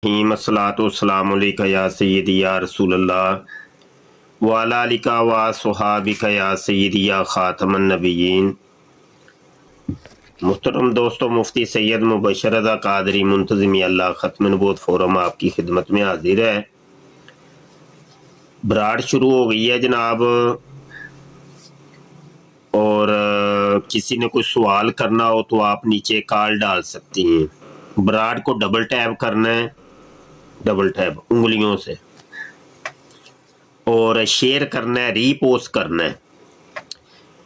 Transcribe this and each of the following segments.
अस्सलातु या सय्यदी या रसूल अल्लाह व अला आलिका व सुहाबिका या सय्यदी या खातमन नबिय्यीन। मुहतरम दोस्तों, मुफ्ती सैयद मुबशर रज़ा कादरी मुंतज़िम अल्लाह ख़त्म नबूवत फोरम आपकी खिदमत में हाजिर है। बराड़ शुरू हो गई है जनाब, और किसी ने कोई सवाल करना हो तो आप नीचे कॉल डाल सकती हैं। बराड़ को डबल टैप करना है, डबल टैप उंगलियों से, और शेयर करना है, रीपोस्ट करना है।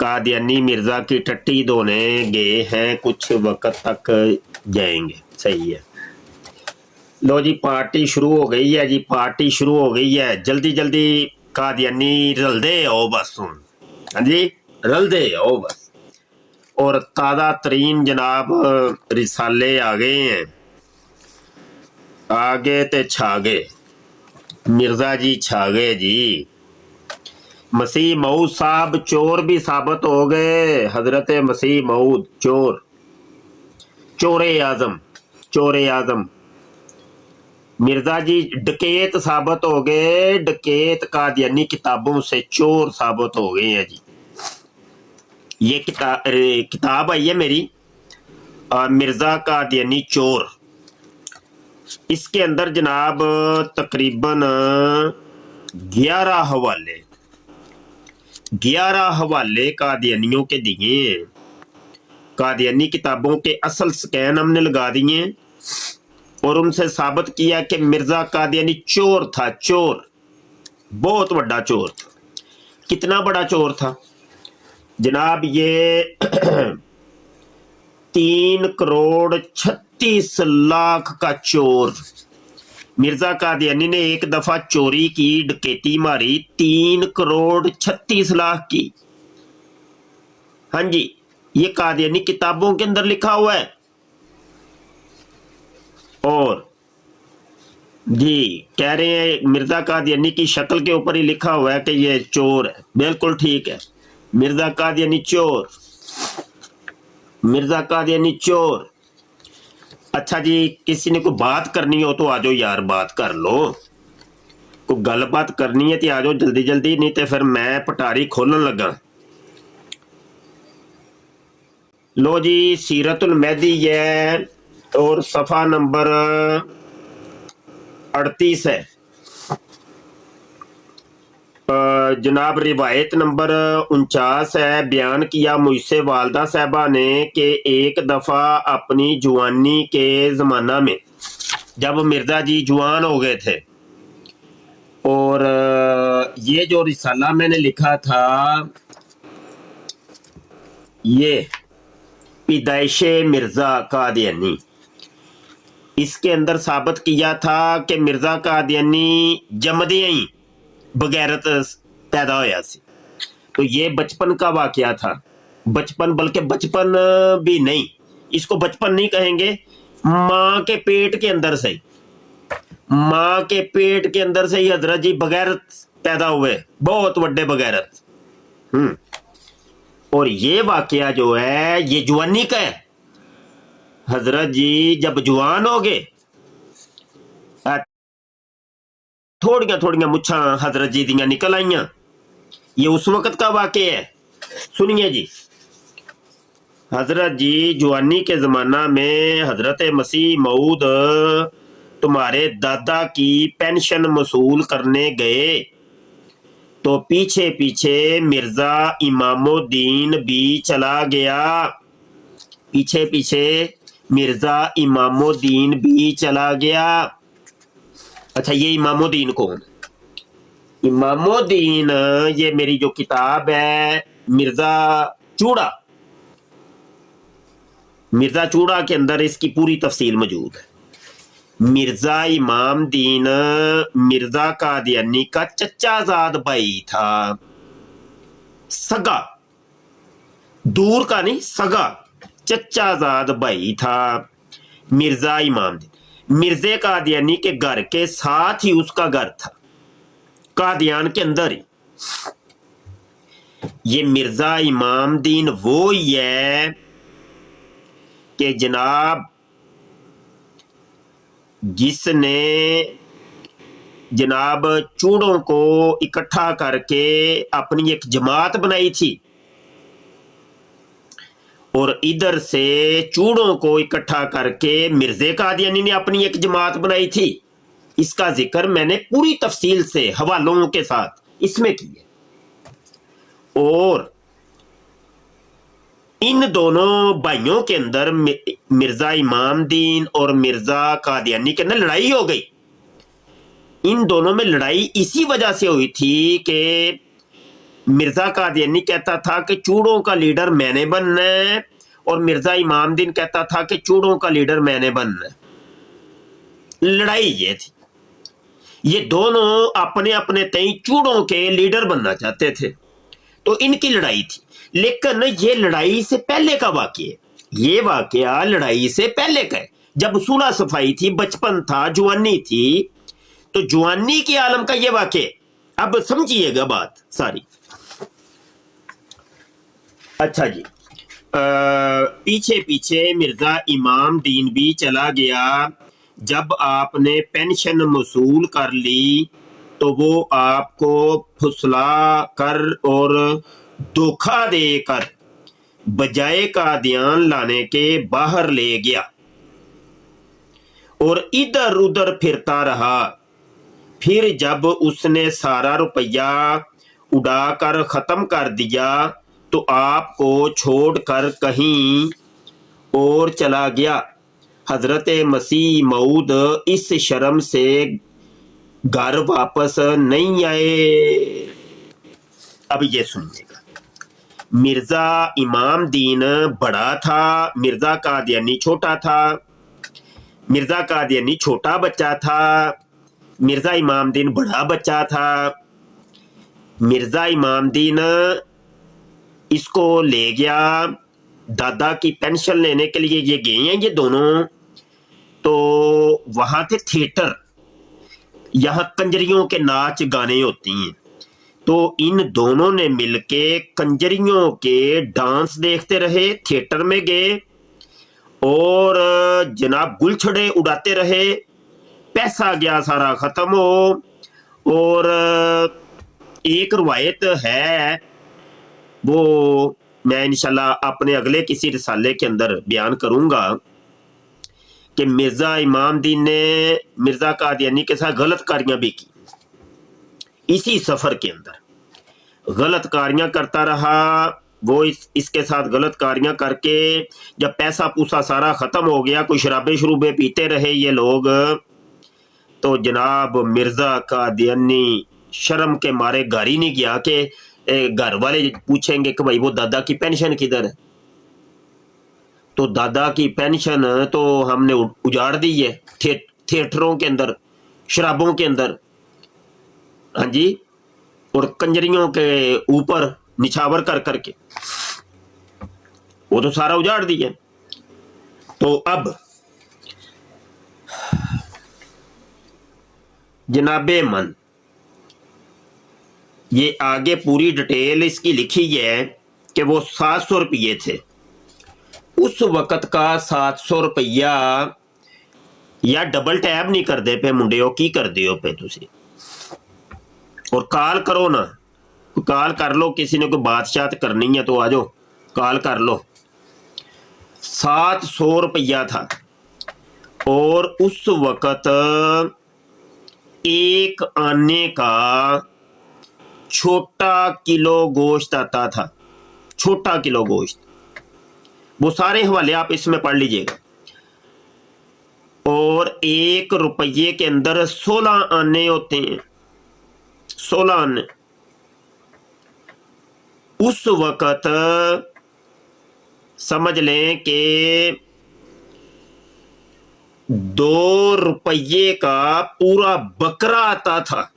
कादियानी मिर्जा की टट्टी धोने गए हैं, कुछ वक्त तक जाएंगे। सही है। लो जी, पार्टी शुरू हो गई है जी, पार्टी शुरू हो गई है। जल्दी जल्दी कादियानी रल दे आओ बस। हाँ जी, रल दे आओ बस। और ताज़ा तरीन जनाब रिसाले आ गए हैं, आगे ते छागे। मिर्जा जी छागे जी। मसीह मऊद साहब चोर भी साबित हो गए। हजरत मसीह मऊद चोर, चोरे आजम, चोरे आजम। मिर्जा जी डकैत साबित हो गए। डकैत कादियानी किताबों से चोर साबित हो गए हैं जी। ये किताब आई है मेरी, मिर्जा कादियानी चोर। इसके अंदर जनाब तकरीबन 11 हवाले कादियानियों के दिए हैं। कादियानी किताबों के असल स्कैन हमने लगा दिए और उनसे साबित किया कि मिर्जा कादियानी चोर था। चोर, बहुत बड़ा चोर था। कितना बड़ा चोर था जनाब? ये 3,36,00,000 का चोर। मिर्जा कादियानी ने एक दफा चोरी की, डकैती मारी 3,36,00,000 की। हाँ जी, ये कादियानी किताबों के अंदर लिखा हुआ है। और जी कह रहे हैं मिर्जा कादियानी की शक्ल के ऊपर ही लिखा हुआ है कि ये चोर है। बिल्कुल ठीक है, मिर्जा कादियानी चोर, मिर्जा कादियानी चोर। अच्छा जी, किसी ने कोई बात करनी हो तो आ जाओ यार, बात कर लो। कोई गल बात करनी है तो आ जाओ जल्दी जल्दी, नहीं तो फिर मैं पटारी खोलन लगा। लो जी, सीरतुल महदी है और सफ़ा नंबर 38 है। जनाब रिवायत नंबर 49 है। बयान किया मुझसे वालदा साहबा ने कि एक दफ़ा अपनी जवानी के ज़माना में, जब मिर्जा जी जवान हो गए थे, और ये जो रिसाला मैंने लिखा था, ये पैदाइश मिर्जा कादियानी, इसके अंदर साबित किया था कि मिर्जा कादियानी जमदे ही बगैरत पैदा होया सी। तो ये बचपन का वाकया था। बचपन, बल्कि बचपन भी नहीं, इसको बचपन नहीं कहेंगे, माँ के पेट के अंदर से, माँ के पेट के अंदर से ही हजरत जी बगैरत पैदा हुए, बहुत बड़े बगैरत। और ये वाकया जो है ये जवानी का है। हजरत जी जब जवान हो गए, थोड़ियां थोड़ियां मुच्छां हजरत जी दियां निकल आईयां। ये उस वक्त का वाकया है। सुनिए जी, हजरत जी जवानी के जमाना में हजरत मसीह मऊद तुम्हारे दादा की पेंशन वसूल करने गए, तो पीछे पीछे मिर्जा इमामुद्दीन भी चला गया। पीछे पीछे मिर्जा इमामुद्दीन भी चला गया। अच्छा, ये इमामुद्दीन कौन? इमामुद्दीन ये मेरी जो किताब है मिर्जा चूड़ा, मिर्जा चूड़ा के अंदर इसकी पूरी तफसील मौजूद है। मिर्जा इमाम दीन मिर्जा कादियानी का चचाजाद भाई था। सगा, दूर का नहीं, सगा चचाजाद भाई था मिर्जा इमाम दीन। मिर्जे कादियानी के घर के साथ ही उसका घर था, कादियान के अंदर ही। ये मिर्जा इमाम दीन वो ही है कि जनाब जिसने जनाब चूड़ों को इकट्ठा करके अपनी एक जमात बनाई थी, और इधर से चूड़ों को इकट्ठा करके मिर्जे कादियानी ने अपनी एक जमात बनाई थी। इसका जिक्र मैंने पूरी तफसील से हवालों के साथ इसमें किया। और इन दोनों भाइयों के अंदर मिर्जा इमाम दीन और मिर्जा कादियानी के अंदर लड़ाई हो गई। इन दोनों में लड़ाई इसी वजह से हुई थी कि मिर्जा कादियानी कहता था कि चूड़ों का लीडर मैंने बनना है, और मिर्जा इमाम दीन कहता था कि चूड़ों का लीडर मैंने बनना है। लड़ाई ये थी। ये दोनों अपने अपने तय चूड़ों के लीडर बनना चाहते थे, तो इनकी लड़ाई थी। लेकिन ये लड़ाई से पहले का वाकया, ये वाकया लड़ाई से पहले का है, जब सुलह सफाई थी, बचपन था, जवानी थी, तो जवानी के आलम का ये वाकया। अब समझिएगा बात सारी। अच्छा जी, पीछे पीछे मिर्जा इमाम दीन भी चला गया। जब आपने पेंशन वसूल कर ली तो वो आपको फुसला कर और धोखा देकर बजाय का ध्यान लाने के बाहर ले गया और इधर उधर फिरता रहा। फिर जब उसने सारा रुपया उड़ाकर खत्म कर दिया तो आपको छोड़कर कहीं और चला गया। हजरत मसीह मऊद इस शर्म से घर वापस नहीं आए। अब ये सुनिएगा, मिर्जा इमाम दीन बड़ा था, मिर्जा कादियानी छोटा था। मिर्जा कादियानी छोटा बच्चा था, मिर्जा इमाम दीन बड़ा बच्चा था। मिर्जा इमाम दीन इसको ले गया दादा की पेंशन लेने के लिए। ये गए हैं ये दोनों, तो वहां थे थिएटर, यहाँ कंजरियों के नाच गाने होती हैं, तो इन दोनों ने मिलके कंजरियों के डांस देखते रहे, थिएटर में गए और जनाब गुलछड़े उड़ाते रहे। पैसा गया सारा खत्म हो। और एक रवायत है, वो मैं इंशाल्लाह अपने अगले किसी रिसाले के अंदर बयान करूंगा कि मिर्जा इमाम दीन ने मिर्जा कादियानी के साथ गलत कारियां भी की। इसी सफर के अंदर गलत कारियां करता रहा वो। इसके साथ गलत कारियां करके जब पैसा पूसा सारा खत्म हो गया, कोई शराबे शरूबे पीते रहे ये लोग, तो जनाब मिर्जा कादियानी शर्म के मारे घर ही नहीं गया कि घर वाले पूछेंगे कि भाई वो दादा की पेंशन किधर है। तो दादा की पेंशन तो हमने उजाड़ दी है थिएटरों के अंदर, शराबों के अंदर, हाँ जी, और कंजरियों के ऊपर निछावर कर करके वो तो सारा उजाड़ दिया। तो अब जनाबे मन, ये आगे पूरी डिटेल इसकी लिखी है कि वो 700 रुपये थे उस वक्त का। 700 रुपया या डबल टैब नहीं करते पे मुंडियो, की कर दियो पे तुसी, और कॉल करो ना, कॉल कर लो, किसी ने कोई बात शात करनी है तो आ जाओ कॉल कर लो। 700 रुपया था और उस वक्त एक आने का छोटा किलो गोश्त आता था, छोटा किलो गोश्त। वो सारे हवाले आप इसमें पढ़ लीजिएगा। और 1 रुपये के अंदर 16 आने होते हैं, 16 आने। उस वक्त समझ लें कि 2 रुपये का पूरा बकरा आता था।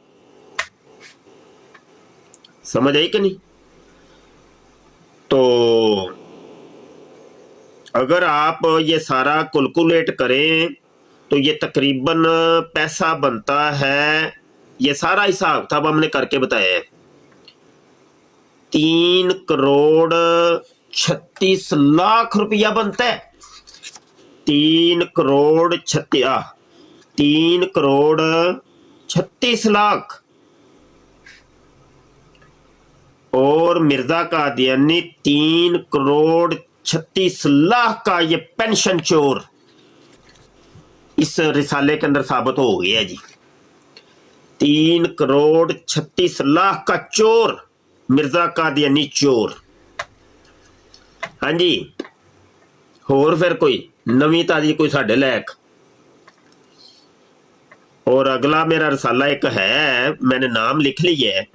समझ आई कि नहीं? तो अगर आप ये सारा कैलकुलेट करें तो ये तकरीबन पैसा बनता है, ये सारा हिसाब किताब हमने करके बताया है, 3 करोड़ 36 लाख रुपया बनता है। 3 करोड़ 36, 3 करोड़ 36 लाख। और मिर्जा कादियानी 3 करोड़ 36 लाख का ये पेंशन चोर इस रिसाले के अंदर साबित हो गया जी। 3 करोड़ 36 लाख का चोर, मिर्जा कादियानी चोर। हाँ जी, होर फिर कोई नवी ताजी कोई साढ़े लैक। और अगला मेरा रिसाला एक है, मैंने नाम लिख लिया है,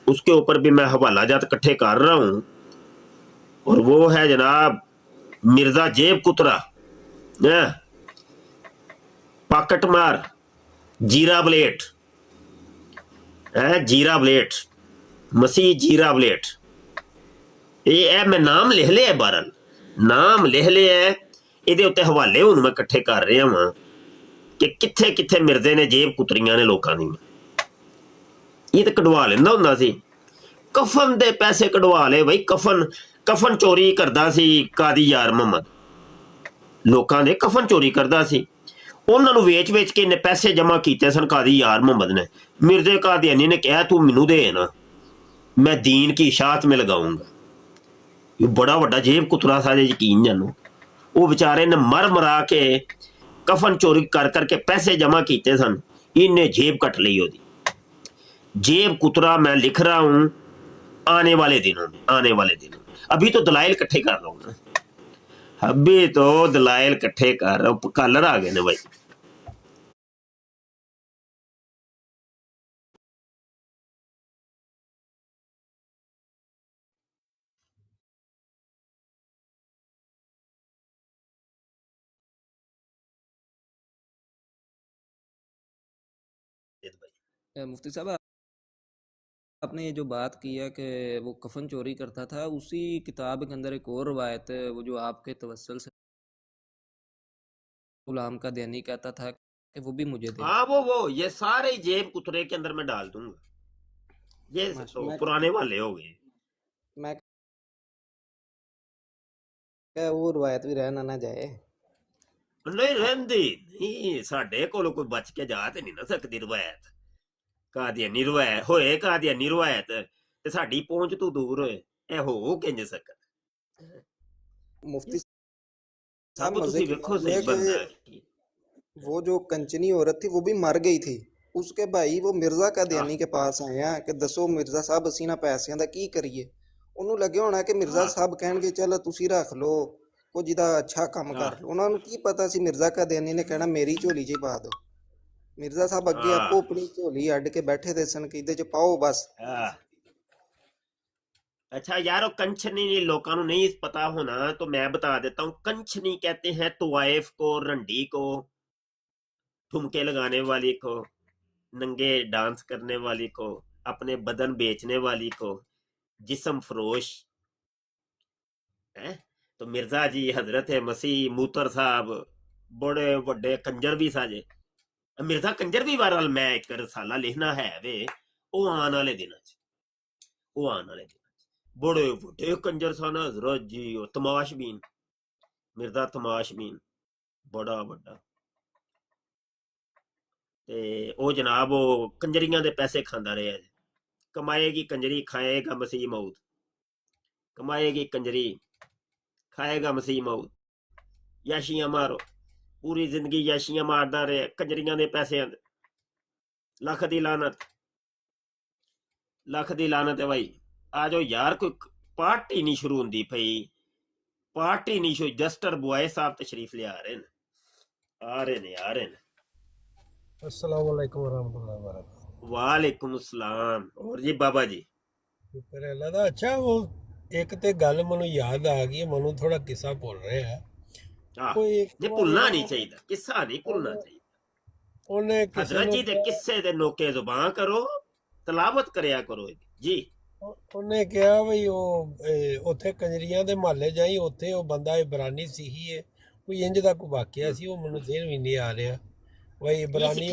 उसके ऊपर भी मैं हवाला जात इकट्ठे कर रहा हूं। और वो है जनाब मिर्जा जेब कुतरा, पाकट मार, जीरा ब्लेट है, जीरा ब्लेट, मसीह जीरा ब्लेट। ये मैं नाम लिख लिया, बारन नाम लिख लिया। ये उत्ते हवाले हुण मैं इकट्ठे कर रहा वां कि कित्थे कित्थे मिर्जे ने जेब कुतरियां ने लोकां दी। ये तो कढवा लेंदा हुंदा सी, कफन दे पैसे कढवा ले बई। कफन चोरी करदा सी कादी यार मुहम्मद, लोकां दे कफन चोरी करदा सी। ਉਹਨਾਂ ਨੂੰ ਵੇਚ ਕੇ ਇਹਨੇ ਪੈਸੇ ਜਮ੍ਹਾਂ ਕੀਤੇ ਸਨ ਕਾਦੀ यार मोहम्मद ने। मिर्जे कादियानी ने कहा तू मैनू दे ना, मैं दीन की इशाअत में लगाऊंगा। ये बड़ा वड्डा जेब कुतरा सा, यकीन जानो। वो बेचारे ने मर मरा के कफन चोरी कर करके पैसे जमा किए सन, इन्हें जेब कट ली ओदी। जेब कुतरा मैं लिख रहा हूं आने वाले दिनों में, आने वाले दिनों में। अभी तो दलाइल इकट्ठे कर रहा हूं ना, अभी तो दलाइल इकट्ठे कर रहा हूं। कलर आ गए ने भाई। मुफ्ती साहब, आपने ये जो बात की है कि वो कफन चोरी करता था, उसी किताब के अंदर एक और रवायत है, वो जो आपके तवस्सुल से गुलाम का ध्यानी कहता था कि वो भी मुझे दे। हाँ वो ये सारे जेब कुतरे के अंदर मैं डाल दूंगा। ये तो पुराने वाले हो गए। मैं क्या वो रवायत भी रहना ना जाए। नहीं रहंदी नहीं, साडे कोलों कोई बच के जा ते नहीं ना सकती रवायत। कादियानी रवायत होए, कादियानी रवायत ते साडी पहुंच तो दूर होए, ए हो किंज सकत। मुफ्ती अब साहब, मजे तुसी की वेखो बात सही यह है बंदा कि वो जो कंचनी औरत थी वो भी मर गई थी। उसके भाई वो मिर्जा कादियानी के पास आए हैं कि दसो मिर्जा साहब ਅਸੀਂ ਨਾ ਪੈਸਿਆਂ ਦਾ ਕੀ ਕਰੀਏ। ਉਹਨੂੰ ਲੱਗਿਆ ਹੋਣਾ ਕਿ ਮਿਰਜ਼ਾ ਸਾਹਿਬ ਕਹਿਣਗੇ ਚਲ ਤੁਸੀਂ ਰੱਖ ਲਓ, ਕੁਝ ਦਾ ਅੱਛਾ ਕੰਮ ਕਰ ਲਓ। ਉਹਨਾਂ ਨੂੰ ਕੀ ਪਤਾ ਸੀ ਮਿਰਜ਼ਾ ਕਾदियानी ਨੇ ਕਹਿਣਾ ਮੇਰੀ ਝੋਲੀ 'ਚ ਹੀ ਪਾ ਦਿਓ। ਮਿਰਜ਼ਾ ਸਾਹਿਬ ਅੱਗੇ ਆਪੋ ਆਪਣੀ ਝੋਲੀ ਅੱਡ ਕੇ ਬੈਠੇ ਦੇ ਸਨ ਕਿ ਇਹਦੇ 'ਚ ਪਾਓ ਬਸ। अच्छा यारो, कंचनी लोगों को नहीं पता होना तो मैं बता देता हूँ। कंचनी कहते हैं तुआइफ को, रंडी को, ठुमके लगाने वाली को, नंगे डांस करने वाली को, अपने बदन बेचने वाली को, जिस्म फरोश है। तो मिर्जा जी हजरत मसीह मूतर साहब बड़े बड़े कंजर भी साजे। मिर्जा कंजर भी बहरहाल मैं एक रसाला लिखना है वे, वो आने वाले दिनों च, वो आने वाले दिन बड़े बड़े कंजर सन हजरत जी। तमाशबीन, मिर्जा तमाशबीन बड़ा बड़ा। ते ओ जनाब वो कंजरियां दे पैसे खांदा रहा। कमाएगी कंजरी, खाएगा मसीह मौत। कमाएगी कंजरी, खाएगा मसीह मौत। याशियां मारो, पूरी जिंदगी याशियां मारदा रहे कंजरियां दे पैसे। लख दी लानत, लख दी लानत है भाई। आ जाओ यार, कोई पार्टी नहीं शुरू होंदी पई, पार्टी नहीं शुरू। जस्टर बुआए साहब तशरीफ ले आ रहे हैं, आ रहे ने, आ रहे ने। अस्सलाम वालेकुम वरहमतुल्लाहि वबरकातुहू। वालेकुम अस्सलाम। और जी बाबा जी शुक्र है अल्लाह दा। अच्छा वो एक ते गल मैनू याद आ गई, मैनू थोड़ा किस्सा भुल रहा है। कोई एक जे भुलना नहीं चाहिए, किस्सा नहीं भुलना चाहिए। ਉਹਨੇ ਕਿਸੇ हजरत ਨੂੰ जी दे किस्से दे नोके जुबान करो, तलावत करया करो जी। ਉਹਨੇ ਕਿਹਾ ਵੀ ਉਹ ਉੱਥੇ ਕੰਜਰੀਆਂ ਦੇ ਮਹੱਲੇ ਜਾਈ, ਉੱਥੇ ਉਹ ਬੰਦਾ ਇਬਰਾਨੀ ਸੀ ਹੀ ਕੋਈ ਇੰਜ ਦਾ ਕੋਈ ਵਾਕਿਆ ਸੀ, ਉਹ ਮੈਨੂੰ ਜ਼ਿਹਨ ਵੀ ਨਹੀਂ ਆ ਰਿਹਾ। ਬਈ ਇਬਰਾਨੀ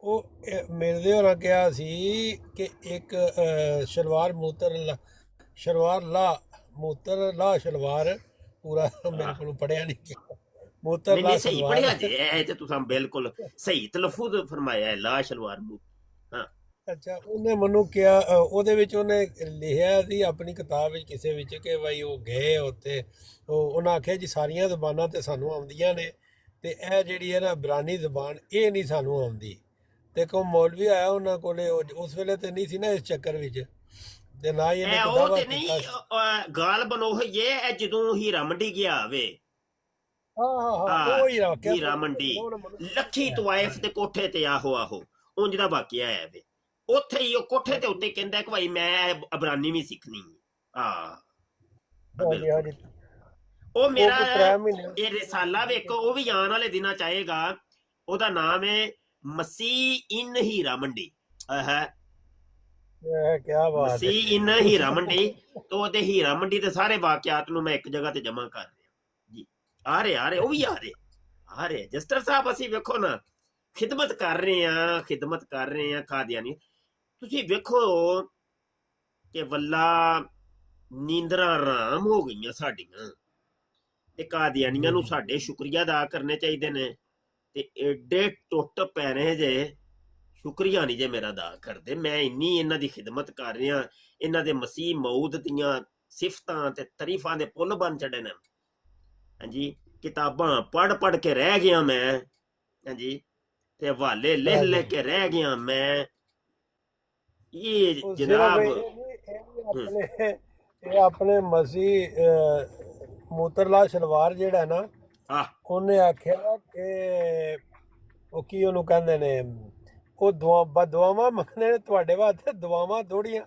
ਉਹ ਮਿਲਦੇ ਹੋਰਾਂ ਕਿਹਾ ਸੀ ਕਿ ਇੱਕ ਸ਼ਲਵਾਰ ਲਾ ਮੂਤਰ ਲਾ ਸ਼ਲਵਾਰ, ਪੂਰਾ ਮੇਰੇ ਕੋਲ ਪੜਿਆ ਨਹੀਂ ਗਿਆ। ਮੋਤਰ ਨਹੀਂ ਲਾ ਨਹੀਂ ਸਹੀ ਸਲਵਾਰ ਪੜਿਆ ਜੇ ਇਹ ਤੇ ਤੁਸੀਂ ਬਿਲਕੁਲ ਸਹੀ ਤਲਫੁਜ਼ ਫਰਮਾਇਆ ਹੈ, ਲਾ ਸ਼ਲਵਾਰ ਨੂੰ। ਹਾਂ ਅੱਛਾ ਉਹਨੇ ਮੈਨੂੰ ਕਿਹਾ ਉਹਦੇ ਵਿੱਚ ਉਹਨੇ ਲਿਖਿਆ ਸੀ ਆਪਣੀ ਕਿਤਾਬ ਵਿੱਚ ਕਿਸੇ ਵਿੱਚ ਕਿ ਭਾਈ ਉਹ ਗਏ ਉੱਥੇ, ਉਹਨਾਂ ਆਖਿਆ ਜੀ ਸਾਰੀਆਂ ਜ਼ਬਾਨਾਂ ਤੇ ਸਾਨੂੰ ਆਉਂਦੀਆਂ ਨੇ ਤੇ ਇਹ ਜਿਹੜੀ ਹੈ ਨਾ ਇਬਰਾਨੀ ਜ਼ਬਾਨ ਇਹ ਨਹੀਂ ਸਾਨੂੰ ਆਉਂਦੀ। ਤੇ ਕੋ ਮੌਲਵੀ ਆਇਆ ਉਹਨਾਂ ਕੋਲੇ, ਉਸ ਵੇਲੇ ਤੇ ਨਹੀਂ ਸੀ ਨਾ ਇਸ ਚੱਕਰ ਵਿੱਚ, ਤੇ ਨਾ ਹੀ ਇਹਨੇ ਇਹ ਕੋਈ ਉਹ ਦਾਵਾ ਤੇ ਨਹੀਂ ਕੀਤਾ ਸੀ। ਗਾਲ ਬਨੋ ਹੋਈ ਇਹ ਜਦੋਂ ਹੀਰਾ ਮੰਡੀ ਗਿਆ ਵੇ। ਹਾਂ ਹਾਂ ਹਾਂ ਹਾਂ ਉਹ ਹੀ ਰੱਖਿਆ ਹੀਰਾ ਮੰਡੀ ਉਹਨੇ ਮੈਨੂੰ ਲੱਖੀ ਦੱਸਿਆ। ਤਵਾਇਫ ਦੇ ਕੋਠੇ ਤੇ ਆਹੋ ਆਹੋ ਉਂਝ ਦਾ ਵਾਕਿਆ ਹੈ ਵੇ। ਉੱਥੇ ਹੀ ਉਹ ਕੋਠੇ ਦੇ ਉੱਤੇ ਕਹਿੰਦਾ ਕਿ ਭਾਈ ਮੈਂ ਇਬਰਾਨੀ ਵੀ ਸਿੱਖਣੀ ਹੈ। ਹਾਂ ਹਾਂਜੀ ਬਿਲਕੁਲ। ਹਾਂਜੀ ਉਹ ਮੇਰਾ ਕੋਈ 3 ਮਹੀਨੇ ਇਹ ਰਿਸਾਲਾ ਵੇਖੋ, ਉਹ ਵੀ ਆਉਣ ਵਾਲੇ ਦਿਨਾਂ ਚ ਆਏਗਾ। ਉਹਦਾ ਨਾਮ ਹੈ ਮਸੀਹ ਇਨ ਹੀਰਾ ਮੰਡੀ। ਹੈ ਕਿਆ ਬਾਤ ਹੈ। ਮਸੀਹ ਇਨ ਹੀਰਾ ਮੰਡੀ। ਤੋਂ ਉਹਦੇ ਹੀਰਾ ਮੰਡੀ ਦੇ ਸਾਰੇ ਵਾਕਿਆਤ ਨੂੰ ਮੈਂ ਇੱਕ ਜਗ੍ਹਾ ਤੇ ਜਮ੍ਹਾਂ ਕਰ ਰਿਹਾ ਜੀ। ਆ ਰਹੇ ਉਹ ਵੀ ਆ ਰਹੇ ਜਸਟਰ ਸਾਹਿਬ। ਅਸੀਂ ਵੇਖੋ ਨਾ ਖਿਦਮਤ ਕਰ ਰਹੇ ਆ ਕਾਦੀਆਨੀ। ਤੁਸੀਂ ਵੇਖੋ ਕਿ ਵੱਲਾ ਨੀਂਦਰਾਂ ਆਰਾਮ ਹੋ ਗਈਆਂ ਸਾਡੀਆਂ, ਤੇ ਕਾਦੀਆਨੀਆਂ ਨੂੰ ਸਾਡੇ ਸ਼ੁਕਰੀਆ ਅਦਾ ਕਰਨੇ ਚਾਹੀਦੇ ਨੇ। ਤੇ ਏਡੇ ਟੁੱਟ ਪੈਣੇ ਜੇ ਸ਼ੁਕਰੀਆ ਨਹੀਂ ਜੇ ਮੇਰਾ ਅਦਾ ਕਰਦੇ। ਮੈਂ ਇੰਨੀ ਇਹਨਾਂ ਦੀ ਖਿਦਮਤ ਕਰ ਰਿਹਾ, ਇਹਨਾਂ ਦੇ ਮਸੀਹ ਮਊਦ ਦੀਆਂ ਸਿਫਤਾਂ ਤੇ ਤਾਰੀਫਾਂ ਦੇ ਪੁੱਲ ਬਣ ਛੱਡੇ ਨੇ। ਹਾਂਜੀ ਕਿਤਾਬਾਂ ਪੜ੍ਹ ਕੇ ਰਹਿ ਗਿਆ ਮੈਂ। ਹਾਂਜੀ ਤੇ ਹਵਾਲੇ ਲਿਖ ਕੇ ਰਹਿ ਗਿਆ ਮੈਂ। ਇਹ ਉਹ ਜਨਾਬ ਇਹ ਆਪਣੇ ਮਸੀਹ ਮੂਤਰਲਾ ਸ਼ਲਵਾਰ ਜਿਹੜਾ ਨਾ, ਆਹ ਉਹਨੇ ਆਖਿਆ ਕਿ ਉਹ ਕੀ ਉਹਨੂੰ ਕਹਿੰਦੇ ਨੇ, ਉਹ ਦੁਆਵਾਂ ਮੰਗਦੇ ਨੇ ਤੁਹਾਡੇ ਵਾਸਤੇ। ਦੁਆਵਾਂ ਥੋੜੀਆਂ,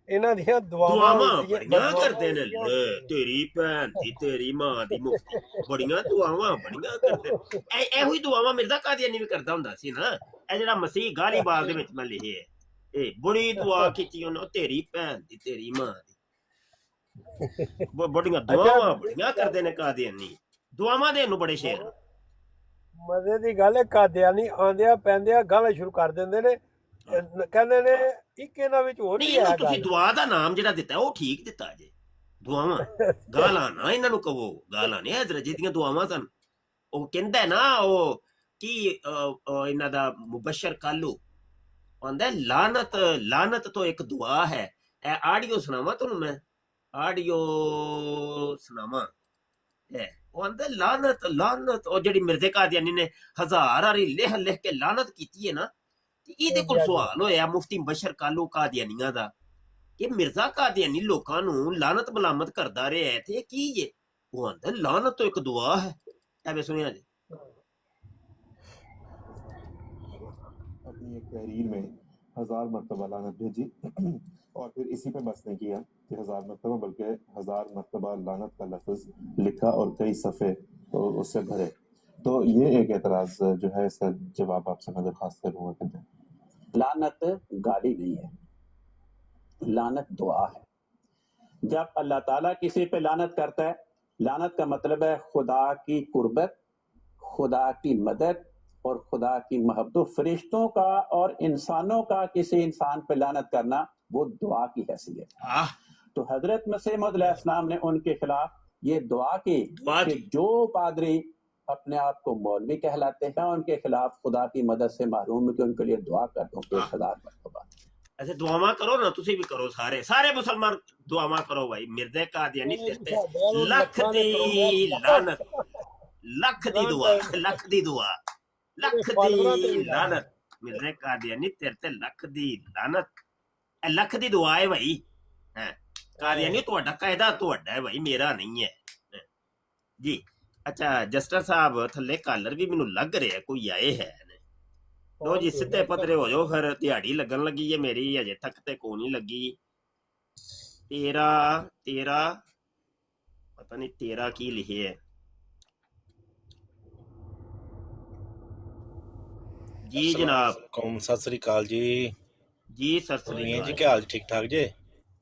ਇਹਨਾਂ ਦੀਆਂ ਦੁਆਵਾਂ ਬੜੀਆਂ ਕਰਦੇ ਨੇ। ਤੇਰੀ ਭੈਣ ਦੀ ਤੇਰੀ ਮਾਂ ਦੀ ਮੁਫਤੀ ਬੜੀਆਂ ਦੁਆਵਾਂ ਕਰਦੇ। ਇਹੋ ਹੀ ਦੁਆਵਾਂ ਮਿਰਜ਼ਾ ਕਾਦੀਆਨੀ ਵੀ ਕਰਦਾ ਹੁੰਦਾ ਸੀ ਨਾ। ਇਹ ਜਿਹੜਾ ਮਸੀਹ ਗਾਲੀਬਾਲ ਦੇ ਵਿੱਚ ਮੈਂ ਲਿਖਿਆ, ਇਹ ਬੜੀ ਦੁਆ ਕੀਤੀ ਉਹਨੇ, ਤੇਰੀ ਭੈਣ ਦੀ ਤੇਰੀ ਮਾਂ ਦੀ। ਬੜੀਆਂ ਦੁਆਵਾਂ ਕਰਦੇ ਨੇ ਕਾਦੀਆਨੀ। ਦੁਆਵਾਂ ਦੇਣ ਨੂੰ ਬੜੇ ਸ਼ੇਰ। ਮਜ਼ੇ ਦੀ ਗੱਲ ਹੈ, ਕਾਦੀਆਨੀ ਆਉਂਦਿਆਂ ਪੈਂਦਿਆਂ ਗਾਲਾਂ ਸ਼ੁਰੂ ਕਰ ਦਿੰਦੇ ਨੇ। ਕਹਿੰਦੇ ਨੇ ਇੱਕ ਇਹਨਾਂ ਵਿੱਚ ਹੋਰ ਵੀ ਹੈ। ਤੁਸੀਂ ਦੁਆ ਦਾ ਨਾਮ ਜਿਹੜਾ ਦਿੱਤਾ ਉਹ ਠੀਕ ਦਿੱਤਾ ਜੇ। ਦੁਆਵਾਂ ਗਾਲਾਂ ਨਾ ਇਹਨਾਂ ਨੂੰ ਕਹੋ, ਗਾਲਾਂ ਨੇ ਹਜ਼ਰਤ ਜੀ ਦੀਆਂ ਦੁਆਵਾਂ ਸਨ। ਉਹ ਕਹਿੰਦਾ ਨਾ ਉਹ ਕੀ ਇਹਨਾਂ ਦਾ ਮੁਬਸ਼ਰ ਕਾਲੂ ਆਂਦਾ ਲਾਨਤ ਤੋਂ ਇੱਕ ਦੁਆ ਹੈ। ਇਹ ਆਡੀਓ ਸੁਣਾਵਾਂ ਤੁਹਾਨੂੰ ਮੈਂ, ਆਡੀਓ ਸੁਣਾਵਾਂ। ਉਹ ਆਂਦਾ ਲਾਨਤ ਉਹ ਜਿਹੜੀ ਮਿਰਜ਼ੇ ਕਾਦੀਆਨੀ ਨੇ 1000 ਵਾਰੀ ਲਿਖ ਕੇ ਲਾਨਤ ਕੀਤੀ ਹੈ ਨਾ। ਇਹਦੇ ਕੋਲ ਸਵਾਲ ਹੋਇਆ ਮੁਫਤੀ ਮੁਬਸ਼ਰ ਕਾਲੂ ਕਾਦੀਆਨੀਆਂ ਦਾ ਕਿ ਮਿਰਜ਼ਾ ਕਾਦੀਆਨੀ ਲੋਕਾਂ ਨੂੰ ਲਾਨਤ ਮਲਾਮਤ ਕਰਦਾ ਰਿਹਾ ਤੇ ਇਹ ਕੀ ਜੇ? ਉਹ ਆਂਦਾ ਲਾਨਤ ਤੋਂ ਇੱਕ ਦੁਆ ਹੈ। ਐਵੇਂ ਸੁਣਿਆ ਜੀ। अपनी एक तहरीर में 1000 मरतबा लानत भेजी और फिर इसी पे बस नहीं किया कि 1000 मरतबा, बल्कि 1000 मरतबा लानत का लफ्ज लिखा और कई सफ़े तो उससे भरे। तो ये एक एतराज़ जो है, इसका जवाब आपसे मैं दरख्वास्त करूँगा कि दें। लानत गाली नहीं है, लानत दुआ है। जब अल्लाह ताला किसी पे लानत करता है, लानत का मतलब है खुदा की कुर्बत, खुदा की मदद और खुदा की मोहब्बत। फरिश्तों का और इंसानों का किसी इंसान पे लानत करना वो दुआ की हैसियत है। तो हजरत मसीह मौऊद अलैहिस्सलाम ने उनके खिलाफ ये दुआ की कि जो पादरी अपने आप को मौलवी कहलाते हैं उनके खिलाफ खुदा की मदद से मालूम है कि उनके लिए दुआ कर दो 1000 मरतबा। ऐसे दुआवां करो ना, तुसी भी करो, सारे मुसलमान दुआवां करो भाई। मिर्जे कादियानी ते लख दी लानत, लख दी दुआ, लख दी दुआ, लख दी लानत। मिर्जे कादियानी तेरे ते लख दी लानत, लख दी दुआ है भाई। कादियानी ਤੁਹਾਡਾ ਕਾਇਦਾ ਤੁਹਾਡਾ ਹੈ ਭਾਈ, ਮੇਰਾ ਨਹੀਂ ਹੈ ਜੀ। ਅੱਛਾ ਜਸਟਰ ਸਾਹਿਬ ਥੱਲੇ ਕਾਲਰ ਵੀ ਮੈਨੂੰ ਲੱਗ ਰਿਹਾ ਕੋਈ ਆਏ ਹੈ ਨੇ। ਲੋ ਜੀ ਸਿੱਧੇ ਪਤਰੇ ਹੋ ਜਾਓ, ਫਿਰ ਦਿਹਾੜੀ ਲੱਗਣ ਲੱਗੀ ਹੈ ਮੇਰੀ, ਅਜੇ ਤੱਕ ਤੇ ਕੋਈ ਨਹੀਂ ਲੱਗੀ। 13 ਪਤਾ ਨਹੀਂ 13 ਕੀ ਲਿਖਿਆ ਹੈ ਜੀ ਜਨਾਬ। ਸਤਿ ਸ੍ਰੀ ਅਕਾਲ ਜੀ। ਜੀ ਸਤਿ ਸ੍ਰੀ ਜੀ ਅਕਾਲ ਕੀ ਹਾਲ, ਠੀਕ ਠਾਕ ਜੇ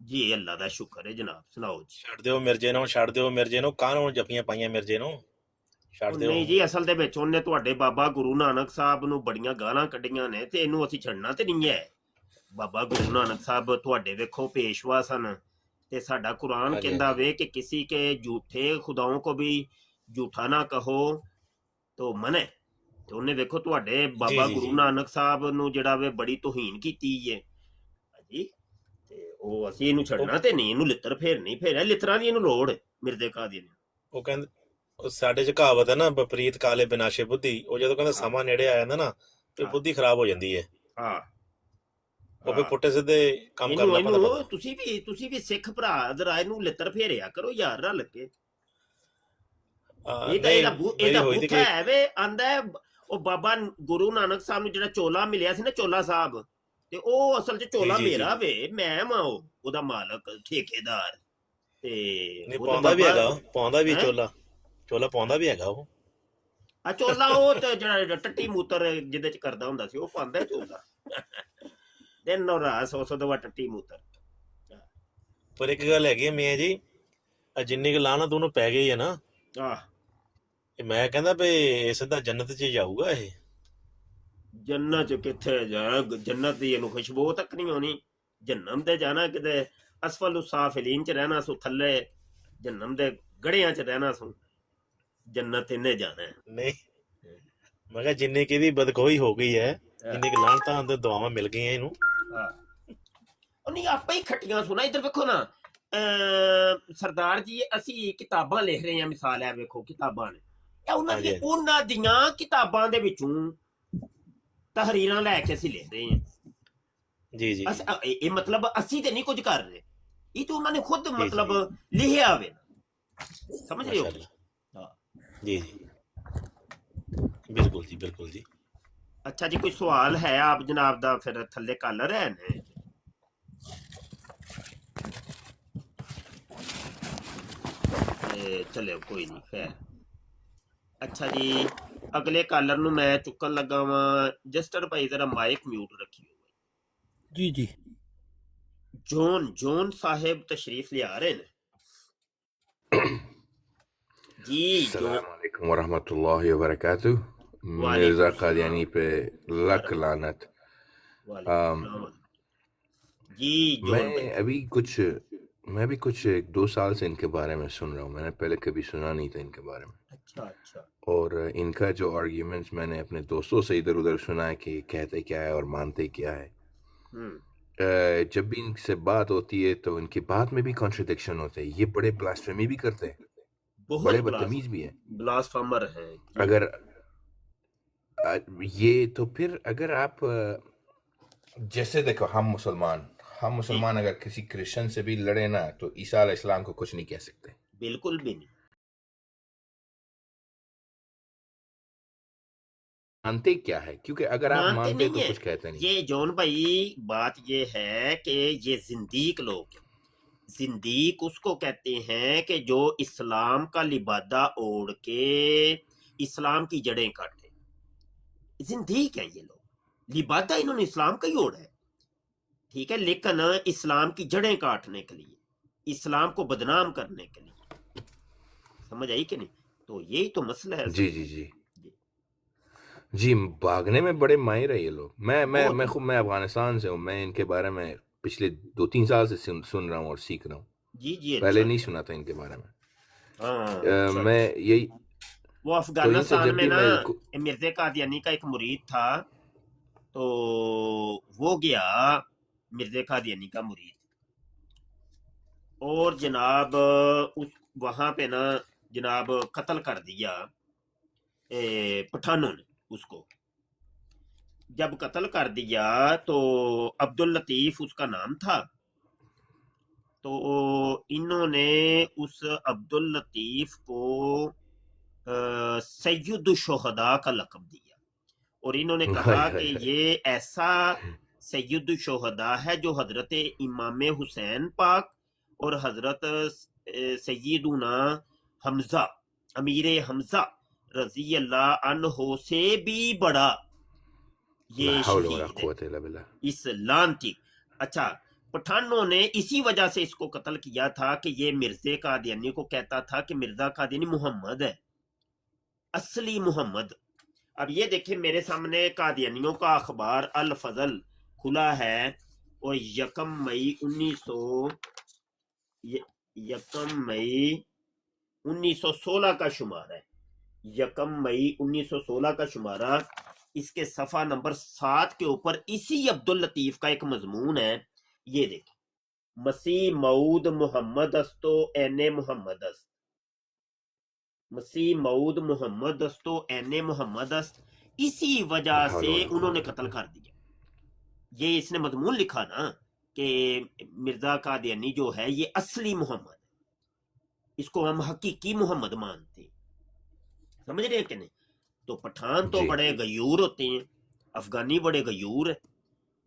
ਜੀ? ਅੱਲਾ ਦਾ ਸ਼ੁਕਰ ਹੈ ਜਨਾਬ, ਸੁਣਾਓ ਜੀ। ਛੱਡ ਦਿਓ ਮਿਰਜੇ ਨੂੰ, ਛੱਡ ਦਿਓ ਮਿਰਜੇ ਨੂੰ, ਕਾਹਨੂੰ ਜੱਫੀਆਂ ਪਾਈਆਂ ਮਿਰਜੇ ਨੂੰ, ਛੱਡ ਦਿਓ। ਨਹੀਂ ਜੀ, ਅਸਲ ਦੇ ਵਿੱਚ ਉਹਨੇ ਤੁਹਾਡੇ ਬਾਬਾ ਗੁਰੂ ਨਾਨਕ ਸਾਹਿਬ ਨੂੰ ਬੜੀਆਂ ਗਾਲਾਂ ਕੱਢੀਆਂ ਨੇ ਤੇ ਇਹਨੂੰ ਅਸੀਂ ਛੱਡਣਾ ਤੇ ਨਹੀਂ ਹੈ। ਬਾਬਾ ਗੁਰੂ ਨਾਨਕ ਸਾਹਿਬ ਤੁਹਾਡੇ ਵੇਖੋ ਪੇਸ਼ਵਾ ਸਨ, ਤੇ ਸਾਡਾ ਕੁਰਾਨ ਕਹਿੰਦਾ ਵੇ ਕਿ ਕਿਸੇ ਕੇ ਝੂਠੇ ਖੁਦਾओं को भी झूठा ना कहो ਤੋਂ ਮਨਾ ਹੈ। ਤੇ ਉਹਨੇ ਵੇਖੋ ਤੁਹਾਡੇ ਜੀ ਬਾਬਾ ਜੀ ਗੁਰੂ ਜੀ ਨਾਨਕ ਸਾਹਿਬ ਨੂੰ ਜਿਹੜਾ ਵੇ ਬੜੀ ਤੋਹੀਨ ਕੀਤੀ ਹੈ ਜੀ। ਤੇ ਉਹ ਅਸੀਂ ਇਹਨੂੰ ਉਹ ਛੱਡਣਾ ਤੇ ਨਹੀਂ, ਇਹਨੂੰ ਲਿੱਤਰ ਫੇਰ ਨਹੀਂ ਫੇਰਿਆ, ਲਿੱਤਰਾਂ ਦੀ ਇਹਨੂੰ ਲੋੜ ਹੈ ਮਿਰਜ਼ੇ ਕਾਦੀਆਨੀ ਨੂੰ। ਉਹ ਕਹਿੰਦੇ, ਉਹ ਸਾਡੇ ਚ ਕਹਾਵਤ ਹੈ ਨਾ, ਵਿਪਰੀਤ ਕਾਲੇ ਬਿਨਾਸ਼ੇ ਬੁੱਧੀ। ਉਹ ਜਦੋਂ ਕਹਿੰਦੇ ਹਾਂ ਸਮਾਂ ਨੇੜੇ ਆ ਜਾਂਦਾ ਨਾ, ਤੇ ਹਾਂ ਬੁੱਧੀ ਖਰਾਬ ਹੋ ਜਾਂਦੀ ਹੈ। ਹਾਂ ਉਹ ਫਿਰ ਹਾਂ ਪੁੱਠੇ ਸਿੱਧੇ ਕੰਮ ਕਰਨ ਇਹਨੂੰ ਲੱਗ ਪੈਂਦਾ ਇਹਨੂੰ ਬੰਦਾ। ਤੁਸੀਂ ਵੀ ਸਿੱਖ ਭਰਾ ਜਰਾ ਇਹਨੂੰ ਲਿੱਤਰ ਫੇਰਿਆ ਕਰੋ ਯਾਰ, ਰਲ ਕੇ। ਇਹਦਾ ਨਹੀਂ, ਮੇਰੀ ਹੋਈ ਤੀ ਬੂਥਾ ਕੋਈ। ਹੈ ਵੇ, ਆਂਦਾ ਹੈ ਉਹ ਬਾਬਾ ਗੁਰੂ ਨਾਨਕ ਸਾਹਿਬ ਨੂੰ ਜਿਹੜਾ ਚੋਲਾ ਮਿਲਿਆ ਸੀ ਨਾ, ਚੋਲਾ ਸਾਹਿਬ, ਤੇ ਉਹ ਅਸਲ 'ਚ ਜੀ ਚੋਲਾ ਜੀ ਜੀ ਮੇਰਾ ਵੇ, ਮੈਂ ਵਾਂ ਉਹਦਾ ਮਾਲਕ ਠੇਕੇਦਾਰ। ਤੇ ਨਹੀਂ, ਉਹ ਤਾਂ ਪਾਉਂਦਾ ਵੀ ਬਾਬਾ ਹੈਗਾ, ਪਾਉਂਦਾ ਵੀ ਹੈ ਚੋਲਾ, ਚੋਲਾ ਪਾਉਂਦਾ ਵੀ ਹੈਗਾ ਉਹ। ਆ ਚੋਲਾ, ਉਹ ਤੇ ਜਿਹੜਾ ਟੱਟੀ ਮੂਤਰ ਜਿਹਦੇ 'ਚ ਕਰਦਾ ਹੁੰਦਾ ਸੀ, ਉਹ ਪਾਉਂਦਾ ਚੋਲਾ। ਦਿਨ ਔਰ ਰਾਤ 100 ਦਵਾ ਟੱਟੀ ਮੂਤਰ। ਪਰ ਇੱਕ ਗੱਲ ਹੈਗੀ ਹੈ ਮੀਆਂ ਜੀ, ਆ ਜਿੰਨੀ ਕੁ ਲਾਹਨਤ ਉਹਨੂੰ ਪੈ ਗਈ ਹੈ ਨਾ, ਆਹ ਇਹ ਮੈਂ ਕਹਿੰਦਾ ਵੀ ਸਿੱਧਾ ਜੰਨਤ 'ਚ ਜਾਊਗਾ ਇਹ। ਜੰਨਤ 'ਚ ਕਿੱਥੇ ਜਾ, ਜੰਨਤ ਦੀ ਇਹਨੂੰ ਖੁਸ਼ਬੂ ਤੱਕ ਨਹੀਂ ਹੋਣੀ। ਜਹੰਨਮ ਤੇ ਜਾਣਾ ਕਿਤੇ ਅਸਫਲ ਸਾਫਿਲੀਨ 'ਚ ਰਹਿਣਾ ਸੋ, ਥੱਲੇ ਜਹੰਨਮ ਦੇ ਗੜਿਆਂ 'ਚ ਰਹਿਣਾ ਸੋ। ਜੰਨਤ ਇਹਨੇ ਜਾਣਾ ਹੈ। ਨਹੀਂ, ਮੈਂ ਕਿਹਾ ਜਿੰਨੀ ਕਿ ਇਹਦੀ ਬਦਖੋਈ ਹੋ ਗਈ ਹੈ, ਜਿੰਨੀ ਕਿ ਲਾਹਨਤਾਂ ਤੇ ਦੁਆਵਾਂ ਮਿਲ ਗਈਆਂ ਇਹਨੂੰ। ਹਾਂ ਉਹ ਨਹੀਂ ਆਪੇ ਹੀ ਖੱਟੀਆਂ ਸੁਣਾ। ਇੱਧਰ ਵੇਖੋ ਨਾ, ਸਰਦਾਰ ਜੀ ਅਸੀਂ ਕਿਤਾਬਾਂ ਲਿਖ ਰਹੇ ਹਾਂ, ਮਿਸਾਲ ਹੈ ਵੇਖੋ ਕਿਤਾਬਾਂ ਨੇ, ਇਹ ਹਾਂਜੀ ਹਾਂਜੀ ਉਹਨਾਂ ਦੀਆਂ ਕਿਤਾਬਾਂ ਦੇ ਵਿੱਚੋਂ ਤਹਰੀਰਾਂ ਲੈ ਕੇ ਅਸੀਂ ਲਿਖ ਰਹੇ ਹਾਂ। ਜੀ ਜੀ ਜੀ ਇਹ ਮਤਲਬ ਅਸੀਂ ਤੇ ਨਹੀਂ ਕੁਝ ਕਰ ਰਹੇ, ਇਹ ਤਾਂ ਉਹਨਾਂ ਨੇ ਖੁਦ ਜੀ ਮਤਲਬ ਜੀ ਲਿਖਿਆ ਵੇ, ਸਮਝ ਰਹੇ ਹੋ? ਮਾਸ਼ਾਅੱਲਾ। ਹਾਂ। ਜੀ ਜੀ ਬਿਲਕੁਲ ਜੀ, ਬਿਲकुल ਜੀ। ਅੱਛਾ ਜੀ, ਕੋਈ ਸਵਾਲ ਹੈ ਆਪ ਜਨਾਬ ਦਾ? ਫਿਰ ਥੱਲੇ ਕਾਲਰ ਹੈ ਨੇ। ਚਲਿਓ ਕੋਈ ਨਹੀਂ, ਖੈਰ। ਅੱਛਾ ਜੀ, ਅਗਲੇ ਕਾਲਰ ਨੂੰ ਮੈਂ ਚੁੱਕਣ ਲੱਗਾ ਵਾਂ। ਜਸਟਰ ਭਾਈ ਜ਼ਰਾ ਮਾਈਕ ਮਿਊਟ ਰੱਖਿਓ। ਜੀ ਜੀ ਜੋਨ ਸਾਹਿਬ ਤਸ਼ਰੀਫ ਲਿਆ ਰਹੇ ਨੇ जी। अस्सलाम वालेकुम वरहमतुल्लाहि वबरकातुह। मिर्जा वालेकुम कादियानी सलाम पे लख बरकत। लानत। वालेकुम अम, सलाम जी। जॉन मैं भाई अभी कुछ मैं भी कुछ 1-2 साल से इनके बारे में सुन रहा हूँ। मैंने पहले कभी सुना नहीं था इनके बारे में, अच्छा अच्छा। और इनका जो आर्ग्यूमेंट्स मैंने अपने दोस्तों से इधर उधर सुना है कि कहते क्या है और मानते क्या है। जब भी इनसे बात होती है तो इनकी बात में भी कॉन्ट्रडिक्शन होते हैं। ये बड़े ब्लास्फेमी भी करते हैं, बहुत बड़े बदतमीज भी हैं। ब्लास्फेमर है जी। अगर ये तो फिर अगर आप जैसे देखो, हम जी मुसलमान अगर किसी क्रिश्चियन से भी लड़े ना, तो ईसा अलैहिस्सलाम को कुछ नहीं कह सकते। बिल्कुल भी नहीं। मानते क्या है? क्योंकि अगर आप मानते मानते नहीं तो है कुछ कहते नहीं। ये जॉन भाई, बात ये है कि ये जिंदीक लोग, जिंदीक उसको कहते हैं कि जो इस्लाम का लिबादा ओढ़ के इस्लाम की जड़ें काटे, जिंदीक है ये लोग। लिबादा इन्होंने इस्लाम का ही ओढ़ा है, ठीक है, लेकिन इस्लाम की जड़ें काटने के लिए, इस्लाम को बदनाम करने के लिए। समझ आई कि नहीं? तो यही तो मसला है जी असल जी जी जी। जी, भागने में बड़े माहिर है ये लोग। बहुत मैं अफगानिस्तान से हूँ। मैं इनके बारे में पिछले 2-3 साल से सुन रहा हूँ और सीख रहा हूँ। जी जी। पहले अच्छा नहीं अच्छा। सुना था इनके बारे में। हाँ अच्छा। मैं यही वो तो इनसे अफगानिस्तान जब में भी ना मैं मिर्जे कादियानी का एक मुरीद था, तो वो गया मिर्जे कादियानी का मुरीद, और जनाब उस वहां पे ना जनाब कत्ल कर दिया पठानों ने उसको। जब कत्ल कर दिया तो अब्दुल लतीफ उसका नाम था, तो इन्होंने उस अब्दुल लतीफ को सैयद शुहदा का लक़ब दिया, और इन्होंने हाय कहा हाय कि हाय। ये ऐसा सैयद शुहदा है जो हजरत इमाम हुसैन पाक और हजरत सैयदुना हमजा, अमीर हमजा रजी अल्लाह अन्हो से भी बड़ा ला ये हौल वला शहीद है, कुव्वत इल्ला बिल्लाह। इस लानती। अच्छा, पठानों ने इसी वजह से इसको कत्ल किया था कि ये मिर्जे कादियानी को कहता था कि मिर्जा कादियानी मोहम्मद है, असली मोहम्मद। अब ये देखिए मेरे सामने कादियानियों का अखबार अल फजल खुला है, और 1 मई 1916 का शुमार है। 1 मई 1916 का शुमारा, इसके सफा नंबर 7 के ऊपर इसी अब्दुल लतीफ का एक मजमून है। ये देखो, मसीह मऊद मोहम्मद अस्तो एने मोहम्मद अस्त, मसीह मऊद मोहम्मद अस्तो एने मोहम्मद अस्त, इसी वजह से उन्होंने कत्ल कर दिया। ये इसने मजमून लिखा ना कि मिर्जा कादियानी जो है ये असली मोहम्मद, इसको हम हकीकी मोहम्मद मानते हैं। समझ रहे हैं कि नहीं? तो पठान तो जी बड़े गयूर होते हैं, अफगानी बड़े गयूर है,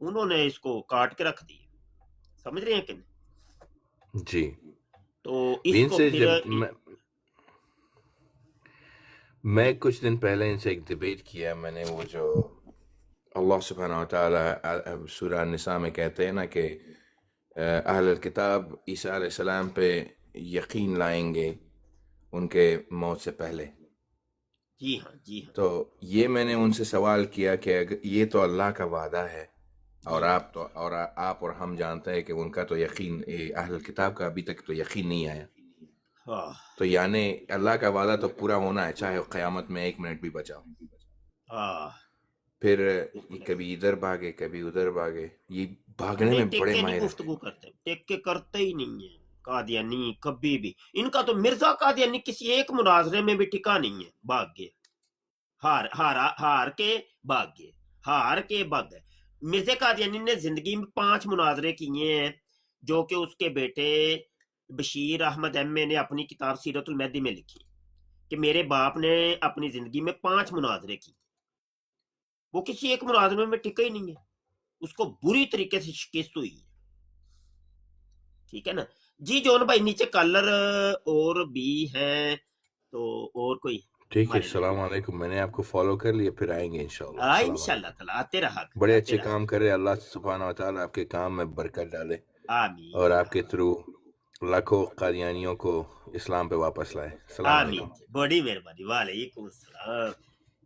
उन्होंने इसको काट के रख दिया। समझ रहे हैं कि नहीं? जी तो इसको इनसे फिर जब मैं कुछ दिन पहले इनसे एक डिबेट किया मैंने, वो जो अल्लाह सुब्हानहू व तआला सूरह निसा में कहते हैं ना कि अहल किताब ईसा अलैहिस्सलाम पे यकीन लाएंगे उनके मौत से पहले। जी हाँ, जी हाँ, तो ये मैंने उनसे सवाल किया कि ये तो अल्लाह का वादा है और आप और हम जानते हैं कि उनका तो यकीन अहल किताब का अभी तक तो यकीन नहीं आया। हाँ तो यानी अल्लाह का वादा तो पूरा होना है, चाहे क़यामत में 1 मिनट भी बचाओ। हाँ, फिर ये कभी इधर भागे कभी उधर भागे, ये भागने नहीं में टेक बड़े के नहीं माहिर हैं। गुफ्तगू करते, टेक के करते ही नहीं है कादियानी कभी भी। इनका तो मिर्जा कादियानी किसी एक मुनाजरे में भी टिका नहीं है, भाग गए, हार के भाग गए, हार के भाग गए। मिर्जा कादियानी ने जिंदगी में 5 मुनाजरे किए हैं, जो कि उसके बेटे बशीर अहमद एमए ने अपनी किताब सीरतुल मेहदी में लिखी कि मेरे बाप ने अपनी जिंदगी में 5 मुनाजरे किए। वो किसी एक मुनाजरे में टिका ही नहीं है, उसको बुरी तरीके से शिकस्त हुई है। ठीक है ना जी जॉन भाई? नीचे कलर और भी हैं, तो और कोई ठीक है, हमारे सलाम अलैकुम। मैंने आपको फॉलो कर लिया, फिर आएंगे इंशाल्लाह। सलाम इंशाल्लाह अलैकुम। ताला आते रहा करें, बड़े आते अच्छे रहा काम करे, अल्लाह सुब्हानहू व तआला आपके काम में बरकत डाले आमीन और या आपके थ्रू लाखों कादियानियों को इस्लाम पे वापस लाए। सलाम आमीन अलैकुम। जी, बड़ी मेहरबानी। वालेकुम सलाम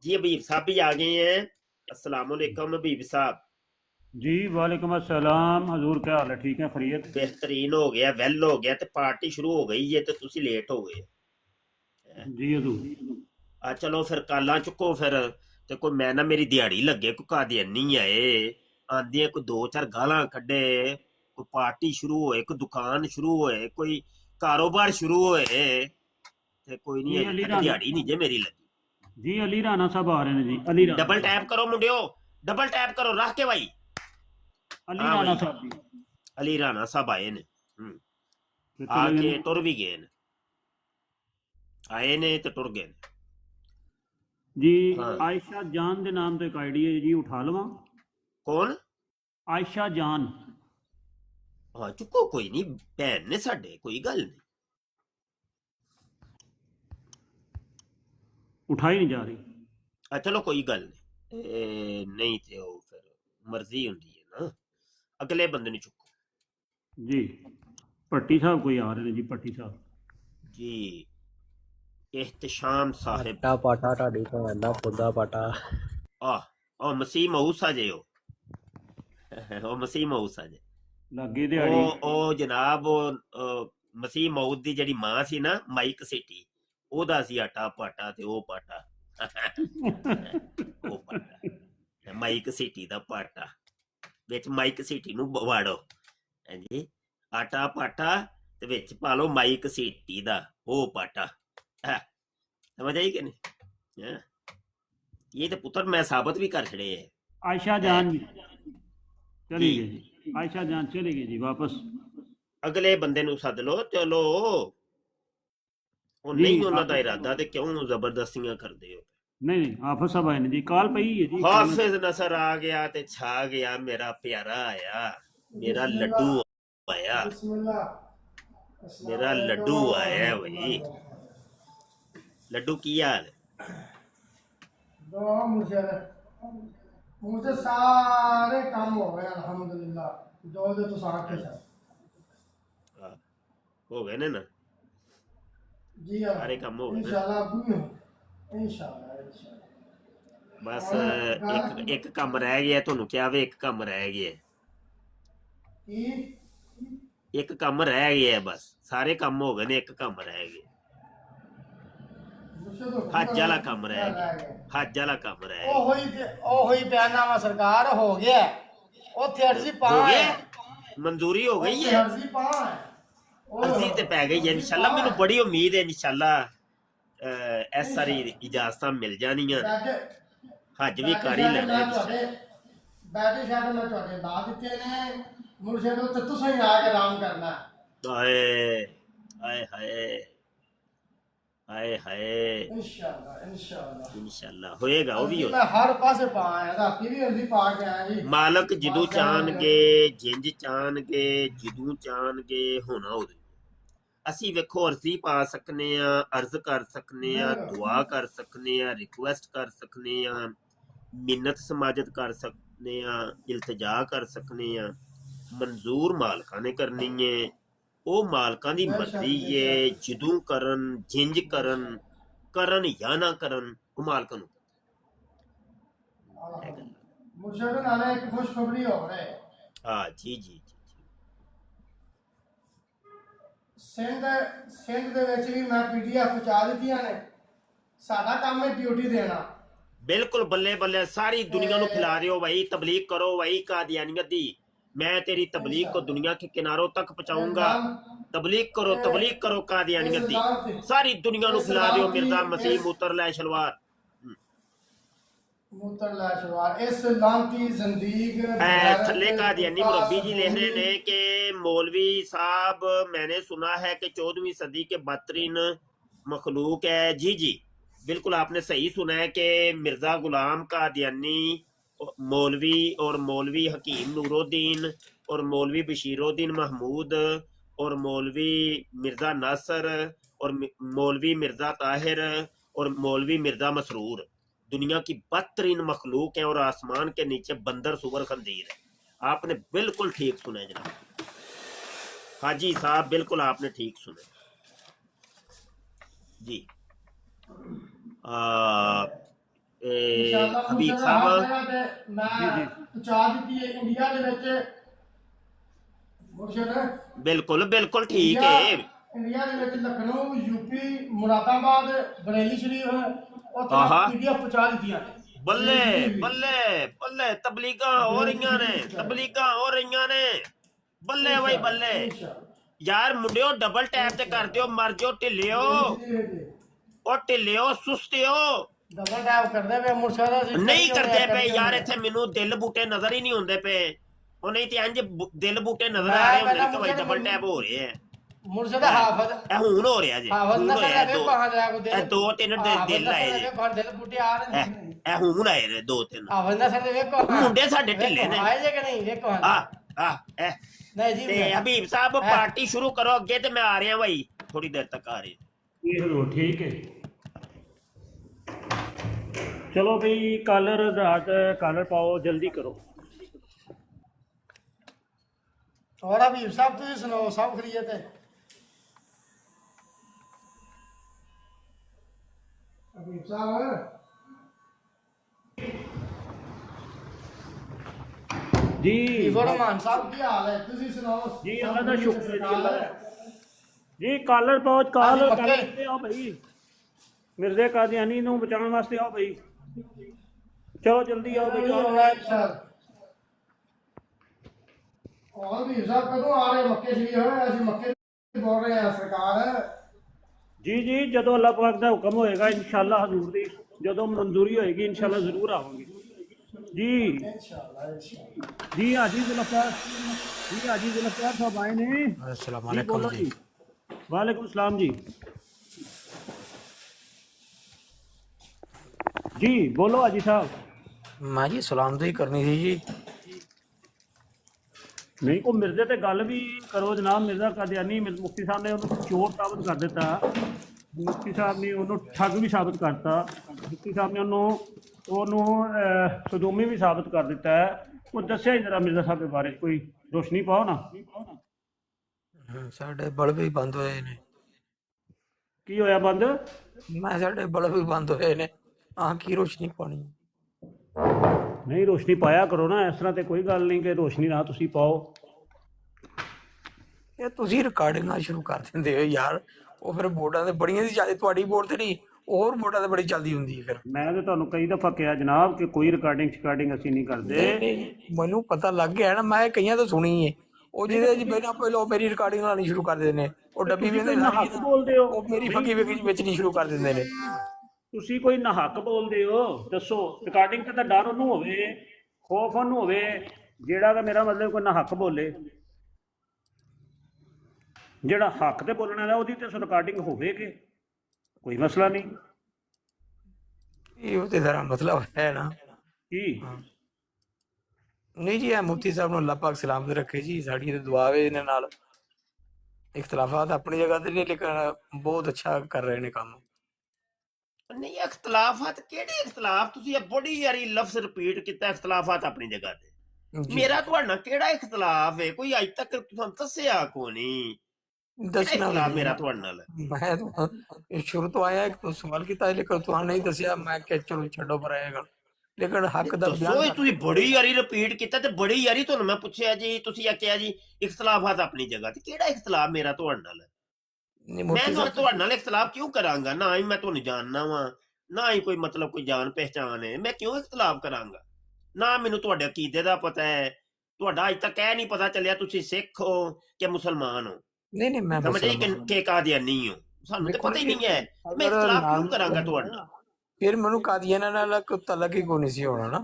जी। हबीब साहब भी आ गए हैं। अस्सलाम वालेकुम हबीब साहब। जी वालेकुम अस्सलाम हजूर, क्या हाल है? ठीक है, खैरियत? बेहतरीन हो गया, वेल हो गया, ते पार्टी शुरू हो गई है, तो तुसी लेट हो गए। जी हजूर। आ चलो फिर काला चुको फिर, ते कोई मैं ना मेरी दिहाड़ी लगे, कोई कादियानी आए आंदी, कोई 2-4 गालां कड्डे, कोई पार्टी शुरू होए, कोई दुकान शुरू होए, कोई कारोबार शुरू होए, ते कोई नहीं जी अजे अली तक राना, दिहाड़ी नहीं जे मेरी लगी। जी अली राना साहब आ रहे हैं जी। अली राना डबल साहब, टैप करो मुंडियो, डबल टैप करो रख के भाई। अली हाँ राना भाई, साहब जी। अली राणा साहब आए ने, तो चले गए आके ने? टुर भी गए ने, आए ने ते टुर गए ने। जी हाँ आयशा जान के नाम तो एक आईडी है जी, उठा लवा? कौन? आयशा जान, हाँ चुको, कोई नहीं, भैन ने साडे, कोई गल नहीं। उठाई नहीं जा रही। चलो कोई गल नहीं, नहीं ते ओ फिर मर्जी हुंदी है ना, अगले बंदे ने चुको जी भट्टी साहब कोई आ रहे हैं जी, भट्टी साहब। जी। एहतशाम साहिब, आटा पाटा ढाडी भैन दा खुदा पाटा। आ मसीह मऊसा जे हो, ओ मसीह मऊसा जे, लागे दिहाड़ी। ओ जनाब, मसीह मऊद दी जेड़ी मां सी ना, माइक सिटी, ओदा सी आटा पाटा ते ओ पाटा। ओ पाटा, माइक सिटी दा पाटा, विच माइक सिटी नु वाड़ो, हां जी, आटा पाटा ते विच पा लो माइक सिटी दा ओ पाटा। हाँ, समझ आई कि नहीं? हाँ, ये तो पुत्र मैं साबित भी कर छड़े है। आयशा जान जी चली गई जी, आयशा जान चली गई जी वापस। अगले बंदे नु सद लो, चलो ਉਹ जी ਨਹੀਂ ਉਹਨਾਂ ਦਾ हाफिज, ਇਰਾਦਾ ਤੇ ਕਿਉਂ ਜ਼ਬਰਦਸਤੀਆਂ ਕਰਦੇ ਹੋ? नहीं नहीं हाफिज साहब आए ने जी, कॉल पई है जी। ਹਾਫਿਜ਼ ਨਸਰ ਆ ਗਿਆ ਤੇ ਛਾ ਗਿਆ, ਮੇਰਾ ਪਿਆਰਾ ਆਇਆ, ਮੇਰਾ ਲੱਡੂ ਆਇਆ, ਮੇਰਾ ਲੱਡੂ ਆਇਆ ਭਾਈ। ਲੱਡੂ ਕੀ ਹਾਲ? मुझे सारे काम हो गए अल्हम्दुलिल्लाह, जो जो तो साथ के साथ। ਹੋ ਗਏ ਨੇ ਨਾ जी ਸਾਰੇ ਕੰਮ ਹੋ ਗਏ ਨੇ। इंशाल्लाह भी हो, इंशाल्लाह इंशाल्लाह। ਬਸ ਇੱਕ ਕੰਮ ਰਹਿ ਗਿਆ, ਤੁਹਾਨੂੰ ਕਿਹਾ ਵੇ ਇੱਕ ਕੰਮ ਰਹਿ ਗਿਆ, ਇੱਕ ਕੰਮ ਰਹਿ ਗਿਆ, ਬਸ ਸਾਰੇ ਕੰਮ ਹੋ ਗਏ ਨੇ, ਇੱਕ ਕੰਮ ਰਹਿ ਗਿਆ। ਹੱਜ ਵਾਲਾ ਕੰਮ ਰਹਿ ਗਿਆ, ਹੱਜ ਵਾਲਾ ਕੰਮ ਰਹਿ ਗਿਆ। ਉਹ ਹੋਈ ਬਿਆਨਾਮਾ ਸਰਕਾਰ ਹੋ ਗਿਆ, ਉੱਥੇ ਅਰਜ਼ੀ ਪਾ ਹੋ ਹੈ, ਗਿਆ, ਮਨਜ਼ੂਰੀ ਹੋ ਗਈ ਉੱਥੇ ਹੈ, ਅਰਜ਼ੀ ਪਾ ਹੈ। ਅਰਜ਼ੀ ਤੇ ਪੈ ਗਈ ਹੈ ਇਨਸ਼ਾਅੱਲਾ। ਮੈਨੂੰ ਬੜੀ ਉਮੀਦ ਹੈ ਇਨਸ਼ਾਅੱਲਾ ਇਸ ਸਾਰੀ ਇਜਾਜ਼ਤਾਂ ਮਿਲ ਜਾਣੀਆਂ, ਹੱਜ ਵੀ ਕਰ ਹੀ ਲੈਣਾ ਇਨਸ਼ਾਅੱਲਾ। ਬੈਠੇ ਸ਼ਾਇਦ ਮੈਂ ਤੁਹਾਡੇ ਲਾ ਦਿੱਤੇ ਨੇ, ਮੁਰਸ਼ਦ ਉੱਤੇ ਤੁਸੀਂ ਆ ਕੇ ਆਰਾਮ ਕਰਨਾ। ਹਾਏ ਹਾਏ ਹਾਏ ਹਾਏ ਹਾਏ, ਇਨਸ਼ਾਅੱਲਾ ਇਨਸ਼ਾਅੱਲਾ ਹੋਏਗਾ, ਉਹ ਵੀ ਮੈਂ ਹਰ ਪਾਸੇ ਪਾ ਆਇਆ, ਰਾਤੀ ਵੀ ਅਰਜ਼ੀ ਪਾ ਕੇ ਆਇਆ ਜੀ। ਮਾਲਕ ਜਦੋਂ ਚਾਹਣਗੇ, ਜਿੰਜ ਚਾਹਣਗੇ, ਜਦੋਂ ਚਾਹਣਗੇ ਹੋਣਾ ਉਹਦੇ। ਅਸੀਂ ਵੇਖੋ ਅਰਜ਼ੀ ਪਾ ਸਕਨੇ ਆ, ਅਰਜ਼ ਕਰ ਸਕਨੇ ਆ, ਦੁਆ ਕਰ ਸਕਨੇ ਆ, ਰਿਕੁਐਸਟ ਕਰ ਸਕਨੇ ਆ, ਮਿੰਨਤ ਸਮਾਜਤ ਕਰ ਸਕਨੇ ਆ, ਇਲਤਜਾ ਕਰ ਸਕਨੇ ਆ। ਮਨਜ਼ੂਰ ਮਾਲਕਾਂ ਨੇ ਕਰਨੀ ਹੈ, ਉਹ ਮਾਲਕਾਂ ਦੀ ਮਰਜ਼ੀ ਹੈ, ਜਦੋਂ ਕਰਨ, ਜਿੰਜ ਕਰਨ, ਕਰਨ ਜਾਂ ਨਾ ਕਰਨ, ਉਹ ਮਾਲਕਾਂ ਨੂੰ। ਮੁਰਸ਼ਦ ਨਾਲੇ ਇੱਕ ਖੁਸ਼ਖਬਰੀ ਹੋ ਰਹੀ ਹੈ। ਹਾਂ ਜੀ ਜੀ ਜੀ, ਸਿੰਧ ਦੇ ਵਿੱਚ ਵੀ ਮੈਂ ਪੀਡੀਐਫ ਪਹੁੰਚਾ ਦਿੱਤੀਆਂ ਨੇ। ਸਾਡਾ ਕੰਮ ਹੈ ਡਿਊਟੀ ਦੇਣਾ। ਬਿਲਕੁਲ ਬੱਲੇ ਬੱਲੇ, ਸਾਰੀ ਦੁਨੀया ਨੂੰ खिला रहे हो भाई, तबलीग करो भाई कादियानियत दी। मैं तेरी तबलीग को दुनिया के किनारों तक पहुंचाऊंगा। तबलीग करो कादियानियत दी, सारी दुनिया ਨੂੰ खिला रहे हो। मिर्जा मसीह मूतर लै शलवार, इस लानती ज़िंदगी थले कादियानी मुरब्बी जी लिख रहे हैं कि मौलवी साहब मैंने सुना है कि 14वीं सदी के बदतरीन मखलूक है। जी जी बिल्कुल आपने सही सुना है कि मिर्जा गुलाम कादियानी, मौलवी और मौलवी हकीम नूरुद्दीन और मौलवी बशीरुद्दीन महमूद और मौलवी मिर्जा नासर और मौलवी मिर्जा ताहिर और मौलवी मिर्जा मसरूर दुनिया की बदतरीन मखलूक है और आसमान के नीचे बंदर सुवर खंजीर है। आपने बिल्कुल ठीक सुना है जनाब हाजी साहब, बिल्कुल आपने ठीक सुना जी। हबीब साहब बिल्कुल बिल्कुल ठीक है। इंडिया ਦੇ ਵਿੱਚ ਲਖਨਊ, यूपी, मुरादाबाद, बरेली शरीफ ਉੱਥੇ ਪੀਡੀਐਫ ਪਹੁੰਚਾ ਦਿੱਤੀਆਂ ਨੇ। ਬੱਲੇ ਬੱਲੇ ਬੱਲੇ, ਤਬਲੀਗਾਂ ਹੋ ਰਹੀਆਂ ਨੇ, ਤਬਲੀਗਾਂ ਹੋ ਰਹੀਆਂ ਨੇ। ਬੱਲੇ ਬਈ ਬੱਲੇ ਯਾਰ ਮੁੰਡਿਓ, ਡਬਲ ਟੈਪ ਤੇ ਕਰ ਦਿਓ, ਮਰ ਜਾਓ ਢਿੱਲਿਓ, ਉਹ ਢਿੱਲਿਓ ਸੁਸਤਿਓ। ਡਬਲ ਟੈਪ ਕਰਦੇ ਪਏ ਮੁਰਸ਼ਦ ਨਹੀਂ ਕਰਦੇ ਪਏ ਯਾਰ, ਇੱਥੇ ਮੈਨੂੰ ਦਿਲ ਬੂਟੇ ਨਜ਼ਰ ਹੀ ਨਹੀਂ ਹੁੰਦੇ ਪਏ। ਉਹ ਨਹੀਂ ਤੇ ਇੰਜ ਦਿਲ ਬੂਟੇ ਨਜ਼ਰ ਆ ਰਹੇ ਹੁੰਦੇ ਕਿ ਭਾਈ ਡਬਲ ਟੈਪ ਹੋ ਰਹੇ ਆ। ਮੁਰਸ਼ਦ ਹਾਫਜ਼ ਇਹ ਹੁਣ ਹੋ ਰਿਹਾ ਜੀ, ਹੁਣ ਹੋ ਰਿਹਾ। ਇਹ ਦੋ ਤਿੰਨ ਦਿਲ ਆਏ ਜੀ, ਦਿਲ ਬੂਟੇ ਆ ਰਹੇ ਨੇ। ਇਹ ਹੁਣ ਆਏ ਨੇ ਦੋ ਤਿੰਨ ਹਾਫਜ਼ ਨਸਰ ਦੇ ਵੇਖੋ, ਮੁੰਡੇ ਸਾਡੇ ਢਿੱਲੇ ਨੇ। ਆਏ ਜੇ ਕਿ ਨਹੀਂ ਵੇਖੋ। ਨਹੀਂ ਜੀ ਤੇ ਹਬੀਬ ਸਾਹਿਬ ਪਾਰਟੀ ਸ਼ੁਰੂ ਕਰੋ ਅੱਗੇ, ਤੇ ਮੈਂ ਆ ਰਿਹਾ ਭਾਈ, ਥੋੜੀ ਦੇਰ ਤੱਕ ਆ ਰਿਹਾ। ਠੀਕ ਹੈ ਚਲੋ ਬਈ, ਕਾਲਰ ਰਾਤ ਕਾਲਰ ਪਾਓ, ਜਲਦੀ ਕਰੋ। ਹੋਰ ਹਬੀਬ ਸਾਹਿਬ ਤੁਸੀਂ ਸੁਣਾਓ, ਸਭ ਖਰੀਅਤ ਹੈ? ਹਬੀਬ ਸਾਹਿਬ ਜੀ ਰਹਿਮਾਨ ਸਾਹਿਬ ਕੀ ਹਾਲ ਹੈ? ਤੁਸੀਂ ਸੁਣਾਓ ਜੀ, ਅੱਲਾ ਦਾ ਸ਼ੁਕਰ ਹੈ ਜੀ, ਅੱਲਾ ਦਾ ਜੀ। ਕਾਲਰ ਪਹੁੰਚ ਕਾਲ ਕਰਦੇ ਆਓ ਭਾਈ, ਮਿਰਜ਼ੇ ਕਾਦੀਆਨੀ ਨੂੰ ਬਚਾਉਣ ਵਾਸਤੇ ਆਓ ਭਾਈ, ਚਲੋ ਜਲਦੀ ਆਓ ਭਾਈ। और भी साहब कदों आ रहे मक्के शरीफ है? ਅਸੀਂ ਮੱਕੇ ਬੋਲ ਰਹੇ ਹਾਂ ਸਰਕਾਰ। ਜੀ ਜੀ, ਜਦੋਂ ਅੱਲਾਹ ਪਾਕ ਦਾ ਹੁਕਮ ਹੋਏਗਾ ਇਨਸ਼ਾਅੱਲਾ, ਹਜ਼ੂਰ ਦੀ ਜਦੋਂ ਮਨਜ਼ੂਰੀ ਹੋਏਗੀ ਇਨਸ਼ਾਅੱਲਾ ਜ਼ਰੂਰ ਆਵਾਂਗੇ ਜੀ। इंशाल्लाह ਜੀ ਹਾਜੀ ਜ਼ੁਲਫਕਾਰ, ਜੀ ਹਾਜੀ ਜ਼ੁਲਫਕਾਰ ਸਾਹਿਬ ਆਏ ਨੇ। अस्सलाम वालेकुम जी। वालेकुम सलाम जी। जी बोलो हाजी साहब। मैं जी सलामती करनी थी जी। नहीं को मिर्जे ते गल भी करो जनाब। मिर्जा कादियानी मुफ्ती साहब ने उन्होंने चोर साबित कर दिता, मुफ्ती साहब ने उन्होंने ठग भी साबित करता, मुफ्ती साहब ने उन्होंने सदूमी भी साबित कर दिता है। वो दसिया ही जरा मिर्जा साहब के बारे कोई रोशनी पाओ ना। साढ़े बल्ब भी बंद होए ने। की होया बंद? मैं साढ़े बल्ब भी बंद होए ने, की रोशनी पानी। नहीं रोशनी पाया करो ना, इस तरह तो कोई गल नहीं कि रोशनी ना तुसी पाओ। ये तुसी रिकॉर्डिंग शुरू कर देंदे हो यार, वो फिर बोर्डां ते बड़ियां दी जादे, तुहाडी बोर्ड ते नहीं, ਹੋਰ ਵੋਟਾਂ ਤੇ ਬੜੀ ਚੱਲਦੀ ਹੁੰਦੀ ਹੈ ਫਿਰ। ਮੈਂ ਤਾਂ ਤੁਹਾਨੂੰ ਕਈ ਦਫਾ ਕਿਹਾ ਜਨਾਬ ਕਿ ਕੋਈ ਰਿਕਾਰਡਿੰਗ ਅਸੀਂ ਨਹੀਂ ਕਰਦੇ। ਨਹੀਂ ਮੈਨੂੰ ਪਤਾ ਲੱਗ ਗਿਆ ਨਾ, ਮੈਂ ਕਈਆਂ ਤੋਂ ਸੁਣੀ ਹੈ। ਉਹ ਜਿਹਦੇ ਜੀ ਪਹਿਲਾਂ ਪਹਿਲਾਂ ਮੇਰੀ ਰਿਕਾਰਡਿੰਗ ਲਾਣੀ ਸ਼ੁਰੂ ਕਰ ਦਿੰਦੇ ਨੇ, ਉਹ ਡੱਬੀ ਤੁਸੀਂ ਵੇਂਦੇ ਕੋਈ ਸਾਰੀ ਨਹੱਕ ਬੋਲਦੇ ਹੋ ਉਹ ਮੇਰੀ ਫੱਕੀ ਵੇਚਣੀ ਸ਼ੁਰੂ ਕਰ ਦਿੰਦੇ ਨੇ। ਤੁਸੀਂ ਕੋਈ ਨਹੱਕ ਬੋਲਦੇ ਹੋ, ਦੱਸੋ। ਰਿਕਾਰਡਿੰਗ ਤੇ ਤਾਂ ਡਰ ਉਹਨੂੰ ਹੋਵੇ, ਖੌਫ ਉਹਨੂੰ ਹੋਵੇ ਜਿਹੜਾ ਕਿ ਮੇਰਾ ਮਤਲਬ ਕੋਈ ਨਹੱਕ ਬੋਲੇ। ਜਿਹੜਾ ਹੱਕ ਤੇ ਬੋਲਣਾ ਉਹਦੀ ਤੇ ਰਿਕਾਰਡਿੰਗ ਹੋਵੇਗੀ, ਕੋਈ ਮਸਲਾ ਨਹੀਂ। ਇਹ ਤੇ ਜ਼ਰਾ ਮਤਲਬ ਹੈ ਨਾ ਕੀ ਨਹੀਂ ਜੀ, ਇਹ ਮੁਫਤੀ ਸਾਹਿਬ ਨੂੰ ਅੱਲਾਹ ਪਾਕ ਸਲਾਮਤ ਰੱਖੇ ਜੀ, ਸਾਡੀ ਤੇ ਦੁਆ ਵੇ ਇਹਨਾਂ ਨਾਲ। ਇਖਤਲਾਫਾਤ ਆਪਣੀ ਜਗ੍ਹਾ ਤੇ ਨੇ, ਲੇਕਿਨ ਬਹੁਤ ਅੱਛਾ ਕਰ ਰਹੇ ਨੇ ਕੰਮ। ਨਹੀਂ ਇਖਤਲਾਫਾਤ ਕਿਹੜੇ ਇਖਤਲਾਫ? ਤੁਸੀਂ ਇਹ ਬੜੀ ਯਾਰੀ ਲਫ਼ਜ਼ ਰਿਪੀਟ ਕੀਤਾ, ਇਖਤਲਾਫਾਤ ਆਪਣੀ ਜਗ੍ਹਾ ਤੇ। ਜੀ ਮੇਰਾ ਤੁਹਾਡੇ ਨਾਲ ਕਿਹੜਾ ਇਖਤਲਾਫ ਹੈ? ਕੋਈ ਅੱਜ ਤੱਕ ਤੁਹਾਨੂੰ ਦੱਸਿਆ ਕੋ ਨਹੀਂ ਦੱਸਣਾ ਇਖਤਲਾਫ ਮੇਰਾ ਤੁਹਾਡੇ ਨਾਲ। ਮੈਂ ਤਾਂ ਸ਼ੁਰੂ ਤੋਂ ਆਇਆ ਇੱਕ ਸਵਾਲ ਕੀਤਾ, ਲੇਕਿਨ ਤੁਹਾਨੂੰ ਨਹੀਂ ਦੱਸਿਆ। ਮੈਂ ਕਿਹਾ ਚਲੋ ਛੱਡੋ ਪਰ ਆਏਗਾ, ਲੇਕਿਨ ਹੱਕ ਦਾ ਦੱਸੋ ਇਹ ਤੁਸੀਂ ਬੜੀ ਯਾਰੀ ਰਿਪੀਟ ਕੀਤਾ ਤੇ ਬੜੀ ਯਾਰੀ ਤੁਹਾਨੂੰ ਮੈਂ ਪੁੱਛਿਆ ਜੀ, ਤੁਸੀਂ ਇਹ ਕਿਹਾ ਜੀ ਇਖਤਲਾਫਾਤ ਆਪਣੀ ਜਗ੍ਹਾ ਤੇ। ਕਿਹੜਾ ਇਖਤਲਾਫ ਮੇਰਾ ਤੁਹਾਡੇ ਨਾਲ? ਨਹੀਂ ਮੈਂ ਮੁਫਤੀ ਸਾਹਿਬ ਤੁਹਾਡੇ ਨਾਲ ਇਖਤਲਾਫ ਕਿਉਂ ਕਰਾਂਗਾ? ਨਾ ਹੀ ਮੈਂ ਤੁਹਾਨੂੰ ਜਾਣਨਾ ਵਾਂ, ਨਾ ਹੀ ਕੋਈ ਮਤਲਬ ਕੋਈ ਜਾਣ ਪਹਿਚਾਣ ਹੈ। ਮੈਂ ਕਿਉਂ ਇਖਤਲਾਫ ਕਰਾਂਗਾ? ਨਾ ਮੈਨੂੰ ਤੁਹਾਡੇ ਅਕੀਦੇ ਦਾ ਪਤਾ ਹੈ, ਤੁਹਾਡਾ ਅੱਜ ਤੱਕ ਇਹ ਨਹੀਂ ਪਤਾ ਚੱਲਿਆ ਤੁਸੀਂ ਸਿੱਖ ਹੋ ਕਿ ਮੁਸਲਮਾਨ ਹੋ। ਨਹੀਂ ਮੈਂ ਸਮਝੇ ਕਿ ਕਾਦੀਆਨੀ ਹੋ? ਸਾਨੂੰ ਤਾਂ ਪਤਾ ਹੀ ਨਹੀਂ ਹੈ। ਮੈਂ ਇਖਤਲਾਫ ਕਿਉਂ ਕਰਾਂਗਾ ਤੁਹਾਡੇ ਨਾਲ? ਫਿਰ ਮੈਨੂੰ ਕਾਦੀਆਨਾ ਨਾਲ ਕੋਈ ਤਲਕ ਹੀ ਕੋਈ ਨਹੀਂ ਸੀ ਹੋਣਾ ਨਾ।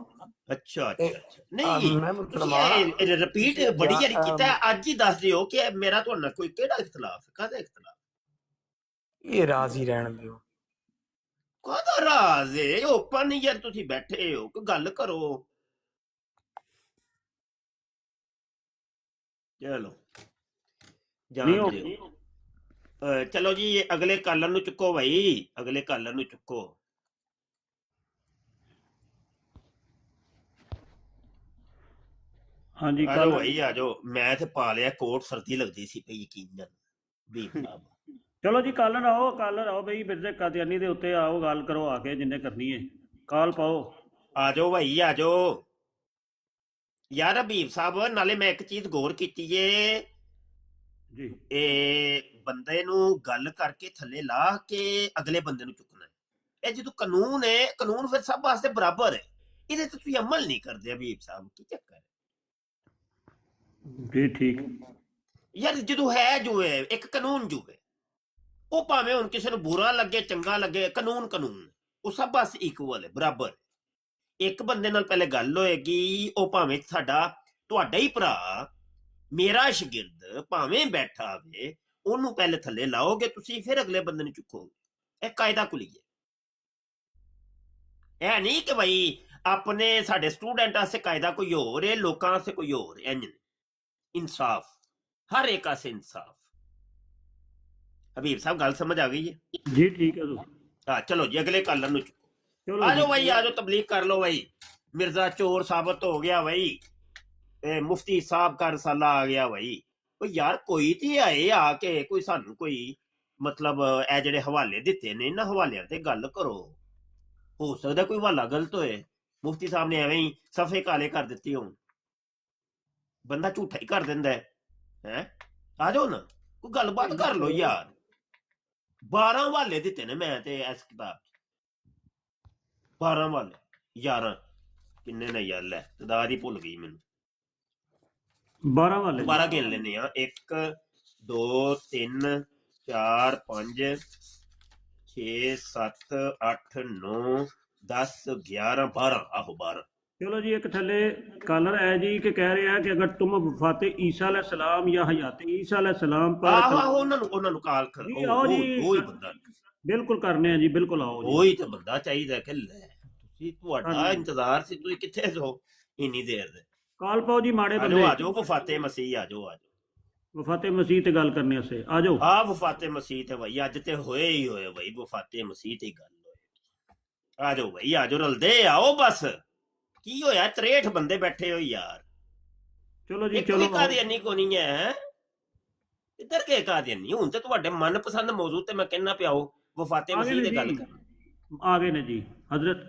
ਅੱਛਾ ਅੱਛਾ ਅੱਛਾ। ਨਹੀਂ ਮੈਂ ਮੁਸਲਮਾਨ ਇਹ ਰਿਪੀਟ ਬੜੀ ਵਾਰੀ ਕੀਤਾ, ਅੱਜ ਹੀ ਦੱਸ ਦਿਓ ਕਿ ਮੇਰਾ ਤੁਹਾਡੇ ਨਾਲ ਕੋਈ ਕਿਹੜਾ ਇਖਤਲਾਫ? ਕਾਹਦਾ ਇਖਤਲਾਫ? ਇਹ ਰਾਜ਼ ਹੀ ਰਹਿਣ ਦਿਓ। ਕਾਹਦਾ ਰਾਜ਼ ਹੈ? ਓਪਨ ਯਾਰ ਤੁਸੀਂ ਬੈਠੇ ਹੋ, ਕੋਈ ਗੱਲ ਕਰੋ। ਚਲੋ ਜਾਣ ਦਿਓ। ਚਲੋ ਜੀ ਅਗਲੇ ਕਾਲਰ ਨੂੰ ਚੁੱਕੋ ਭਾਈ, ਅਗਲੇ ਕਾਲਰ ਨੂੰ ਚੁੱਕੋ। ਹਾਂਜੀ ਆਜੋ ਭਾਈ ਆਜੋ। ਮੈਂ ਤੇ ਪਾ ਲਿਆ ਕੋਟ, ਸਰਦੀ ਲੱਗਦੀ ਸੀ ਪਈ ਯਕੀਨ ਬੀਬ ਸਾਹਿਬ। ਚਲੋ ਜੀ ਕਾਲਰ ਆਓ ਬਈ, ਮਿਰਜ਼ਾ ਕਾਦੀਆਨੀ ਦੇ ਉੱਤੇ ਆਓ, ਗੱਲ ਕਰੋ ਆ ਕੇ ਜਿੰਨੇ ਕਰਨੀ ਹੈ। ਕਾਲ ਪਾਓ। ਆਜੋ ਭਾਈ ਆਜੋ। ਯਾਰ ਹਬੀਬ ਸਾਹਿਬ, ਨਾਲੇ ਮੈਂ ਇੱਕ ਚੀਜ਼ ਗੌਰ ਕੀਤੀ ਏ ਜੀ, ਇਹ ਬੰਦੇ ਨੂੰ ਗੱਲ ਕਰਕੇ ਥੱਲੇ ਲਾ ਕੇ ਅਗਲੇ ਬੰਦੇ ਨੂੰ ਚੁੱਕਣਾ। ਇਹ ਜਦੋਂ ਕਾਨੂੰਨ ਹੈ, ਕਾਨੂੰਨ ਫਿਰ ਸਭ ਵਾਸਤੇ ਬਰਾਬਰ ਹੈ। ਇਹਦੇ ਤੇ ਤੁਸੀਂ ਅਮਲ ਨਹੀਂ ਕਰਦੇ ਹਬੀਬ ਸਾਹਿਬ, ਕੀ ਚੱਕਰ ਹੈ? ਜੀ ਠੀਕ ਯਾਰ ਜਦੋਂ ਹੈ ਜੋ ਹੈ, ਇੱਕ ਕਾਨੂੰਨ ਜੋ ਹੈ, ਉਹ ਭਾਵੇਂ ਹੁਣ ਕਿਸੇ ਨੂੰ ਬੁਰਾ ਲੱਗੇ ਚੰਗਾ ਲੱਗੇ, ਕਾਨੂੰਨ ਉਹ ਸਭ ਵਾਸਤੇ ਇਕੁਅਲ ਹੈ, ਬਰਾਬਰ। ਇੱਕ ਬੰਦੇ ਨਾਲ ਪਹਿਲੇ ਗੱਲ ਹੋਏਗੀ, ਉਹ ਭਾਵੇਂ ਤੁਹਾਡਾ ਹੀ ਭਰਾ, ਮੇਰਾ ਸ਼ਾਗਿਰਦ ਭਾਵੇਂ ਬੈਠਾ ਹੋਵੇ, ਉਹਨੂੰ ਪਹਿਲੇ ਥੱਲੇ ਲਾਓਗੇ ਤੁਸੀਂ, ਫਿਰ ਅਗਲੇ ਬੰਦੇ ਨੂੰ ਚੁੱਕੋਗੇ। ਇਹ ਕਾਇਦਾ ਕੁਲੀ ਹੈ। ਇਹ ਨਹੀਂ ਕਿ ਭਾਈ ਆਪਣੇ ਸਾਡੇ ਸਟੂਡੈਂਟ ਵਾਸਤੇ ਕਾਇਦਾ ਕੋਈ ਹੋਰ ਹੈ, ਲੋਕਾਂ ਵਾਸਤੇ ਕੋਈ ਹੋਰ ਹੈ। ਇੰਜ इंसाफ, हर एक से इंसाफ। हबीब साहब गल समझ आ गई है जी? ठीक है हाँ चलो जी अगले कॉलर नु चुको। आ जाओ भाई, आ जाओ, तबलीग कर लो भाई। मिर्जा चोर साबित हो गया भाई, मुफ्ती साहब का रसाला आ गया भाई। ओ यार कोई तो आए आके कोई सानू कोई मतलब ए जेड़े हवाले दिते ने, इन्हां हवालियां ते गल करो। हो सकदा कोई हवाला गलत होए, मुफ्ती साहब ने एवें ही सफे काले कर दिते होण, ਬੰਦਾ ਝੂਠਾ ਹੀ ਕਰ ਦਿੰਦਾ ਹੈ। ਆ ਜਾਓ ਨਾ, ਕੋਈ ਗੱਲਬਾਤ ਕਰ ਲੋ ਯਾਰ। 12 ਹਵਾਲੇ ਦਿੱਤੇ ਨੇ ਮੈਂ ਤੇ ਇਸ ਕਿਤਾਬ ਚ, 12 ਹਵਾਲੇ। 11 ਕਿੰਨੇ ਨੇ ਯਾਰ? ਲੈ ਤਦਾਦ ਹੀ ਭੁੱਲ ਗਈ ਮੈਨੂੰ। 12 ਵਾਲੇ 12 ਗਿਣ ਲੈਨੇ ਆ। 1 2 3 4 5 6 7 8 9 10 11 12। ਆਹੋ 12। चलो जी, एक थले कॉलर है जी कि कह रहे हैं कि अगर तुम वफात ईसा अलैहिस्सलाम या हयात ईसा अलैहिस्सलाम पर ਉਹਨਾਂ ਨੂੰ ਕਾਲ ਕਰ। जी आओ जी, ਉਹੀ ਬੰਦਾ, बिल्कुल करने हैं जी, बिल्कुल आओ जी। ਉਹੀ ਤੇ ਬੰਦਾ ਚਾਹੀਦਾ ਕਿ ਲੈ ਤੁਸੀਂ, ਤੁਹਾਡਾ ਇੰਤਜ਼ਾਰ ਸੀ, ਤੁਸੀਂ ਕਿੱਥੇ ਹੋ ਇੰਨੀ ਦੇਰ ਦੇ? काल पाओ जी माड़े ਆਜੋ बंदे, ਆਜੋ ਵਫਾਤੇ ਮਸੀਹ, ਆਜੋ ਆਜੋ। वफात मसीह ते गल करने से आ जाओ। ਆ ਵਫਾਤੇ ਮਸੀਹ ਤੇ ਭਾਈ ਅੱਜ ਤੇ ਹੋਏ ਹੀ ਹੋਏ ਭਾਈ, ਵਫਾਤੇ ਮਸੀਹ ਤੇ ਗੱਲ ਹੋਏ। ਆਜੋ ਭਾਈ ਆਜੋ, ਰਲਦੇ ਆਓ ਬਸ। ਕੀ ਹੋਇਆ? 63 ਬੰਦੇ ਬੈਠੇ ਹੋ ਯਾਰ। चलो जी, ਇੱਕ चलो ਵੀ ਕਾਦੀਆਨੀ ਕੋ ਨਹੀਂ ਹੈ ਇੱਧਰ ਕੇ ਕਾਦੀਆਨੀ। ਹੁਣ ਤੇ ਤੁਹਾਡੇ ਮਨਪਸੰਦ ਮੌਜੂ ਤੇ ਮੈਂ ਕਹਿਣਾ ਪਿਆਓ ਵਫਾਤੇ ਮਸੀਹ ਦੀ ਗੱਲ ਕਰ। आ गए ने जी हजरत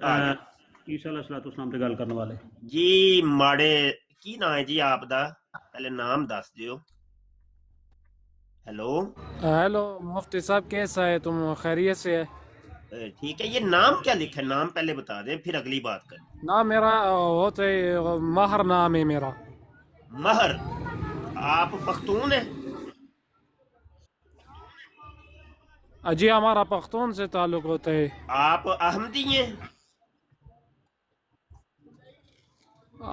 ईसा अलैहिस्सलाम ते गल करने वाले जी। माड़े की नाम है जी आपदा? पहले नाम दस दियो। हेलो हेलो मुफ्ती साहब, कैसा है? तुम खैरियत से है? ٹھیک ہے، یہ نام کیا لکھا ہے؟ نام پہلے بتا دیں پھر اگلی بات کریں. نام میرا ہوتا ہے ماہر، نام ہے میرا. مہر. آپ پختون ہیں؟ جی ہمارا پختون سے تعلق ہوتا ہے. آپ احمدی ہیں؟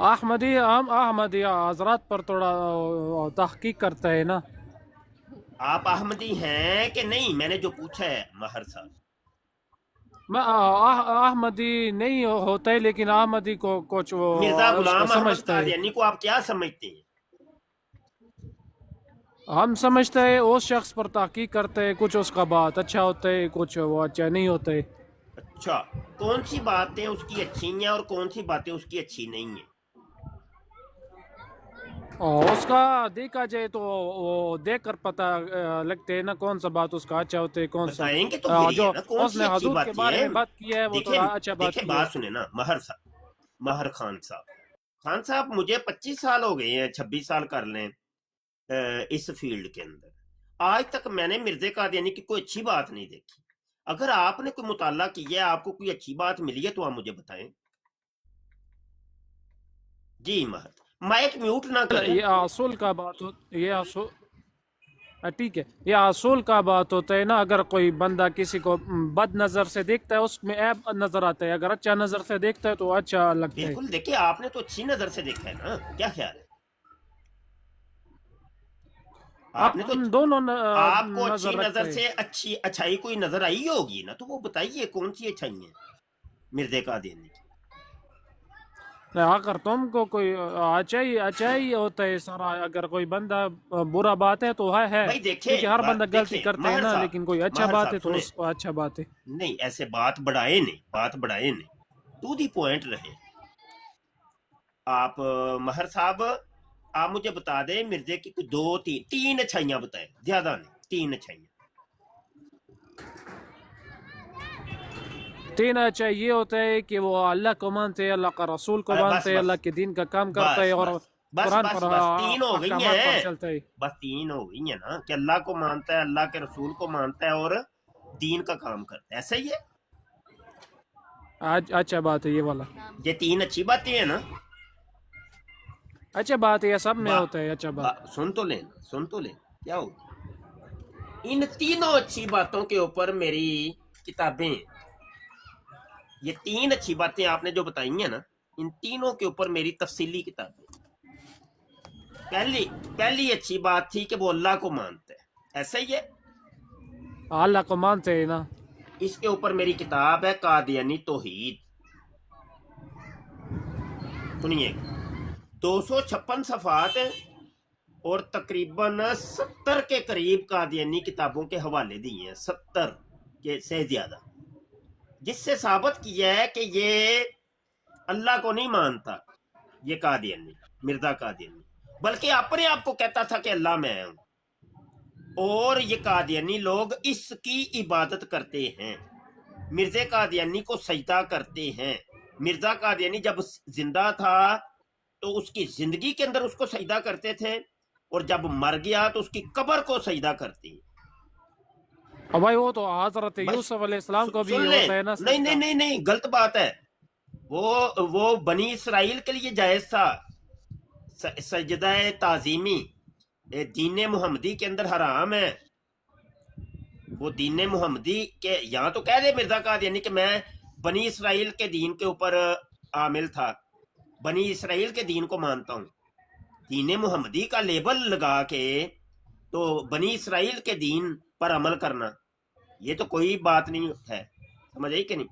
احمدی، ہم احمدی حضرات پر تھوڑا تحقیق کرتا ہے نا. آپ احمدی ہیں کہ نہیں؟ میں نے جو پوچھا ہے مہر صاحب. میں احمدی نہیں ہوتا ہے، لیکن احمدی کو کچھ وہ مرزا اس کو غلام احمد سمجھتا ہے. قادیانی کو آپ کیا سمجھتے ہیں؟ ہم سمجھتے ہیں اس شخص پر تحقیق کرتے ہیں، کچھ اس کا بات اچھا ہوتا ہے، کچھ وہ اچھا نہیں ہوتا ہے. اچھا، کون سی باتیں اس کی اچھی ہیں اور کون سی باتیں اس کی اچھی نہیں ہیں؟ اور اس کا دیکھا جائے تو وہ دیکھ کر پتہ لگتے ہے نا کون سا بات اس کا اچھا ہوتا ہے، کون سا بتائیں گے تو پھر جو یہ نا کون اس سی نے اچھی حدود کے باتیں بارے ہیں. میں بات کی ہے وہ دیکھیں تو اچھا بات دیکھیں کی ہے. بات سنیں نا. مہر صاحب، مہر خان صاحب، خان صاحب مجھے 25 سال ہو گئے ہیں، 26 سال کر لیں اس فیلڈ کے اندر. آج تک میں نے مرزا قادیانی کی کوئی اچھی بات نہیں دیکھی. اگر آپ نے کوئی مطالعہ کیا ہے، آپ کو کوئی اچھی بات ملی ہے تو آپ مجھے بتائیں. جی مہر، مائک میوٹ نہ کریں. یہ اصول کا بات یہ اصول ٹھیک ہے، یہ اصول کا بات ہوتا ہے نا. اگر کوئی بندہ کسی کو بد نظر سے دیکھتا ہے اس میں عیب نظر آتا ہے، اگر اچھا نظر سے دیکھتا ہے تو اچھا لگتا ہے. بالکل، دیکھیں آپ نے تو اچھی نظر سے دیکھا ہے نا، کیا خیال ہے؟ آپ نے تو ہم دونوں آپ کو نظر اچھی رکھتے نظر ہیں. سے اچھائی کوئی نظر آئی ہوگی نا، تو وہ بتائیے کون سی اچھائی ہیں مرزا قادیانی کی؟ اگر تم کو کوئی اچھا ہی ہوتا ہے سارا، اگر کوئی بندہ برا بات ہے تو ہے، بھائی دیکھیں کیونکہ ہر بندہ غلطی دیکھیں کرتا ہے مہر نا، صاحب، لیکن کوئی اچھا مہر بات صاحب ہے تو سنیں، اس کو اچھا بات ہے. نہیں ایسے بات بڑھائے نہیں، ٹو دی پوائنٹ رہے. آپ مہر صاحب، آپ مجھے بتا دیں مرزا کی کوئی تین اچھائیاں بتائیں، زیادہ نہیں، 3 اچھائیاں. 3 اچھا یہ ہوتا ہے کہ وہ اللہ کو مانتے ہیں، اللہ کا رسول کو بس مانتے ہیں، بس اللہ کے دین کا کام کرتا ہے بس اور بس بس قرآن بس پر بس 3 ہو گئی احکامات پر ہیں. چلتا ہے. بس 3 ہو گئی ہیں نا، کہ اللہ کو مانتا ہے، اللہ کے رسول کو مانتا ہے اور دین کا کام کرتا ہے. ایسا ہی ہے، اچھا بات ہے یہ والا. یہ 3 اچھی باتیں ہیں نا. اچھا بات ہے، یہ سب میں ہوتا ہے اچھا بات. سن تو لیں کیا ہو ان تینوں اچھی باتوں کے اوپر میری کتابیں، یہ 3 اچھی باتیں آپ نے جو بتائی ہیں نا، ان تینوں کے اوپر میری تفصیلی کتابیں. پہلی اچھی بات تھی کہ وہ اللہ کو مانتا ہے، ایسا ہی ہے، اللہ کو مانتے ہیں نا. اس کے اوپر میری کتاب ہے قادیانی توحید. سنیے، 256 صفحات ہیں اور تقریباً 70 کے قریب قادیانی کتابوں کے حوالے دیے ہیں، 70 کے سے زیادہ، جس سے ثابت کیا ہے کہ یہ اللہ کو نہیں مانتا یہ قادیانی، مرزا قادیانی، بلکہ اپنے آپ کو کہتا تھا کہ اللہ میں ہوں. اور یہ قادیانی لوگ اس کی عبادت کرتے ہیں، مرزا قادیانی کو سجدہ کرتے ہیں. مرزا قادیانی جب زندہ تھا تو اس کی زندگی کے اندر اس کو سجدہ کرتے تھے، اور جب مر گیا تو اس کی قبر کو سجدہ کرتے ہیں. اور بھائی وہ تو حضرت یوسف علیہ السلام کو بھی سن لیں، ہوتا ہے نا نہیں سجدہ. نہیں نہیں نہیں، غلط بات ہے. وہ بنی اسرائیل کے لیے جائز تھا سجدہ تعظیمی، دین محمدی کے اندر حرام ہے. وہ دین محمدی کے یہاں تو کہہ دے مرزا قادیانی کہ میں بنی اسرائیل کے دین کے اوپر عامل تھا، بنی اسرائیل کے دین کو مانتا ہوں. دین محمدی کا لیبل لگا کے تو بنی اسرائیل کے دین پر عمل کرنا، یہ تو کوئی بات نہیں ہے، سمجھ آئی کہ نہیں؟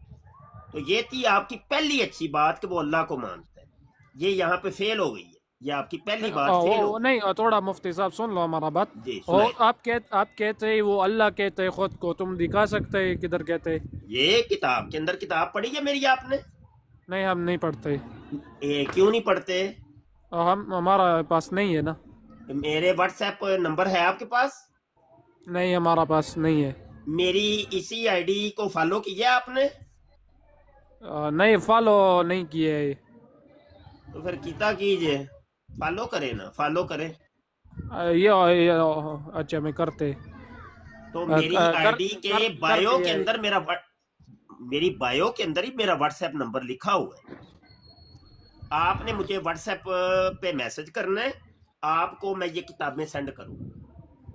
تو یہ تھی آپ کی پہلی اچھی بات کہ وہ اللہ کو مانتا ہے. یہ یہاں پہ فیل ہو گئی ہے، یہ آپ کی پہلی بات فیل ہو گئی. نہیں تھوڑا مفتی صاحب سن لو ہمارا بات. جی اور سنائیں. آپ کہتے ہیں وہ اللہ کہتے ہیں خود کو، تم دکھا سکتے ہیں کدھر کہتے ہیں؟ یہ کتاب کے اندر کتاب پڑھی ہے میری آپ نے؟ نہیں ہم نہیں پڑھتے. کیوں نہیں پڑھتے؟ ہمارا پاس نہیں ہے نا. میرے واٹس ایپ نمبر ہے آپ کے پاس؟ نہیں ہمارا پاس نہیں ہے. میری اسی آئی ڈی کو فالو کیا آپ نے؟ نہیں فالو نہیں کیے. تو پھر کیتا کیجئے، فالو کرے نا، فالو کرے. یہ اچھا میں کرتے. تو میری آئی ڈی کے بایو کے اندر मेरी बायो के अंदर ही मेरा व्हाट्सएप नंबर लिखा हुआ है। आपने मुझे व्हाट्सएप पे मैसेज करना है, आपको मैं ये किताबें सेंड करूँ।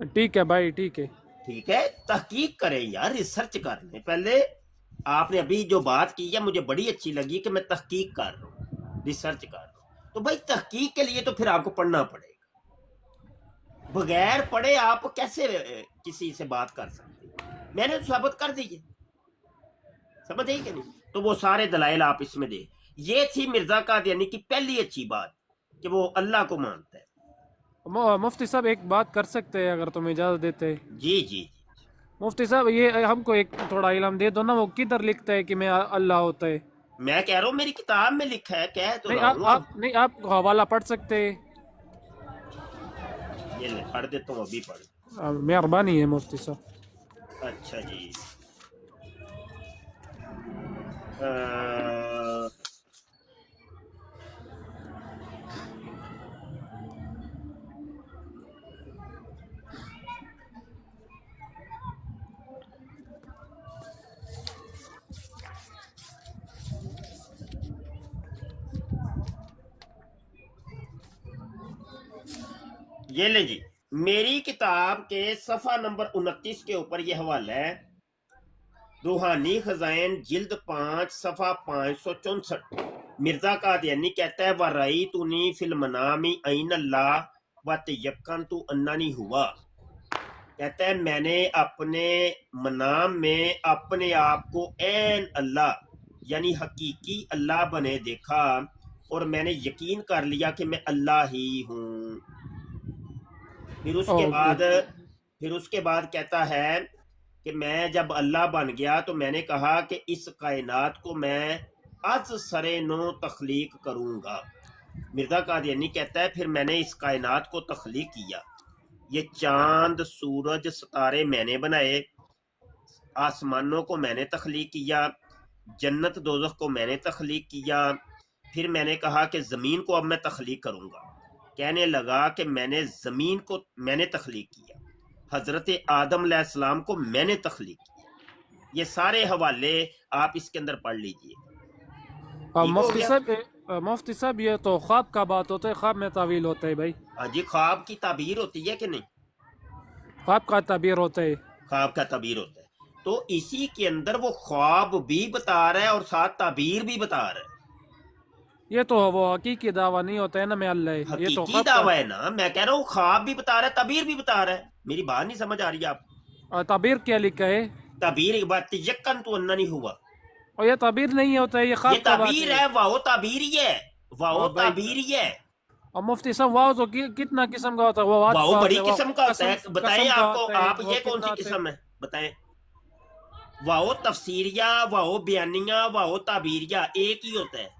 ठीक है भाई, ठीक है। ठीक है, तहकीक करें यार, रिसर्च कर लें पहले। आपने अभी जो बात की है मुझे बड़ी अच्छी लगी कि मैं तहकीक कर रहा हूँ, रिसर्च कर रहा हूँ। तो भाई तहकीक के लिए तो फिर आपको पढ़ना पड़ेगा। बगैर पढ़े आप कैसे किसी से बात कर सकते हैं? मैंने तो साबित कर दी है, समझ आई कि नहीं? तो वो सारे दलाइल आप इसमें दे। ये थी मिर्जा कादियानी की पहली अच्छी बात कि वो अल्लाह को मानता है। मुफ्ती साहब एक बात कर सकते हैं अगर तुम इजाज़त देते हैं? जी जी। मुफ्ती साहब ये हमको एक थोड़ा इल्म दे दो ना, वो किधर लिखता है कि मैं अल्लाह होता है? मैं कह रहा हूँ मेरी किताब में लिखा है, कह तो नहीं, रहा हूँ। नहीं, आप हवाला पढ़ सकते हैं? ये ले पढ़ देता हूँ, अभी पढ़। मेहरबानी है मुफ्ती साहब। अच्छा जी। ये ले जी, मेरी किताब के सफ़ा नंबर 29 के ऊपर ये हवाला है, रूहानी खजाइन जिल्द 5 सफ़ा 564। मिर्जा कादियानी कहता है वराई तूनी फिल मनामी ऐन अल्लाह व तयक्कन तू अन्नानी हुआ। कहता है मैंने अपने मनाम में अपने आप को ऐन अल्लाह यानी हकीकी अल्लाह बने देखा और मैंने यकीन कर लिया कि मैं अल्लाह ही हूँ। फिर उसके बाद कहता है कि मैं जब अल्लाह बन गया तो मैंने कहा कि इस कायनात को मैं आज सरे नो तख्लीक करूँगा। मिर्जा कादियानी कहता है फिर मैंने इस कायनात को तख्लीक किया। ये चांद सूरज सितारे मैंने बनाए, आसमानों को मैंने तख्लीक किया, जन्नत दोज़ख को मैंने तख्लीक किया। फिर मैंने कहा कि ज़मीन को अब मैं तख्लीक करूँगा। कहने लगा कि ज़मीन को मैंने तख्लीक किया, हज़रत आदम अलैहिस्सलाम को मैंने तख्लीक किया। ये सारे हवाले आप इसके अंदर पढ़ लीजिए। मुफ्ती साहब ये तो ख्वाब का बात होता है, ख्वाब में तावील होता है भाई? हाँ जी, ख्वाब की ताबीर होती है कि नहीं? ख्वाब का ताबीर होता है, ख्वाब का ताबीर होता है। तो इसी के अंदर वो ख्वाब भी बता रहा है और साथ ताबीर भी बता रहा है। ये तो वो हकीकी दावा नहीं होता है ना, मैं अल्लाह है। ये तो हकीकी दावा है ना, मैं कह रहा हूँ ख्वाब भी बता रहा है, ताबीर भी बता रहा है। मेरी बात नहीं समझ आ रही आपको? ताबीर क्या लिखा है? ताबीर एक बात यक्कन तू अन्ना नहीं हुआ, और ये ताबीर नहीं होता है, ये ख्वाब का बात ताबीर है। वाओ ताबीर ही है, वाओ ताबीर ही है। और मुफ्ती साहब वाओ तो कितना किस्म का होता है? वाओ बड़ी किस्म का होता है। बताएं आपको, आप ये कौन सी किस्म है बताएं? वाओ तफसीरिया, वाओ बयानिया, वाओ ताबीरिया एक ही होता है।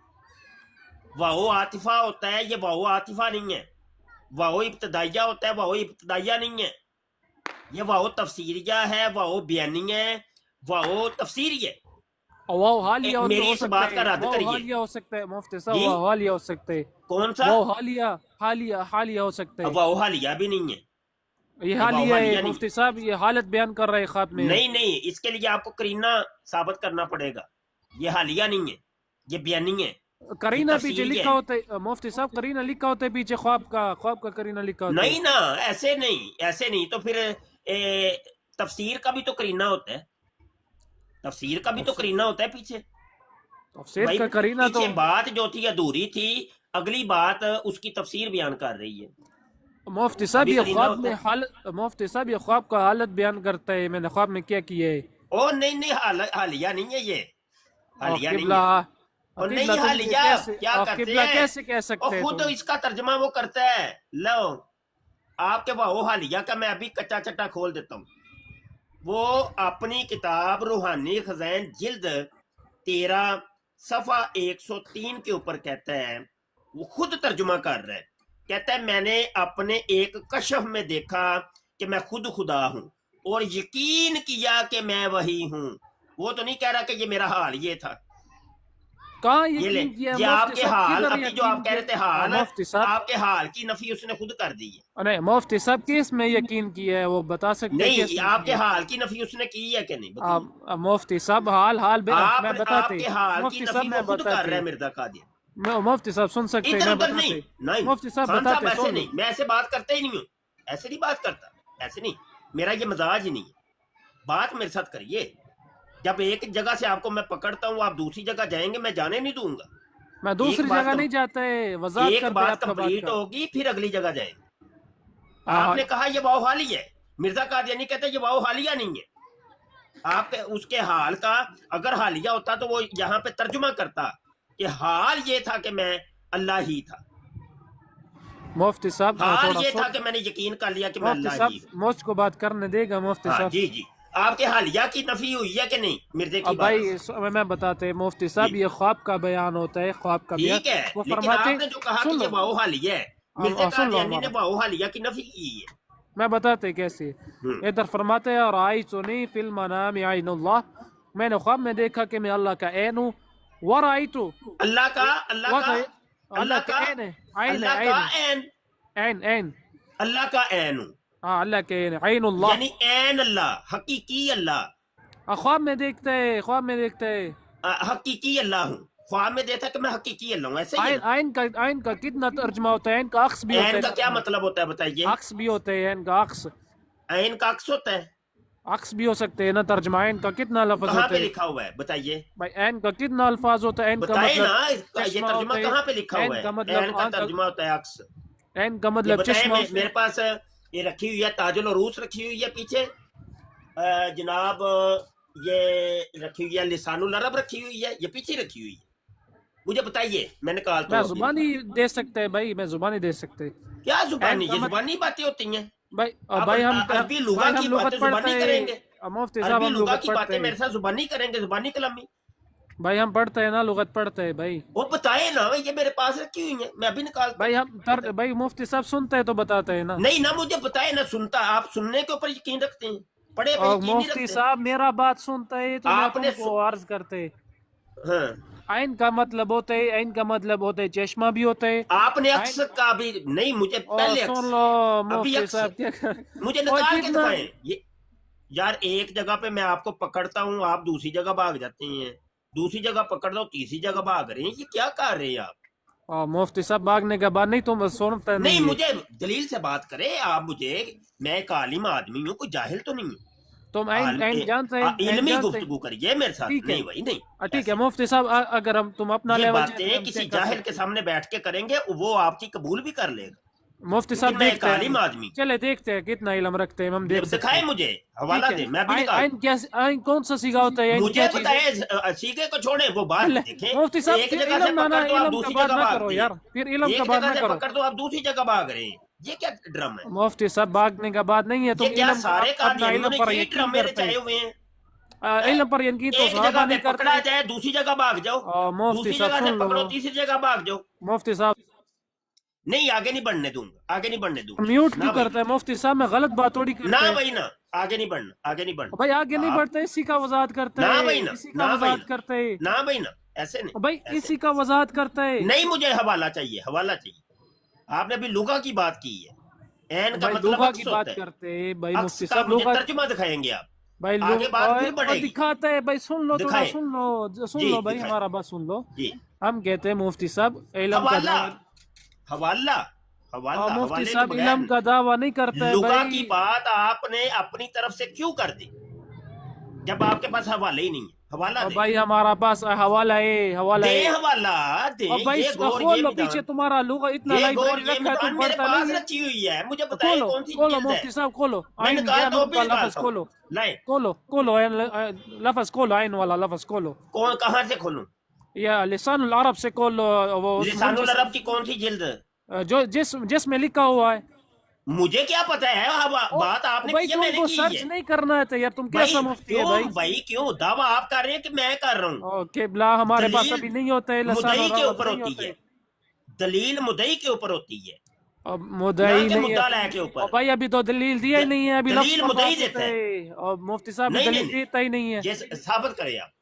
वाओ आतिफा होता है, ये वाओ आतिफा नहीं है। वाओ इब्तदाइया होता है, वाओ इब्तदाइया नहीं है। ये वाओ तफसीरिया है, वाओ बयानिया है, वाओ तफसीरी है। वाओ हालिया मेरी इस बात का रद्द करिए। हालिया हो सकता है मुफ्ती साहब, वाओ हालिया हो सकता है। कौन सा? वाओ हालिया हो सकता है। वाओ हालिया भी नहीं है, ये हालिया है मुफ्ती साहब, ये हालत बयान कर रहे हैं ख्वाब में। नहीं, इसके लिए आपको करीना साबित करना पड़ेगा। ये हालिया नहीं है, ये बयानी है। करीना पीछे लिखा होता है मुफ्ती साहब, करीना लिखा होता है पीछे, ख्वाब का करीना लिखा होता है। नहीं ना, ऐसे नहीं। तो फिर तफसीर का भी तो करीना होता है, तफसीर का भी तो करीना होता है पीछे। तफसीर का करीना तो बात जो थी अधूरी थी, अगली बात उसकी तफसीर बयान कर रही है। मुफ्ती साहब ये ख्वाब में मुफ्ती साहब ये ख्वाब का हालत बयान करता है, मैंने ख्वाब में क्या किया है। ओ नहीं, हालिया नहीं है ये, हालिया नहीं है। और नहीं हालिया क्या करते हैं, कैसे कह सकते हैं? खुद इसका तर्जमा वो करता है। लो आपके वो हालिया का मैं अभी कच्चा चट्टा खोल देता हूँ। वो अपनी किताब रूहानी खजाइन जिल्द 13 सफ़ा 103 के ऊपर कहता है, वो खुद तर्जुमा कर रहा है। कहता है मैंने अपने एक कशफ में देखा कि मैं खुद खुदा हूँ और यकीन किया कि मैं वही हूँ। वो तो नहीं कह रहा कि ये मेरा हाल ये था। कहाँ ये ले, यकीन किया ये मुफ्ती आपके साहब, हाल, किधर अभी जो यकीन आप कह रहे थे किया? हाल, मुफ्ती साहब, आपके हाल की नफी उसने खुद कर दी है। नहीं मुफ्ती साहब किस में यकीन किया है वो बता सकते हैं? नहीं, किस में आपके किया? हाल की नफी उसने की है कि नहीं, बताइए। आप मुफ्ती साहब हाल हाल मैं बताते, आपके हाल की मुफ्ती साहब नफी मैं वो खुद कर रहा है बताते, मिर्जा कादियानी। मुफ्ती साहब सुन सकते हैं, इधर मैं उधर बताते, नहीं, नहीं मुफ्ती साहब खान साहब बताते, ऐसे सुन नहीं, मैं ऐसे बात करता ही नहीं हूँ, ऐसे नहीं बात करता, ऐसे नहीं, मेरा ये मजाज ही नहीं है। बात मेरे साथ करिए, जब एक जगह से आपको मैं पकड़ता हूँ, आप दूसरी जगह जाएंगे, मैं जाने नहीं दूंगा। मैं दूसरी जगह नहीं जाता है, वजाहत एक करते बात आपका बात कंप्लीट का। होगी, फिर अगली जगह जाएंगे। हाँ, आपने कहा ये वाओ हाली है, मिर्जा कादियानी कहते ये वाओ हालिया नहीं है। आप उसके हाल का अगर हालिया होता तो वो यहाँ पे तर्जुमा करता कि हाल ये था कि मैं अल्लाह ही था, मुफ्ती साहब हाल थोड़ा ये था सुन, कि मैंने यकीन कर लिया कि मैं मुफ्ती अल्लाह ही साहब हूँ। मुझको बात करने देगा मुफ्ती हाँ साहब? जी जी, आपके हालिया की नफी हुई है कि नहीं मिर्जे की अब बात? भाई मैं बताते मुफ्ती साहब, जी। ये ख्वाब का बयान होता है, ख्वाब का बयान ठीक है, वो लेकिन फरमाते, आपने जो कहा सुन कि ये लो, वाओ हालिया है, मिर्जे सुन लो कादियानी ने हमारा, वाओ हालिया की नफी की है। मैं बताते कैसे। इधर फरमाते हैं और आई सुनी फिल मनाम आइनुल्लाह, मैंने ख्वाब में देखा कि मैं अल्लाह का ऐन हूँ। वर आई तो अल्लाह का अल्लाह का ऐन है, ऐन अल्लाह है, का ऐन ऐन, ऐन, अल्लाह का ऐन हूँ, हाँ अल्लाह के ऐन, ऐनुल्लाह। यानी ऐन अल्लाह, हकीकी अल्लाह, ख्वाब में देखते है, ख्वाब में देखते है, हकीकी अल्लाह हूँ। ख्वाब में देखा कि मैं हकीकी अल्लाह हूँ, ऐसे ही है ऐन ना? का कितना तर्जमा होता है? ऐन का अक्स भी होता ऐन है, का क्या मतलब होता है बताइए? अक्स भी होते हैं, ऐन का अक्स, ऐन का अक्स होता है, अक्स भी हो सकते हैं ना तर्जमा। ऐन का कितना लफ्ज कहाँ होता पे है लिखा हुआ है बताइए? भाई? ऐन का कितना अल्फाज होता है? ऐन का बताए मतलब ना, इसका ये चश्मा तर्जुमा होता है, कहाँ पे लिखा हुआ ऐन है? का मतलब ऐन का आंख, तर्जुमा होता है अक्स। ऐन का ये मतलब बताए, चश्मा होता मेरे है। पास ये रखी हुई है, ताजुल उरूस रखी हुई है पीछे, जनाब ये रखी हुई है, लिसानुल अरब रखी हुई है, ये पीछे रखी हुई है। मुझे बताइए, मैं निकालता मैं हूँ अभी। जुबानी दे सकते हैं भाई, मैं जुबानी दे सकते हैं। क्या जुबानी? ऐन का ये जुबानी बातें होती हैं भाई, आप? भाई हम अरबी लुगा भाई की हम लुगत बातें पढ़ते जुबानी करेंगे, हैं मुफ्ती साहब, अरबी हम लुगा लुगत की पढ़ते बातें मेरे हैं साथ जुबानी करेंगे, जुबानी कलामी। भाई, हम पढ़ते हैं ना, लुगत पढ़ते हैं भाई। वो बताए ना, ये मेरे पास रखी हुई है, मैं अभी निकालता भाई हम भाई मुफ्ती साहब सुनते हैं तो बताते हैं ना। नहीं ना, मुझे बताए ना, सुनता, आप सुनने के ऊपर यकीन रखते हैं, पढ़े पे और यकीन नहीं मुफ्ती रखते। साहब मेरा बात सुनते हैं तो मैं आपने तुमको अर्ज करते। हाँ, ऐन का मतलब होता है, ऐन का मतलब होता है चश्मा भी होता है। आपने अक्स का भी नहीं, मुझे पहले सुन अक्स, लो अभी मुफ्ती अक्स साहब क्या कर, मुझे और निकाल के कितना दिखाएं। ये यार, एक जगह पे मैं आपको पकड़ता हूँ, आप दूसरी जगह भाग जाते हैं, दूसरी जगह पकड़ दो, तीसरी जगह भाग रहे हैं, ये क्या कर रहे हैं आप? मुफ्ती साहब भागने के बाद नहीं तुम सुनते नहीं, है। मुझे दलील से बात करें आप, मुझे, मैं एक आलिम आदमी हूँ, कोई जाहिल तो नहीं हूँ। तुम ऐन जानते हैं, ऐन इल्मी जानते गुफ्तगू करिए मेरे साथ, ठीक है। नहीं भाई नहीं। ठीक है मुफ्ती साहब, अगर हम तुम अपना ये लेवल बातें किसी जाहिल के सामने बैठ के करेंगे, वो आपकी कबूल भी कर लेगा। मुफ्ती साहब मैं एक देखते आलिम हैं, आदमी, चले देखते हैं कितना इल्म रखते हैं हम, देख सकते दिखाए हैं। मुझे, हवाला ठीक दे, है, मैं भी निकाल। ऐन क्या, ऐन कौन सा सीखा होता है? ऐन मुझे क्या चीज़ है? बताए, सीखे को छोड़े, वो बात देखें। मुफ्ती साहब एक फिर जगह से इल्म ना पकड़ दो, आप इल्म दूसरी का बात जगह ना भाग करो रहे यार, हैं। फिर इल्म एक का बात जगह ना से करो। पकड़ दो, आप दूसरी जगह भाग रहे हैं, ये क्या ड्रामा है? मुफ्ती साहब भागने का बात नहीं है, तुम ये क्या इल्म सारे अपना कादियानियों इल्म ने पर ये यकीन ड्रामे करते रचाए हैं। हुए हैं? इल्म पर यकीन तो एक सहाबा जगह नहीं पे करते। पकड़ा जाए, दूसरी जगह भाग जाओ, मुफ्ती दूसरी साहब जगह से सुन पकड़ो, लो, तीसरी जगह भाग जाओ। मुफ्ती साहब नहीं, आगे नहीं बढ़ने दूंगा, आगे नहीं बढ़ने दूंगा। म्यूट ना क्यों भाई, करता है मुफ्ती साहब? मैं गलत बात थोड़ी ना करते हैं भाई, ना आगे नहीं बढ़ना, आगे नहीं बढ़ना भाई, आगे नहीं आप- बढ़ते, इसी का वजाहत करते ना हैं, भाई ना, इसी का ना भाई वजाहत ना, करते हैं ना भाई ना, ऐसे नहीं भाई, ऐसे इसी का वजाहत करते हैं। नहीं, मुझे हवाला चाहिए, हवाला चाहिए। आपने अभी लुगा की बात की है, ऐन का भाई मतलब लुगा अक्स की होता बात है, करते हैं भाई, अक्स मुफ्ती का साहब मुझे लुगा तर्जुमा दिखाएंगे आप, भाई आगे बात फिर बढ़ेगी। दिखाते हैं भाई, सुन लो थोड़ा, दिखाएं सुन लो, सुन जी, लो भाई, दिखाएं हमारा बात सुन लो। जी। हम कहते हैं मुफ्ती साहब इल्म का हवाला, दावा, हवाला, हवाला, मुफ्ती हवाले साहब तो इल्म बगैर का दावा नहीं करते हैं लुगा भाई। की बात आपने अपनी तरफ से क्यों कर दी, जब आपके पास हवाले ही नहीं है? हवाला और दे, भाई हमारा पास हवाला है, हवाला दे है। हवाला दे। और भाई ये इसका गौर, खोल ये लो, पीछे मिदान, तुम्हारा लुगा इतना ये गौर, लाइब्रेरी ये रखा है, मिदान तुम मेरे पढ़ता पास नहीं है। रखी हुई है, मुझे बताइए खोलो, कौन सी खोलो जिल्द है? मुफ्ती साहब, खोलो मैं आइन निकाल या तो नून भी का निकालता लफ्ज हूँ, खोलो, लाए खोलो खोलो लफ्ज खोलो, आइन वाला लफ्ज खोलो, कौन, कहाँ से खोलूं? या लिसानुल अरब से खोलो, वो लिसानुल अरब की कौन सी जिल्द? जो जिसमें लिखा हुआ है। मुझे क्या पता है? बात आपने भाई की है, मैंने तुमको की सर्च है। नहीं करना है तो यार, तुम भाई कैसा मुफ्ती है भाई? भाई क्यों दावा आप कर रहे हैं कि मैं कर रहा हूँ? केबला हमारे पास दलील अभी नहीं होता है, मुदई के ऊपर नहीं होती है, दलील मुदई के ऊपर होती है, अब ना मुद्दई कि नहीं मुद्दा है। लाया के और ऊपर। भाई अभी तो दलील दिया ही नहीं है, अभी दलील लफ्ज पर मुद्दई बात देता होता है। है और मुफ्ती साहब भी नहीं, दलील नहीं, देता ही नहीं है। ये साबित करें आप।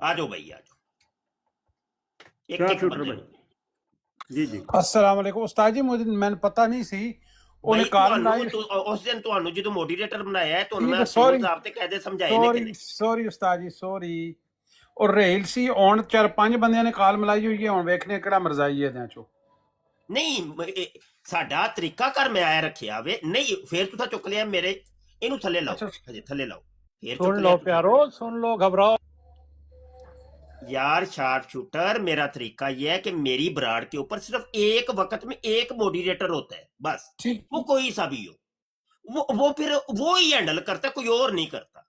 आ जाओ भाई, आ जाओ। एक ਸ਼ਾਰਪ एक ਸ਼ੂਟਰ बंदे भाई। नूं। ਜੀ ਜੀ अस्सलाम वालेकुम उस्ताद जी, मुझे मैंने पता नहीं सी ਉਹਨੇ भाई ਕਾਲ ਤੁਹਾਨੂੰ ਲਾਈ। ਉਸ ਦਿਨ ਤੁਹਾਨੂੰ ਜਦੋਂ ਮੋਡੀਰੇਟਰ ਬਣਾਇਆ ਹੈ, ਤੁਹਾਨੂੰ ਠੀਕ ਮੈਂ ਹੈ, ਅਸੂਲ sorry, ਸਾਹਿਬ ਤੇ ਕਾਇਦੇ ਸਮਝਾਏ ਨੇ ਕਿ ਨਹੀਂ? ਸੌਰੀ ਉਸਤਾਦ ਜੀ, ਸੌਰੀ। ਔਰ ਰੇਲ ਸੀ ਹੁਣ 4-5 ਬੰਦਿਆਂ ਨੇ ਕਾਲ ਮਿਲਾਈ ਹੋਈ ਹੈ, ਹੁਣ ਵੇਖਨੇ ਕਿਹੜਾ ਮਰਜ਼ਾਈ ਹੈ ਇਹਦੇ ਚੋਂ। ਨਹੀਂ, ਸਾਡਾ ਤਰੀਕਾ ਕਰ ਮੈਂ ਆਇਆ ਰੱਖਿਆ ਵੇ। ਨਹੀਂ ਫੇਰ ਤੁਸੀਂ ਚੁੱਕ ਲਿਆ ਮੇਰੇ, ਇਹਨੂੰ ਥੱਲੇ ਲਾਓ, ਅੱਛਾ ਹਜੇ ਥੱਲੇ ਲਾਓ, ਫੇਰ सुन ਚੁੱਕ लो ਲਿਆ ਤੁਸੀਂ। प्यारो, सुन लो, घबराओ। यार शार्प शूटर, मेरा तरीका ये है कि मेरी ब्राड के ऊपर सिर्फ एक वक्त में एक मॉडरेटर होता है बस, ठीक वो कोई सा भी हो, वो फिर वो ही हैंडल करता है, कोई और नहीं करता,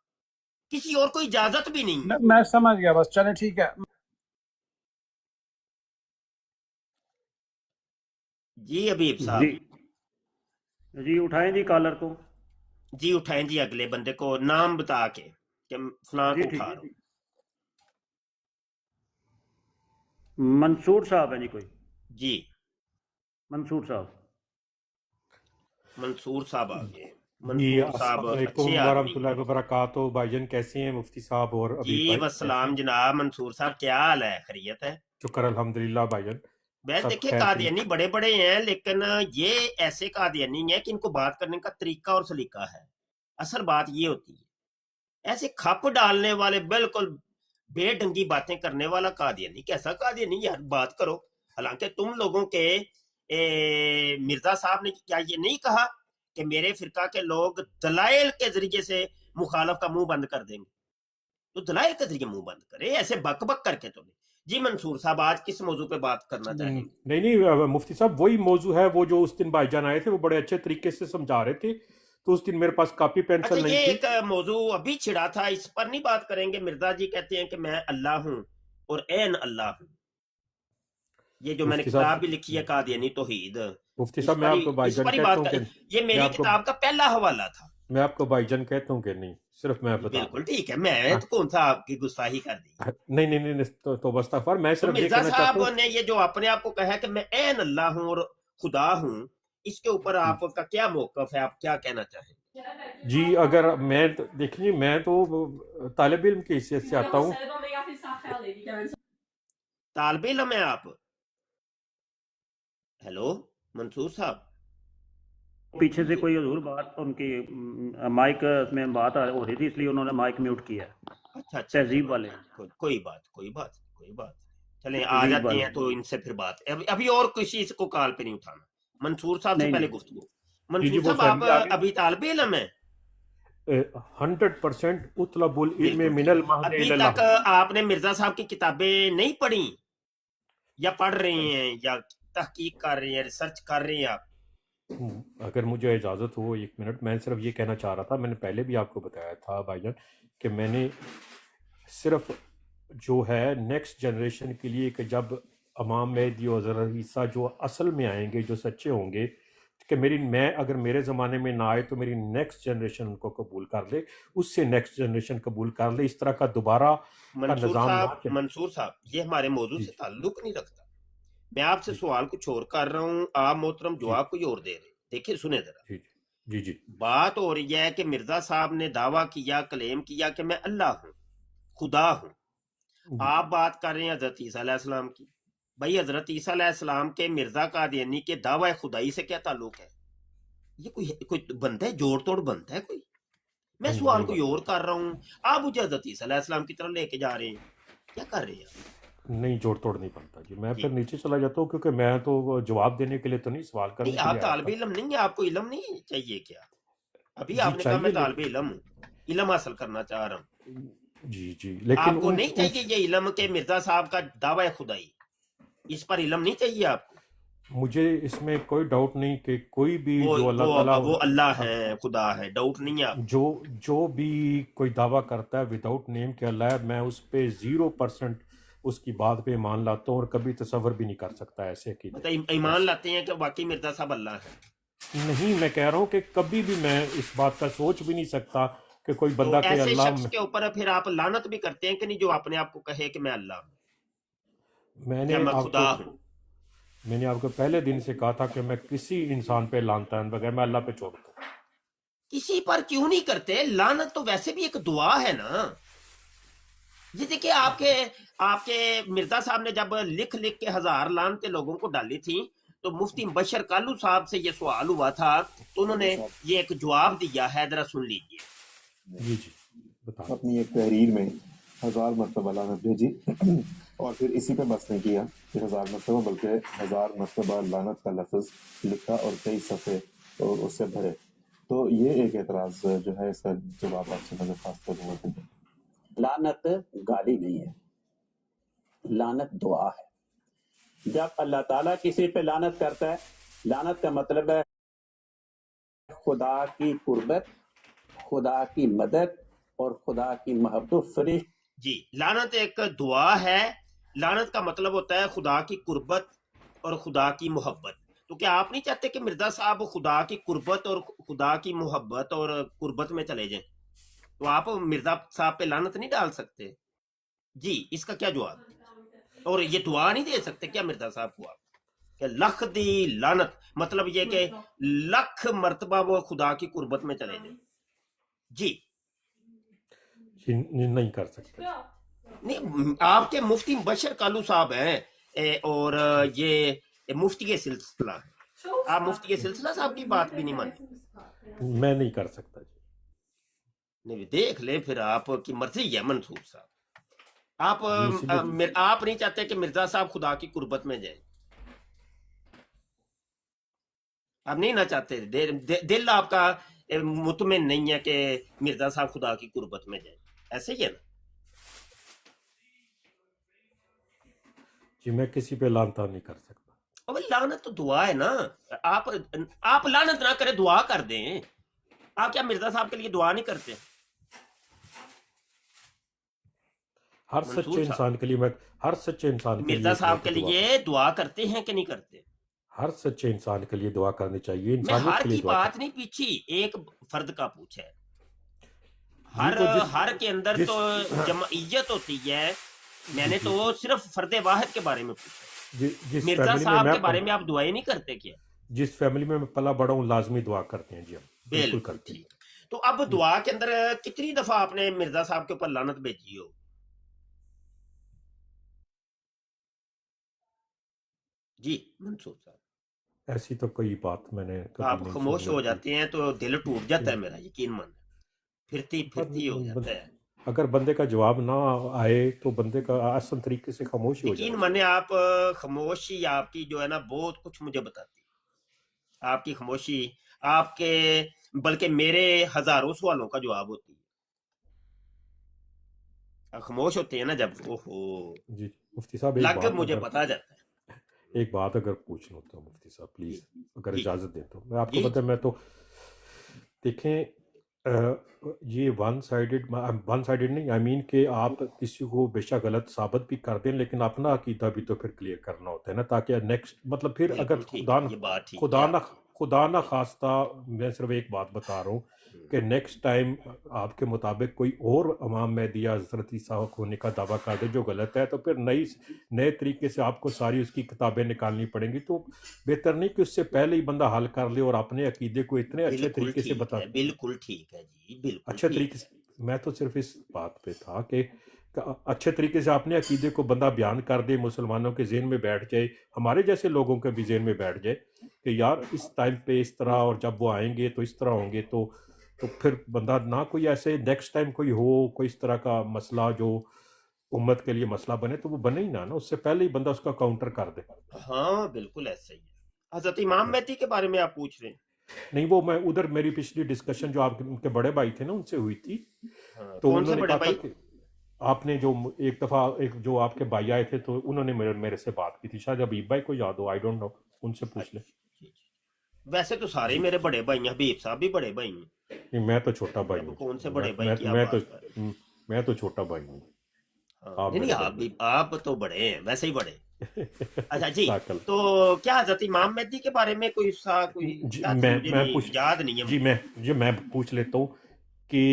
किसी और को इजाजत भी नहीं है। मैं समझ गया, बस चले ठीक है। जी हबीब जी साहब। जी उठाएं जी कॉलर को। जी उठाएं जी अगले बंदे को नाम बता के कि फलां जी को ठीक उठा है रहा हूं। मंसूर साहब है जी कोई? जी मंसूर साहब। मंसूर साहब आ गए। जी मंसूर अस्सलाम साहब वालेकुम अच्छे आदमी वरहमतुल्लाहि वबरकातुहू। भाईजान कैसे हैं मुफ्ती साहब और जी अबीब भाई, कैसे वसलाम हैं? जनाब। मंसूर साहब क्या हाल है, खैरियत है? शुक्र अल्हम्दुलिल्लाह भाईजान, मैं सब देखिए खैर खैरियत। कादियानी बड़े बड़े हैं, लेकिन ये ऐसे कादियानी हैं कि इनको बात करने का तरीका और सलीका है। असल बात ये होती है, ऐसे खप डालने वाले, बिल्कुल बेढंगी बातें करने वाला कादियानी कैसा कादियानी यार, बात करो। हालांकि तुम लोगों के मिर्जा साहब ने क्या ये नहीं कहा कि मेरे फिरका के लोग दलाइल के जरिए से मुखालफ का मुंह बंद कर देंगे, तो दलाइल के जरिए मुंह बंद करे, ऐसे बक बक करके तो नहीं। जी मंसूर साहब, आज किस मौजू पे बात करना चाहेंगे? नहीं नहीं मुफ्ती साहब वही मौजू है, वो जो उस दिन भाईजान आए थे वो बड़े अच्छे तरीके से समझा रहे थे, तो उस दिन मेरे पास कापी अच्छा, पेंसिल नहीं ये थी। एक मौजू अभी छिड़ा था, इस पर नहीं बात करेंगे? मिर्जा जी कहते हैं कि मैं अल्लाह हूं और ऐन अल्लाह हूं। ये जो मैंने मुफ्ती किताब साहब भी लिखी है कादियानी तौहीद, मुफ्ती इस साहब मैं पर आपको ही भाईजान कहता बात हूँ कि कर, ये मैं मेरी आपको किताब का पहला हवाला था। मैं आपको भाईजान कहता हूँ कि नहीं, सिर्फ मैं बता बिल्कुल दूं। ठीक है, मैं हाँ, तो कौन सा आपकी गुस्ताखी कर दी? नहीं नहीं नहीं तो बस तफर मैं तो सिर्फ ये मिर्जा कहना चाहता साहब हूँ। ने ये जो अपने आप को कहा कि मैं ऐन अल्लाह हूं और खुदा हूं, इसके ऊपर आपका क्या मौकफ है, आप क्या कहना चाहेंगे? जी अगर मैं देखिए मैं तो तालिब इल्म की हैसियत से आता हूँ। तालिब इल्म है आप? हेलो मंसूर साहब। पीछे से कोई हजूर बात उनकी माइक में बात हो रही थी, इसलिए उन्होंने माइक म्यूट किया। अच्छा अच्छा, तहजीब वाले कोई बात। चलें आ तहजीब जाते वाले हैं तो इनसे फिर बात। अभी और किसी को कॉल पे नहीं उठाना, मंसूर साहब से नहीं पहले नहीं गुफ्तगू। जी मंसूर वो साहब, आप फैमिली आ गई अभी तालिबे इल्म है? 100% उतलबुल इल्म बिल्कुल मिनल ठीक। महद अभी इलल्लाह। तक आपने मिर्जा साहब की किताबें नहीं पढ़ी, या पढ़ रहे हैं, या तहकीक कर रहे हैं, रिसर्च कर रहे हैं आप? अगर मुझे इजाज़त हो 1 मिनट, मैं सिर्फ ये कहना चाह रहा था, मैंने पहले भी आपको बताया था भाईजान कि मैंने सिर्फ जो है नेक्स्ट जनरेशन के लिए कि जब इमाम मेहदी और ज़रा ईसा जो असल में आएंगे, जो सच्चे होंगे, कि मैं अगर मेरे ज़माने में ना आए तो मेरी नेक्स्ट जनरेशन उनको कबूल कर ले, उससे नेक्स्ट जनरेशन कबूल कर ले, इस तरह का दोबारा का निज़ाम ना चले। मंसूर साहब, ये हमारे मौजू जी से ताल्लुक नहीं रखता। मैं आपसे जी सवाल कुछ और कर रहा हूँ, आप मोहतरम जी जवाब कोई और दे रहे हैं। देखिए सुने जरा, जी जी जी बात हो रही है कि मिर्जा साहब ने दावा किया, क्लेम किया कि मैं अल्लाह हूँ, खुदा हूँ। जी आप बात कर रहे हैं हजरत ईसा अलैहिस्सलाम की। भाई हजरत ईसा अलैहिस्सलाम के मिर्जा कादियानी के दावा खुदाई से क्या ताल्लुक है? ये कोई बनता है, जोड़ तोड़ बनता है कोई? मैं नहीं सवाल नहीं कोई बनता और कर रहा हूँ, आप मुझे हजरत ईसा अलैहिस्सलाम की तरफ लेके जा रहे हैं, क्या कर रहे हैं आप? नहीं, जोड़ तोड़ नहीं बनता जी। मैं जी फिर नीचे चला जाता हूँ, क्योंकि मैं तो जवाब देने के लिए तो नहीं, सवाल नहीं, करने के आप लिए आया तालिब था। इल्म नहीं है, आपको इल्म नहीं चाहिए क्या? अभी जी आपने कहा मैं चाहिए, तालिब लेकिन इल्म हूँ, इल्म हासिल करना चाह रहा हूँ। जी लेकिन आपको नहीं उन चाहिए ये इल्म के मिर्जा साहब का दावा खुदाई, इस पर इल्म नहीं चाहिए आपको? मुझे इसमें कोई डाउट नहीं कि कोई भी वो जो अल्लाह वो ताला वो अल्लाह है, खुदा है, डाउट नहीं है आपको? जो भी कोई दावा करता है विदाउट नेम के अल्लाह है, मैं उस पे 0% उसकी बात पे ईमान लाता हूँ और कभी तसव्वुर भी नहीं कर सकता ऐसे अकीदे पे। मतलब ईमान बस लाते हैं कि वाकई मिर्जा साहब अल्लाह है? नहीं, मैं कह रहा हूँ कि कभी भी मैं इस बात का सोच भी नहीं सकता कि कोई तो बंदा के ऐसे अल्लाह शख्स के ऊपर फिर आप लानत भी करते हैं कि नहीं, जो अपने आप को कहे कि मैं अल्लाह हूँ मैंने या मैं खुदा आपको हूँ? मैंने आपको पहले दिन से कहा था कि मैं किसी इंसान पे लानता है बगैर, मैं अल्लाह पे छोड़ दूँ। किसी पर क्यों नहीं करते? लानत तो वैसे भी एक दुआ है ना। ये देखिए, आपके आपके मिर्जा साहब ने जब लिख लिख के 1000 लानते लोगों को डाली थी, तो मुफ्ती मुबशर कालू साहब से ये सवाल हुआ था, तो उन्होंने ये एक जवाब दिया है, जरा सुन लीजिए। जी बताएं। अपनी एक तहरीर में 1000 मरतबा लानत भेजी और फिर इसी पे बस नहीं किया कि 1000 मरतबा, बल्कि 1000 मरतबा लानत का लफ्ज लिखा और कई सफ़े और उससे भरे। तो ये एक एतराज जो है, इसका जवाब आपसे मैं दरख्वास्त करूँगा। लानत गाली नहीं है, लानत दुआ है। जब अल्लाह ताला किसी पे लानत करता है, लानत का मतलब है खुदा की कुर्बत, खुदा की मदद और खुदा की मोहब्बत। फरिश्ते जी, लानत एक दुआ है। लानत का मतलब होता है खुदा की कुर्बत और खुदा की मोहब्बत। तो क्या आप नहीं चाहते कि मिर्जा साहब खुदा की कुर्बत और खुदा की मोहब्बत और कुर्बत में चले जाएं? तो आप मिर्जा साहब पे लानत नहीं डाल सकते? जी, इसका क्या जवाब? और ये दुआ नहीं दे सकते क्या मिर्जा साहब को आप कि लख दी लानत, मतलब ये कि लख मर्तबा वो खुदा की कुर्बत में चले जाएं? जी नहीं कर सकते। नहीं, आपके मुफ्ती बशर कालू साहब हैं और ये मुफ्ती के सिलसिला है। आप मुफ्ती के सिलसिला साहब की बात भी नहीं मानते? मैं नहीं कर सकता जी। नहीं, देख ले फिर, आपकी मर्जी है मंसूर साहब। आप जी, इसीलिए आप नहीं चाहते कि मिर्जा साहब खुदा की कुर्बत में जाए? आप नहीं ना चाहते? दिल आपका मुतमिन नहीं है कि मिर्जा साहब खुदा की कुर्बत में जाए, ऐसे ही है ना? जी, मैं किसी पे लानता नहीं कर सकता। अब लानत तो दुआ है ना। आप लानत ना करें, दुआ कर दें। आप क्या मिर्जा साहब के लिए दुआ नहीं करते? हर मंसूर सच्चे साहब, इंसान के लिए मैं हर सच्चे इंसान के मिर्जा लिए साहब के दुआ लिए दुआ करते हैं कि नहीं करते? हर सच्चे इंसान के लिए दुआ करनी चाहिए। मैं इंसानियत हर के की लिए दुआ बात नहीं पूछी, एक फर्द का पूछा है। जी, हर तो हर के अंदर जिस तो जमइयत होती है। मैंने तो सिर्फ फर्द वाहिद के बारे में पूछा। जिस मिर्जा फैमिली में साहब मैं के बारे में आप दुआएं नहीं करते क्या? जिस फैमिली में मैं पला बड़ा हूँ लाजमी दुआ करते हैं जी, हम बिल्कुल बिल्कुल करते हैं। ठीक। तो अब दुआ के अंदर कितनी दफा आपने मिर्जा साहब के ऊपर लानत भेजी हो? जी मंसूर साहब, ऐसी तो कोई बात मैंने कभी आप नहीं खामोश सुनी हो और जाते हैं तो दिल टूट जाता है मेरा, यकीन मान। फिरती फिरती हो जाता है। अगर बंदे का जवाब ना आए तो बंदे का आसान तरीके से खामोश ही हो यकीन जाना माने, आप खामोशी आपकी जो है ना बहुत कुछ मुझे बताती है। आपकी खामोशी आपके, बल्कि मेरे हजारों सवालों का जवाब होती है। आप खामोश होते हैं ना जब, ओहो चाहिए। जी मुफ्ती साहब, लग मुझे पता जाता है। एक बात अगर पूछ लूँ तो मुफ्ती साहब प्लीज, जी अगर जी इजाजत दें तो। मैं आपको जी पता है, जी मैं तो देखें ये वन साइडेड नहीं, आई मीन कि आप किसी को बेशक गलत साबित भी कर दें लेकिन अपना अकीदा भी तो फिर क्लियर करना होता है ना, ताकि नेक्स्ट मतलब फिर अगर बिल्कुल ठीक है, ये बात ठीक है खुदा ना आपकी। खुदा ना खास्ता, मैं सिर्फ एक बात बता रहा हूँ कि नेक्स्ट टाइम आपके मुताबिक कोई और इमाम मेहदी या हज़रत ईसा होने का दावा कर दे जो गलत है, तो फिर नए तरीके से आपको सारी उसकी किताबें निकालनी पड़ेंगी। तो बेहतर नहीं कि उससे पहले ही बंदा हल कर ले और अपने अकीदे को इतने अच्छे बिल्कुल तरीके से ठीक बता है, बिल्कुल ठीक है जी, बिल्कुल अच्छे ठीक तरीके है। से। मैं तो सिर्फ इस बात पे था कि अच्छे तरीके से अपने अकीदे को बंदा बयान कर दे, मुसलमानों के ज़हन में बैठ जाए, हमारे जैसे लोगों के भी ज़हन में बैठ जाए कि यार इस टाइम पे इस तरह, और जब वो आएंगे तो इस तरह होंगे। तो फिर बंदा ना कोई ऐसे नेक्स्ट टाइम कोई इस तरह का मसला जो उम्मत के लिए मसला बने तो वो बने ही ना उससे पहले ही बंदा उसका काउंटर कर दे। हाँ बिल्कुल ऐसा ही है। हजरत इमाम मेहदी के बारे में आप पूछ रहे हैं? नहीं, वो मैं उधर मेरी पिछली डिस्कशन जो आपके उनके बड़े भाई थे ना उनसे हुई थी, हाँ, तो कौन से उन्होंने बड़े कहा था भाई? कि आपने जो एक दफ़ा एक जो आपके भाई आए थे तो उन्होंने मेरे से बात की थी, शायद हबीब भाई को याद हो, आई डोंट नो, उनसे पूछ ले। जी, जी। वैसे तो सारे ही मेरे बड़े भाई हैं, हबीब साहब भी बड़े भाई हैं। नहीं, मैं तो छोटा भाई अब हूँ, कौन से मैं बड़े भाई मैं की आप मैं बात कर रहे हैं? मैं तो छोटा भाई हूँ, हाँ, आप नहीं नहीं, मेरे आप बड़े भी, आप तो बड़े हैं, वैसे ही बड़े। अच्छा जी, ताकल। तो क्या हजरत इमाम मेहदी के बारे में कोई जी क्या था, मुझे मैं नहीं पूछ याद नहीं है जी मुझे। मैं पूछ लेता हूँ कि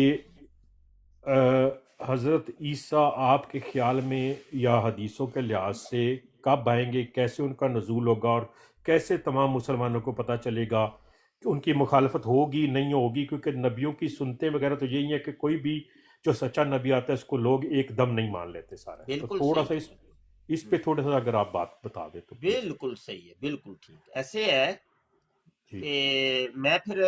हज़रत ईसा आपके ख्याल में या हदीसों के लिहाज से कब आएंगे, कैसे उनका नज़ूल होगा, और कैसे तमाम मुसलमानों को पता चलेगा कि उनकी मुखालफत होगी नहीं होगी? क्योंकि नबियों की सुनते वगैरह तो यही है कि कोई भी जो सच्चा नबी आता है उसको लोग एकदम नहीं मान लेते सारा। तो बिल्कुल थोड़ा सही सा है। इस पे थोड़ा सा अगर आप बात बता दे तो प्लीज। बिल्कुल सही है, बिल्कुल ठीक। ऐसे है जी कि मैं फिर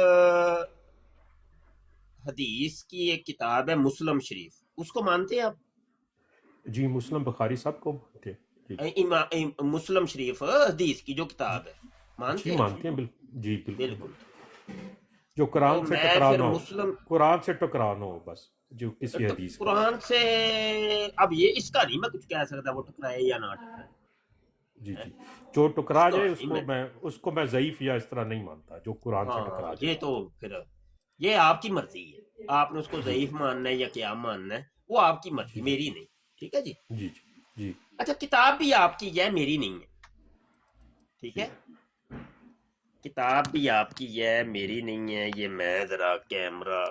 हदीस की एक किताब है मुस्लिम शरीफ, उसको मानते हैं आप? जी, मुस्लिम बुखारी साहब को थे जी मुस्लिम शरीफ हदीस की जो किताब है, मानते जी हैं? मानते हैं, बिल्कुल जी बिल्कुल। बिल्कुल। जो तो कुरान से मैं टकराव फिर ना हो, मुस्लिम, कुरान से टकराव ना हो बस। जो किसी तो हदीस का। कुरान से अब ये इसका नहीं मैं कुछ कह सकता वो टकराए या ना टकराए। जी जी, जो टकरा इसको जाए नहीं उसको मैं ज़ईफ या इस तरह नहीं मानता, जो कुरान से टकरा हाँ जाए। ये तो फिर ये आपकी मर्जी है, आपने उसको जी ज़ईफ मानना है या क्या मानना है वो आपकी मर्जी, जी मेरी नहीं। ठीक है जी। जी जी अच्छा किताब भी आपकी है मेरी नहीं है, ठीक जी है, किताब भी आपकी है मेरी नहीं है। ये मैं जरा कैमरा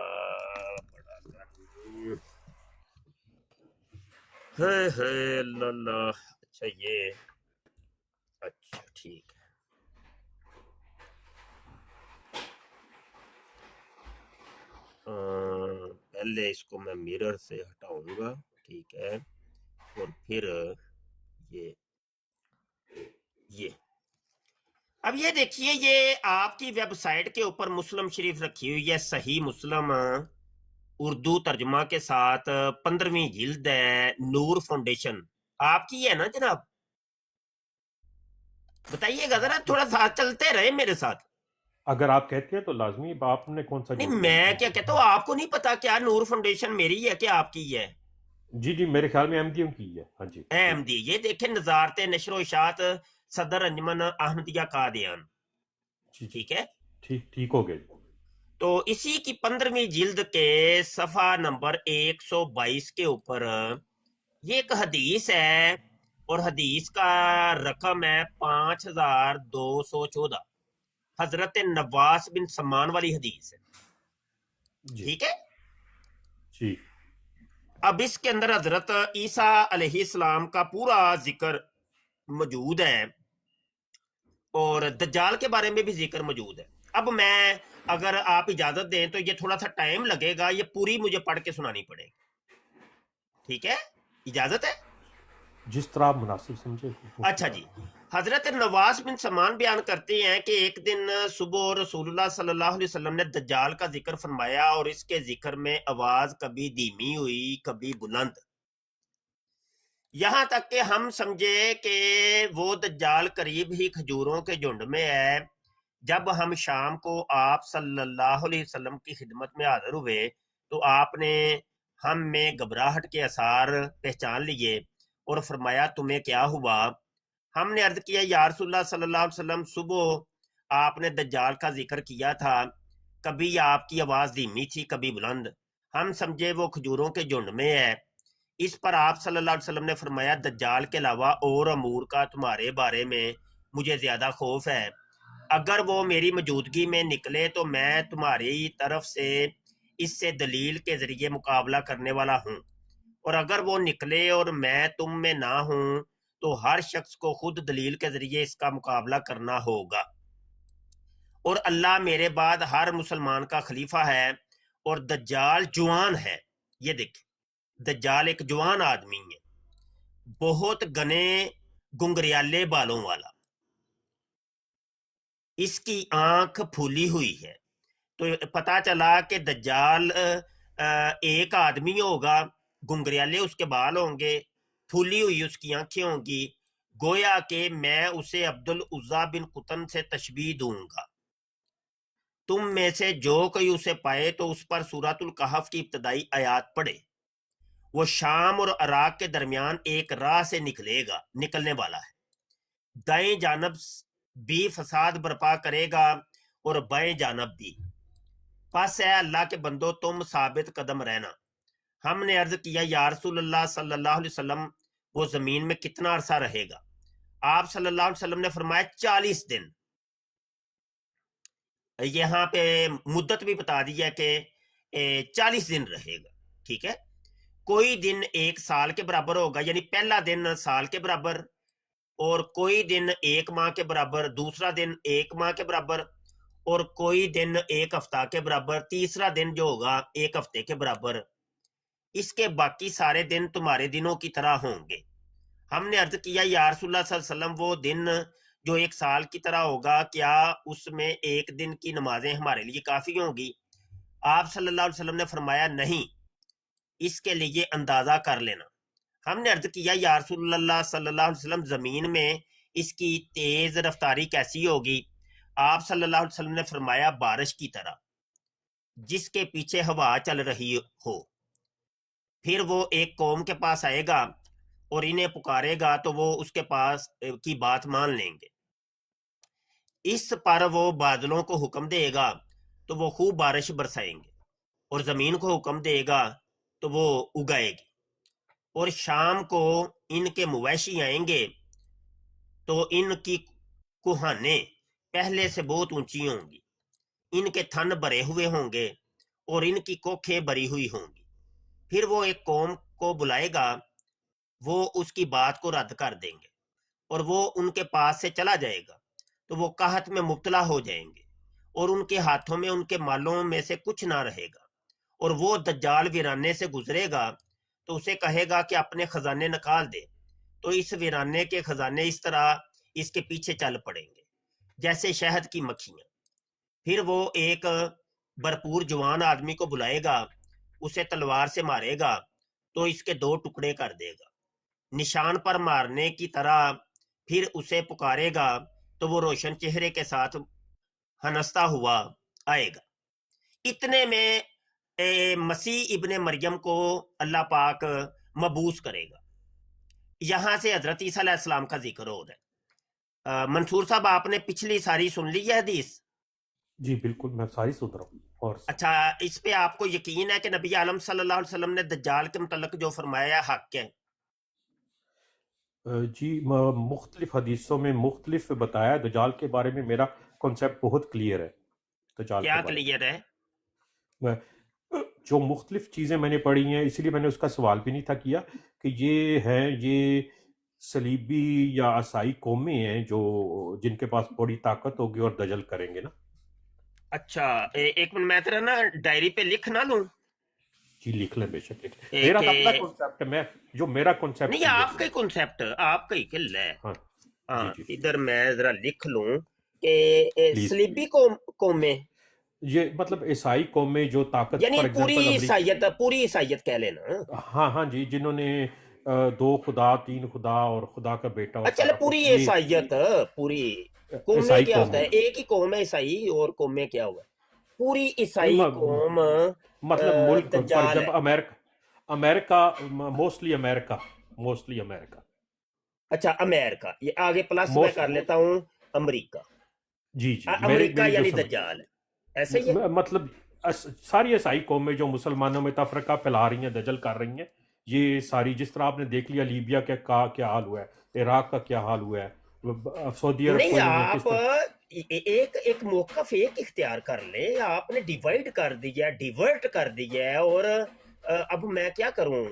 बड़ा करूं। है अल्लाह। अच्छा ये अच्छा ठीक है। पहले इसको मैं मिरर से हटाऊंगा, ठीक है, और फिर ये अब ये देखिए ये आपकी वेबसाइट के ऊपर मुस्लिम शरीफ रखी हुई है, सही मुस्लिम उर्दू तर्जुमा के साथ 15वीं जिल्द है, नूर फाउंडेशन आपकी है ना जनाब? बताइएगा जरा, थोड़ा साथ चलते रहे मेरे साथ। अगर आप कहते हैं तो लाजमी, आपने कौन सा नहीं जोड़ दिया? मैं क्या कहता हूँ, आपको नहीं पता क्या नूर फाउंडेशन मेरी है कि आपकी है? जी जी, मेरे ख्याल में अहमदियों की है। हाँ जी जी अहमदी। ये देखे नजारत नशरो इशात सदर अंजमन अहमदिया कादियान, जी जी, ठीक है। ठीक हो गए। तो इसी की 15वीं जिल्द के सफा नंबर 122 के ऊपर ये एक हदीस है और हदीस का रकम है 5214, हजरत नवास बिन समान वाली हदीस है, जी ठीक है जी अब इसके अंदर हजरत ईसा अलैहिस्सलाम का पूरा जिक्र मौजूद है और दज्जाल के बारे में भी जिक्र मौजूद है। अब मैं अगर आप इजाजत दें तो ये थोड़ा सा टाइम लगेगा, ये पूरी मुझे पढ़ के सुनानी पड़ेगी, ठीक है, इजाजत है? जिस तरह आप मुनासिब समझे। अच्छा जी। हजरत नवास बिन समान बयान करते हैं कि एक दिन सुबह रसूलुल्लाह सल्लल्लाहु अलैहि वसल्लम ने दज्जाल का जिक्र फरमाया और इसके जिक्र में आवाज कभी धीमी हुई कभी बुलंद, यहां तक कि हम समझे कि वो दज्जाल करीब ही खजूरों के झुंड में है। जब हम शाम को आप सल्लल्लाहु अलैहि वसल्लम की खिदमत में हाजिर हुए तो आपने हम में घबराहट के आसार पहचान लिए और फरमाया तुम्हें क्या हुआ? हमने अर्ज किया या रसूलुल्लाह सल्लल्लाहु अलैहि वसल्लम, सुबह आपने दज्जाल का जिक्र किया था, कभी आपकी आवाज धीमी थी कभी बुलंद, हम समझे वो खजूरों के झुंड में है। इस पर आप सल्लल्लाहु अलैहि वसल्लम ने फरमाया दज्जाल के अलावा और अमूर का तुम्हारे बारे में मुझे ज्यादा खौफ है, अगर वो मेरी मौजूदगी में निकले तो मैं तुम्हारी तरफ से इससे दलील के जरिए मुकाबला करने वाला हूँ, और अगर वो निकले और मैं तुम में ना हूं तो हर शख्स को खुद दलील के जरिए इसका मुकाबला करना होगा, और अल्लाह मेरे बाद हर मुसलमान का खलीफा है और दज्जाल जवान है। ये देख दज्जाल एक जवान आदमी है, बहुत घने गुंगरियाले बालों वाला, इसकी आंख फूली हुई है। तो पता चला कि दज्जाल एक आदमी होगा, गुंगरियाले उसके बाल होंगे, फूली हुई उसकी आंखें होंगी, गोया कि मैं उसे अब्दुल उज्जा बिन कुतन से तशबीह दूंगा। तुम में से जो कोई उसे पाए तो उस पर सूरतुल कहफ की इब्तदाई आयात पढ़े। वो शाम और अराक के दरमियान एक राह से निकलने वाला है, दाएं जानब भी फसाद बर्पा करेगा और बाएं जानब भी। पास है अल्लाह के बंदो तुम साबित कदम रहना। हमने अर्ज किया या रसूलुल्लाह सल्लल्लाहु अलैहि वसल्लम वो जमीन में कितना अरसा रहेगा? आप सल्लल्लाहु अलैहि वसल्लम ने फरमाया 40 दिन। यहाँ पे मुद्दत भी बता दी है कि 40 दिन रहेगा, ठीक है। कोई दिन एक साल के बराबर होगा, यानी पहला दिन साल के बराबर, और कोई दिन एक माह के बराबर, दूसरा दिन एक माह के बराबर, और कोई दिन एक हफ्ता के बराबर, तीसरा दिन जो होगा एक हफ्ते के बराबर। इसके बाकी सारे दिन तुम्हारे दिनों की तरह होंगे। हमने अर्ज किया या रसूलुल्लाह सल्लल्लाहु अलैहि वसल्लम वो दिन जो एक साल की तरह होगा, क्या उसमें एक दिन की नमाजें हमारे लिए काफी होंगी? आप सल्लल्लाहु अलैहि वसल्लम ने फरमाया नहीं, इसके लिए अंदाजा कर लेना। हमने अर्ज किया या रसूलुल्लाह सल्लल्लाहु अलैहि वसल्लम जमीन में इसकी तेज रफ्तारी कैसी होगी? आप सल्लल्लाहु अलैहि वसल्लम ने फरमाया बारिश की तरह जिसके पीछे हवा चल रही हो। پھر وہ ایک قوم کے پاس آئے گا اور انہیں پکارے گا تو وہ اس کے پاس کی بات مان لیں گے. اس پر وہ بادلوں کو حکم دے گا تو وہ خوب بارش برسائیں گے، اور زمین کو حکم دے گا تو وہ اگائے گی. اور شام کو ان کے مویشی آئیں گے تو ان کی کوہانیں پہلے سے بہت اونچی ہوں گی، ان کے تھن بھرے ہوئے ہوں گے اور ان کی کوکھیں بھری ہوئی ہوں گی. پھر وہ ایک قوم کو بلائے گا، وہ اس کی بات کو رد کر دیں گے اور وہ ان کے پاس سے چلا جائے گا تو وہ قحط میں مبتلا ہو جائیں گے اور ان کے ہاتھوں میں ان کے مالوں میں سے کچھ نہ رہے گا. اور وہ دجال ویرانے سے گزرے گا تو اسے کہے گا کہ اپنے خزانے نکال دے، تو اس ویرانے کے خزانے اس طرح اس کے پیچھے چل پڑیں گے جیسے شہد کی مکھیاں. پھر وہ ایک بھرپور جوان آدمی کو بلائے گا، اسے تلوار سے مارے گا تو اس کے 2 ٹکڑے کر دے گا، نشان پر مارنے کی طرح. پھر اسے پکارے گا تو وہ روشن چہرے کے ساتھ ہنستا ہوا آئے گا. اتنے میں مسیح ابن مریم کو اللہ پاک مبعوث کرے گا. یہاں سے حضرت عیسیٰ علیہ السلام کا ذکر ہو رہا ہے. منصور صاحب آپ نے پچھلی ساری سن لی ہے حدیث؟ جی بالکل، میں ساری سن رہا ہوں. اور اچھا، اس پہ آپ کو یقین ہے کہ نبی عالم صلی اللہ علیہ وسلم نے دجال کے متعلق جو فرمایا ہے حق ہے؟ جی مختلف حدیثوں میں مختلف بتایا. دجال کے بارے میں میرا کنسیپٹ بہت کلیئر ہے. دجال کیا کے بارے کلیئر ہے؟ میں جو مختلف چیزیں میں نے پڑھی ہیں، اسی لیے میں نے اس کا سوال بھی نہیں تھا کیا کہ یہ صلیبی یا عیسائی قومیں ہیں جو جن کے پاس بڑی طاقت ہوگی اور دجل کریں گے نا. اچھا ایک منٹ، میں تیرا نا ڈائری پہ لکھ نہ لوں؟ جی لکھ لیں، بے شک لکھ لیں. میرا اپنا کنسیپٹ ہے، میرا کنسیپٹ نہیں، آپ کا کنسیپٹ آپ کا ہی کل ہے. ہاں ہاں جی جی ادھر میں ذرا لکھ لوں کہ پلیز. صلیبی قومیں یہ مطلب عیسائی قومیں جو طاقت، یعنی فار پوری ایگزامپل پوری عیسائیت کہہ لینا. ہاں جی، جنہوں نے 2 خدا 3 خدا اور خدا کا بیٹا اور اچھا سارا پوری کچھ، یہ عیسائیت، پوری قومیں عیسائی کیا ہوتا ہے؟ قومیں ایک ہی قوم ہے عیسائی، اور قومیں کیا ہوا ہے؟ پوری عیسائی قوم مطلب ملک، فار دجال ہے. ایگزامپل امریکہ موسٹلی امریکہ. اچھا امریکہ، یہ آگے پلس میں موسٹ کر لیتا ہوں امریکہ. جی امریکہ میری جو یعنی سمجھ، دجال ہے، ایسے ہی ہے. مطلب ساری عیسائی قومیں جو مسلمانوں میں تفرقہ پھیلا رہی ہیں، دجل کر رہی ہیں، یہ ساری، جس طرح آپ نے دیکھ لیا لیبیا کا کیا حال ہوا ہے، عراق کا کیا حال ہوا ہے، سعودی عرب نہیں، کو انہوں نے کس آپ طرح، ایک موقف ایک اختیار کر لیں. آپ نے ڈیوائڈ کر دیا، ڈیورٹ کر دیا ہے، اور اب میں کیا کروں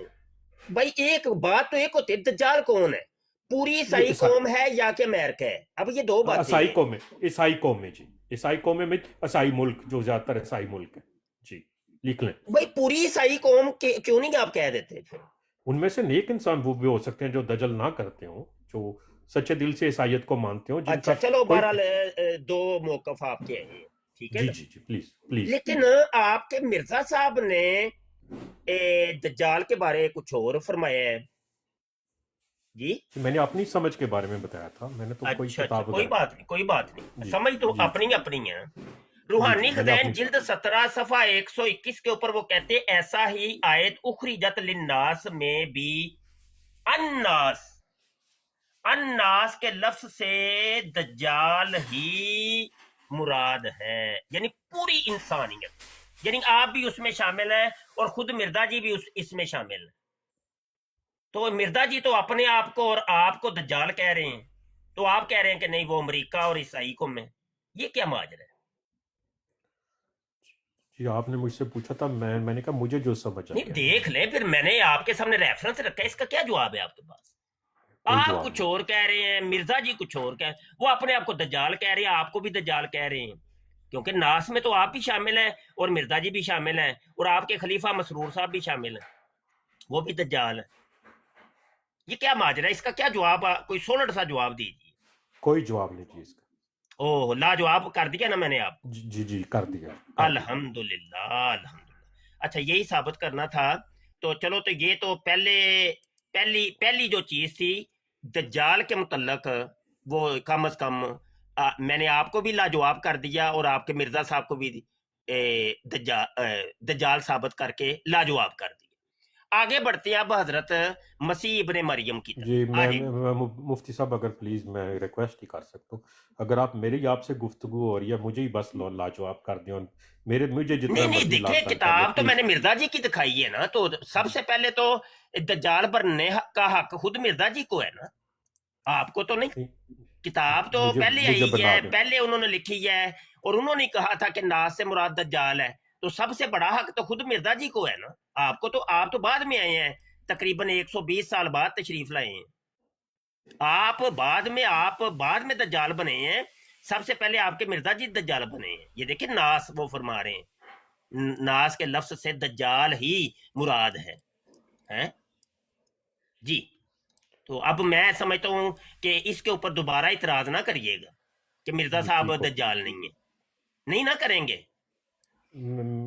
بھائی؟ ایک بات تو ایک ہوتی ہے، دجال کون ہے؟ پوری عیسائی قوم ہے یا کہ امریکہ ہے؟ اب یہ 2 باتیں ہیں. عیسائی قومیں جی، عیسائی قومیں میں عیسائی ملک، جو زیادہ تر عیسائی ملک ہے. جی لکھ لیں. بھائی پوری عیسائی قوم کیوں نہیں آپ کہہ دیتے پھر؟ ان میں سے نیک انسان وہ بھی ہو سکتے ہیں جو دجل نہ کرتے ہوں، جو سچے دل سے عیسائیت کو مانتے ہوں، جن اچھا کا چلو، کوئی. بہرحال 2 موقف آپ کے ہیں، ٹھیک ہے جی نا؟ جی پلیز. لیکن آپ کے مرزا صاحب نے دجال کے بارے کچھ اور فرمایا ہے. جی میں نے اپنی سمجھ کے بارے میں بتایا تھا، میں نے تو کوئی اچھا کتاب کوئی وغیرہ. بات نہیں، جی سمجھ تو جی اپنی ہے. روحانی میں نے خزائن اپنی، جلد 17 صفحہ 121 کے اوپر وہ کہتے ہیں ایسا ہی آیت اخرجت للناس میں بھی الناس کے لفظ سے دجال ہی مراد ہے، یعنی پوری انسانیت، یعنی آپ بھی اس میں شامل ہیں اور خود مرزا جی بھی اس میں شامل ہیں. تو مرزا جی تو اپنے آپ کو اور آپ کو دجال کہہ رہے ہیں، تو آپ کہہ رہے ہیں کہ نہیں وہ امریکہ اور عیسائی قوم میں. یہ کیا ماجرا ہے؟ جی آپ نے مجھ سے پوچھا تھا، میں نے کہا مجھے جو سمجھ آ نہیں گیا. دیکھ لیں، پھر میں نے آپ کے سامنے ریفرنس رکھا ہے، اس کا کیا جواب ہے آپ کے پاس؟ کوئی آپ جواب کچھ نہیں. اور کہہ رہے ہیں، مرزا جی کچھ اور وہ اپنے آپ کو دجال کہہ رہے ہیں، آپ کو بھی دجال کہہ رہے ہیں، کیونکہ ناس میں تو آپ بھی شامل ہیں اور مرزا جی بھی شامل ہیں اور آپ کے خلیفہ مسرور صاحب بھی شامل ہیں، وہ بھی دجال ہیں. یہ کیا ماجرا ہے؟ اس کا کیا جواب؟ کوئی سولڈ سا جواب دیجیے. کوئی جواب نہیں جی اس کا. اوہ لاجواب کر دیا نا میں نے آپ کو. جی کر دیا. الحمدللہ. اچھا یہی ثابت کرنا تھا. تو چلو، تو یہ تو پہلی جو چیز تھی دجال کے متعلق، وہ کم از کم میں نے آپ کو بھی لاجواب کر دیا اور آپ کے مرزا صاحب کو بھی دجال ثابت کر کے لاجواب کر دیا. आगे बढ़ते हैं अब हजरत मसीह इब्ने मरियम की तरफ। जी आगे मैं मुफ्ती साहब अगर प्लीज़ मैं रिक्वेस्ट ही कर सकता हूँ, अगर आप मेरी आपसे गुफ्तगू हो रही है, मुझे ही बस लाजवाब कर दें और मुझे जितना नहीं मर्जी देखिए, लाल कर किताब दें तो मैंने प्लीज़। मिर्जा जी की दिखाई है ना, तो सबसे पहले तो दज्जाल बनने का हक खुद मिर्जा जी को है ना, आपको तो नहीं। किताब तो पहले मुझे आई बना है, दें। पहले उन्होंने लिखी है, और उन्होंने कहा था कि नास से मुराद दज्जाल है, तो सबसे बड़ा हक तो खुद मिर्जा जी को है ना। आपको तो, आप तो बाद में आए हैं, तकरीबन 120 साल बाद तशरीफ लाए हैं आप बाद में दज्जाल बने हैं। सबसे पहले आपके मिर्जा जी दज्जाल बने हैं। ये देखिए नास वो फरमा रहे हैं, नास के लफ्ज से दज्जाल ही मुराद है जी। तो अब मैं समझता हूँ कि इसके ऊपर दोबारा इतराज ना करिएगा कि मिर्जा जी साहब ठीक हो। दज्जाल नहीं है, नहीं ना करेंगे।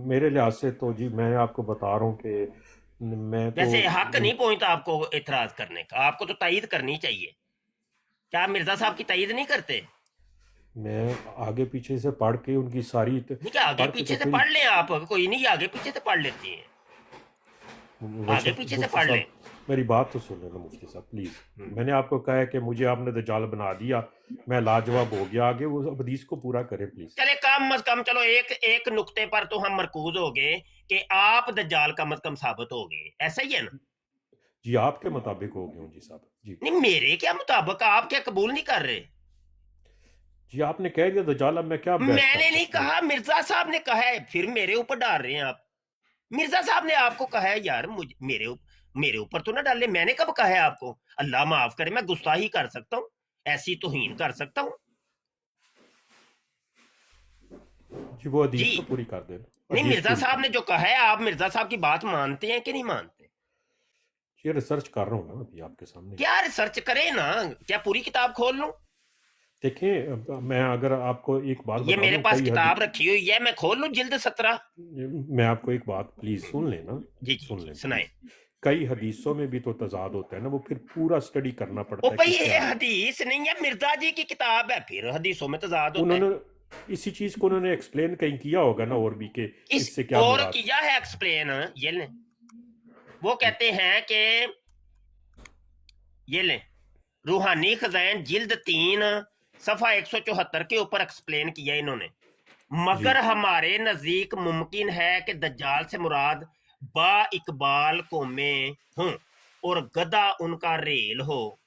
मेरे लिहाज से तो जी मैं आपको बता रहा हूँ कि मैं तो वैसे हक नहीं पहुंचता आपको इतराज करने का, आपको तो तायद करनी चाहिए। क्या आप मिर्जा साहब की तायद नहीं करते? मैं आगे पीछे से पढ़ के उनकी सारी नहीं, क्या आगे पढ़ के पीछे तो से फिर पढ़ लें आप, आगे पीछे से पढ़ लेती हैं, वैसे आगे पीछे से मुफ्ती पढ़ साहब लें। मेरी बात तो सुन लेना मुफ्ती साहब प्लीज़। मैंने आपको कहा है कि मुझे आपने दज्जाल बना दिया, मैं लाजवाब हो गया, आगे वो हदीस को पूरा करें प्लीज़। चले कम अज कम, चलो एक नुक्ते पर तो हम मरकूज हो गए कि आप दज्जाल कम अज कम साबित हो गए, ऐसा ही है ना? जी आपके मुताबिक हो गया हूँ जी साहब जी। नहीं, मेरे क्या मुताबिक, आप क्या कबूल नहीं कर रहे? जी आपने कह दिया दज्जाल, अब मैं क्या बहस कर मैंने नहीं सकता हूँ? कहा, मिर्जा साहब ने कहा है, फिर मेरे ऊपर डाल रहे हैं आप। मिर्जा साहब ने आपको कहा है यार, मेरे ऊपर तो ना डाले। मैंने कब कहा है आपको? अल्लाह माफ करे, मैं गुस्ताही कर सकता हूँ, ऐसी तौहीन कर सकता हूँ जी वो हदीस जी? तो पूरी कर देना। नहीं, हदीस मिर्जा पूरी साहब कर ने जो कहा है, आप मिर्जा साहब की बात मानते हैं कि नहीं मानते? ये रिसर्च कर रहा हूँ ना अभी आपके सामने। क्या रिसर्च करें ना, क्या पूरी किताब खोल लूं? देखें मैं अगर आपको एक बात ये बता मेरे दूं, पास कई किताब रखी हुई है, मैं खोल लूं जिल्द 17? मैं आपको एक बात प्लीज सुन लेना, जी सुन लें सुनाए। प्लीज। कई हदीसों में भी तो तजाद होता है ना, वो फिर पूरा स्टडी करना ओ पड़ता है भाई, कि ये क्या है। हदीस नहीं है, मिर्जा जी की किताब है, फिर हदीसों में तजाद होता है। उन्होंने इसी चीज को उन्होंने एक्सप्लेन कहीं किया होगा ना, और भी के इस इससे क्या और मुराद। किया है एक्सप्लेन, ये ले, वो कहते हैं कि ये ले, रूहानी खजाइन जिल्द 3 सफा 174 के ऊपर एक्सप्लेन किया इन्होंने। मगर हमारे नजदीक मुमकिन है कि दज्जाल से मुराद बा इकबाल कौमें हों और गधा उनका रेल हो।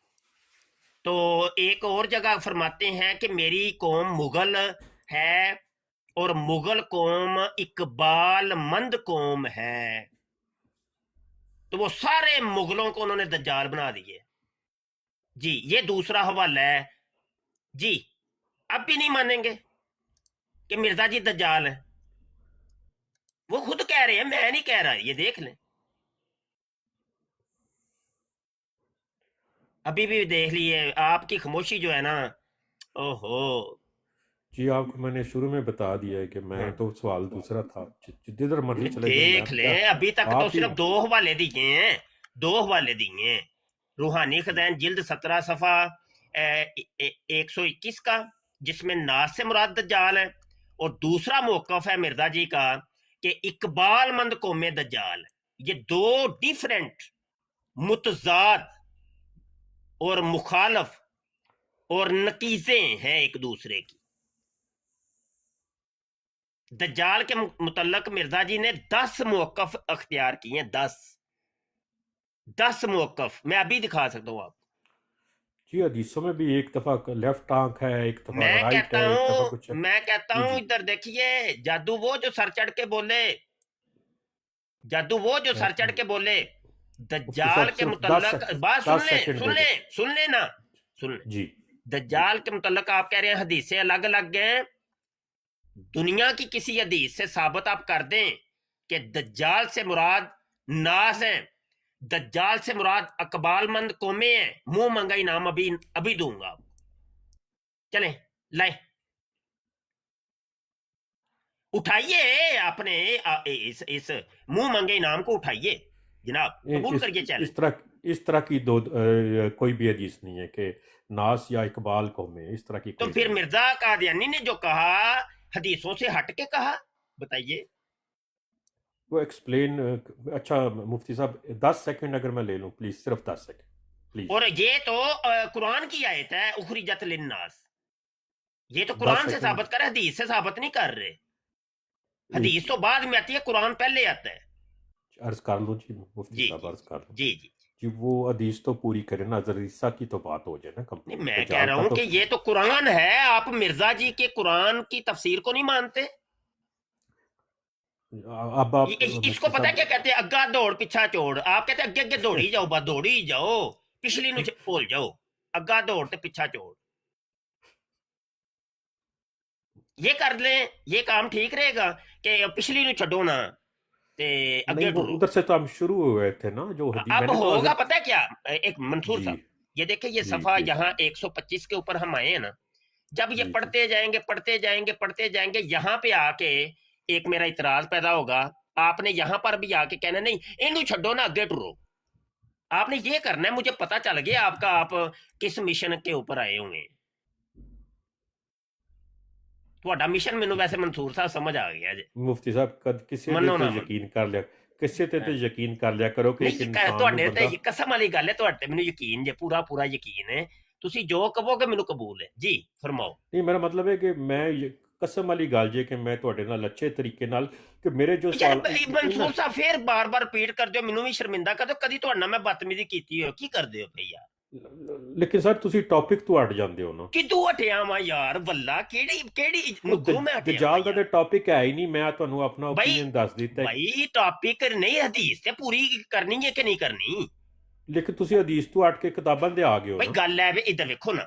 तो एक और जगह फरमाते हैं कि मेरी कौम मुगल है और मुगल कौम इकबाल मंद कौम है। तो वो सारे मुगलों को उन्होंने दज्जाल बना दिए जी। ये दूसरा हवाला है जी। अब भी नहीं मानेंगे कि मिर्जा जी दज्जाल है? वो खुद कह रहे हैं, मैं नहीं कह रहा, ये देख लें, अभी भी देख लिए। आपकी खामोशी जो है ना, ओहो। जी आपको मैंने शुरू में बता दिया है कि मैं तो सवाल दूसरा था, जिधर मर्जी चले जाए। देख लें, अभी तक तो आप ही सिर्फ 2 हवाले दिए हैं, 2 हवाले दिए हैं। रूहानी खजाइन जिल्द 17 सफा 121 का, जिसमें नास से मुराद दज्जाल है, और दूसरा मौकफ है मिर्जा जी का कि इकबाल मंद कौमे दज्जाल। ये 2 डिफरेंट, मुतजाद और मुखालफ और नकीजे हैं एक दूसरे की। दज्जाल के मुतल्लक मिर्जा जी ने 10 मौकफ अख्तियार किए हैं, 10 मौकफ। मैं अभी दिखा सकता हूँ आपको। जी हदीसों में भी एक दफा लेफ्ट आंख है, एक दफा मैं राइट कहता है, एक दफा हूँ कुछ है। मैं कहता जी हूँ जी इधर देखिए, जादू वो जो सर चढ़ के बोले, जादू वो जो सर चढ़ के बोले, दज्जाल के मुतल्लक बात सुन ले, सुन ले, सुन ले ना, सुन ले जी। दज्जाल के मुतल्लक आप कह रहे हैं हदीसें अलग अलग हैं। दुनिया की किसी हदीस से साबित आप कर दें कि दज्जाल से मुराद नास है, दज्जाल से मुराद अकबालमंद कौमें हैं, मुंह मंगा इनाम अभी दूंगा। चलें लाए, उठाइए अपने इस मुंह मंगे इनाम को, उठाइए जनाब, कबूल करिए। चलें, इस तरह की कोई भी हदीस नहीं है कि नास या इकबाल को में इस तरह की तो कोई फिर नहीं। मिर्जा कादियानी ने जो कहा हदीसों से हट के कहा, बताइए। وہ ایکسپلین اچھا مفتی صاحب 10 سیکنڈ اگر میں لے لوں پلیز، صرف 10 سیکنڈ پلیز. اور یہ تو قرآن کی آیت ہے اخرجت للناس، یہ تو 10 قرآن سے سیکنڈ ثابت کر رہے، حدیث سے ثابت نہیں کر رہے. حدیث تو بعد میں آتی ہے، قرآن پہلے آتا ہے. عرض کر لوں جی مفتی جی صاحب، جی عرض کر لوں جی جی. جی. وہ حدیث تو پوری کرے نا، عیسیٰ کی تو بات ہو جائے نا نہیں کمپلیٹ. میں کہہ دجال رہا کا ہوں تو کہ یہ تو قرآن ہے، آپ مرزا جی کے قرآن کی تفسیر کو نہیں مانتے. اب آپ اس کو مفتی پتہ ہے صاحب کیا کہتے ہیں؟ اگا دوڑ پیچھا چوڑ. آپ کہتے ہیں اگے اگے دوڑی جاؤ، بس دوڑی جاؤ، پچھلی نو بھول جاؤ. اگا دوڑ تے پیچھا چوڑ، یہ کر لیں، یہ کام ٹھیک رہے گا کہ پچھلی نو چھڈو نا تے نہیں، اگے وہ ٹرو. ادھر سے تو ہم شروع ہوئے تھے نا جو حدیث اب میں نے تو ہوگا حضرت پتہ ہے کیا ایک منصور جی صاحب، یہ دیکھیں یہ جی صفحہ جی یہاں 125 کے اوپر ہم آئے ہیں نا، جب یہ جی جی پڑھتے جائیں گے پڑھتے جائیں گے پڑھتے جائیں گے، یہاں پہ آ کے ایک میرا اعتراض پیدا ہوگا. آپ نے یہاں پر بھی آ کے کہنا نہیں اینو چھڈو نا اگے ٹرو. آپ نے یہ کرنا ہے، مجھے پتا چل گیا آپ کا آپ کس مشن کے اوپر آئے ہوئے ہیں. تھوڑا مشن مینوں ویسے منصور صاحب سمجھ آ گیا جی. مفتی صاحب کسے دے منو تے نہ منو یقین کر لیا، کسے تے یقین کر لیا کرو کہ ایک نہیں، انسان نو بندہ. قسم والی گل ہے، تواڈے مینوں یقین جے، پورا پورا یقین ہے. تسی جو کہو گے مینوں قبول ہے. جی فرماؤ. نہیں میرا مطلب ہے کہ میں قسم والی گل جے کہ میں تواڈے نال اچھے طریقے نال کہ میرے جو یار سوال منصور صاحب پھر بار بار ریپیٹ کر دیو، مینوں بھی شرمندہ کر دیو. کدی تواڈے نال میں بدتمیزی کیتی ہو کی کر دیو پئی یار؟ لیکن سر تسی ٹاپک تو ہٹ جاندے ہو نا. کدوں ہٹیا وا یار؟ واللہ کیڑی وہ نگوں میں ہٹیا وا دجال دا یار؟ تے ٹاپک ہے ہی نہیں، میں تانوں اپنا بھائی اوپینین دس دیتا ہے. بھائی ٹاپک نہیں، حدیث تے پوری کرنی ہے کہ نہیں کرنی؟ لیکن تسی حدیث تو ہٹ کے کتاباں دے آ گئے ہو بھائی نا. گل ہے ادھر دیکھو نا،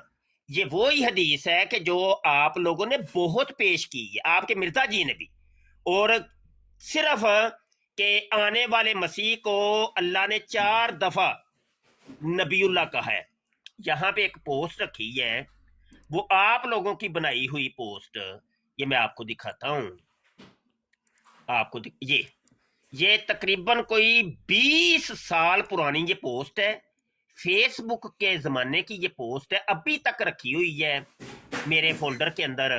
یہ وہی حدیث ہے کہ جو آپ لوگوں نے بہت پیش کی ہے، آپ کے مرزا جی نے بھی، اور صرف کہ آنے والے مسیح کو اللہ نے 4 دفعہ نبی اللہ کہا ہے. یہاں پہ ایک پوسٹ رکھی ہے، وہ آپ لوگوں کی بنائی ہوئی پوسٹ، یہ میں آپ کو دکھاتا ہوں. آپ کو یہ تقریباً کوئی 20 سال پرانی یہ پوسٹ ہے، فیس بک کے زمانے کی یہ پوسٹ ہے، ابھی تک رکھی ہوئی ہے میرے فولڈر کے اندر.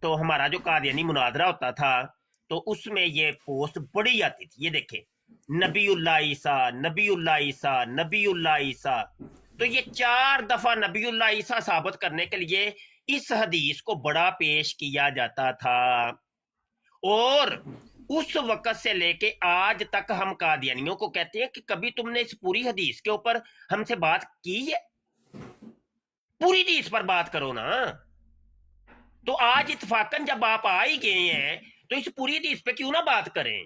تو ہمارا جو قادیانی مناظرہ ہوتا تھا تو اس میں یہ پوسٹ بڑی آتی تھی. یہ دیکھیں، نبی اللہ عیسیٰ، نبی اللہ عیسیٰ، نبی اللہ عیسیٰ. تو یہ 4 دفعہ نبی اللہ عیسیٰ ثابت کرنے کے لیے اس حدیث کو بڑا پیش کیا جاتا تھا. اور اس وقت سے لے کے آج تک ہم قادیانیوں کو کہتے ہیں کہ کبھی تم نے اس پوری حدیث کے اوپر ہم سے بات کی ہے؟ پوری حدیث پر بات کرو نا. تو آج اتفاقاً جب آپ آ ہی گئے ہیں تو اس پوری حدیث پہ کیوں نہ بات کریں؟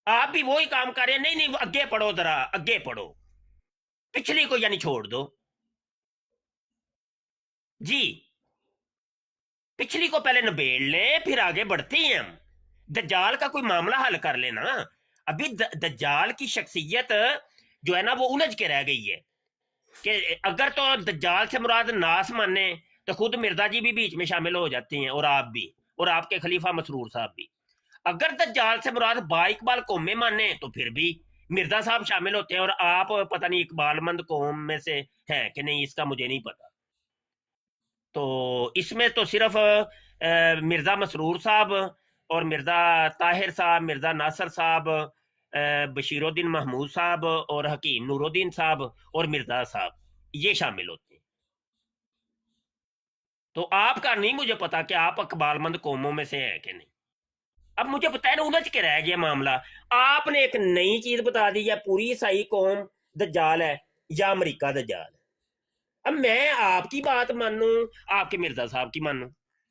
آپ بھی وہی کام کر رہے ہیں. نہیں اگے پڑھو، ذرا اگے پڑھو، پچھلی کو یعنی چھوڑ دو. جی پچھلی کو پہلے نبیڑ لیں، پھر آگے بڑھتے ہیں ہم. دجال کا کوئی معاملہ حل کر لینا. ابھی دجال کی شخصیت جو ہے نا وہ الجھ کے رہ گئی ہے کہ اگر تو دجال سے مراد ناس مانے تو خود مرزا جی بھی بیچ میں شامل ہو جاتے ہیں، اور آپ بھی، اور آپ کے خلیفہ مسرور صاحب بھی. اگر دجال سے مراد با اقبال قومیں مانے تو پھر بھی مرزا صاحب شامل ہوتے ہیں، اور آپ پتہ نہیں اقبال مند قوم میں سے ہیں کہ نہیں، اس کا مجھے نہیں پتا. تو اس میں تو صرف مرزا مسرور صاحب اور مرزا طاہر صاحب، مرزا ناصر صاحب، بشیر الدین محمود صاحب اور حکیم نور الدین صاحب اور مرزا صاحب یہ شامل ہوتے ہیں. تو آپ کا نہیں مجھے پتا کہ آپ اقبال مند قوموں میں سے ہیں کہ نہیں. اب مجھے بتائیں نا، الجھ کے رہ گیا معاملہ. آپ نے ایک نئی چیز بتا دی ہے، پوری عیسائی قوم دجال ہے یا امریکہ دجال ہے. اب میں آپ کی بات مانوں، آپ کے مرزا صاحب کی مانوں،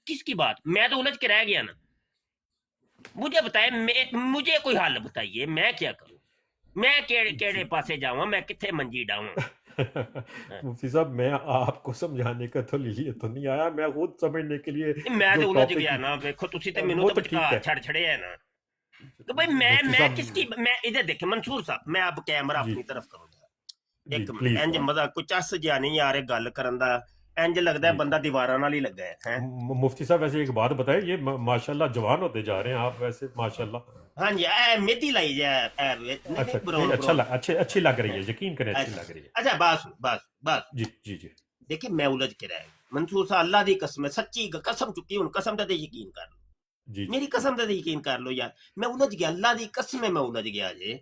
کس کی بات؟ میں تو الجھ کے رہ گیا نا. مجھے بتائیں، مجھے کوئی حل بتائیے، میں کیا کروں؟ میں کیڑے پاسے جاؤں، میں کتنے منجی ڈاؤں؟ مفتی صاحب میں آپ کو سمجھانے کا تو لیے تو نہیں آیا، میں خود سمجھنے کے لیے میں جو تو الجھ ٹاپک گیا نا. دیکھو تسی تے مینوں وہ تو تو بچکا ٹھیک ہے چھڑ چھڑے ہے نا. تو بھائی مفتی میں صاحب. کس کی، میں ادھر دیکھیں منصور صاحب، میں اب کیمرہ جی اپنی طرف کروں گا. جی ایک منٹ، پلیز انج مزہ کوئی چس جیا نہیں یار گل کرن دا، انج لگدا ہے جی بندہ دیواراں نال ہی لگا ہے. مفتی صاحب ویسے ایک بات بتائیں، یہ ماشاءاللہ جوان ہوتے جا رہے ہیں آپ ویسے ماشاءاللہ. ہاں جی، میدی لائی جائے اچھا برون اچھی لگ رہی ہے، یقین کریں اچھی لگ رہی ہے. اچھا بس جی جی جی دیکھیں میں الجھ کے رہ گیا. منصور صاحب اللہ دی قسم ہے، سچی قسم چکی ہوں، قسم تے یقین کر لو. जी ਮੇਰੀ ਕਸਮ ਤੇ ਯਕੀਨ ਕਰ ਲਓ ਯਾਰ, ਮੈਂ ਉਲਝ ਗਿਆ, अल्लाह ਦੀ कसम है मैं उलझ गया जे।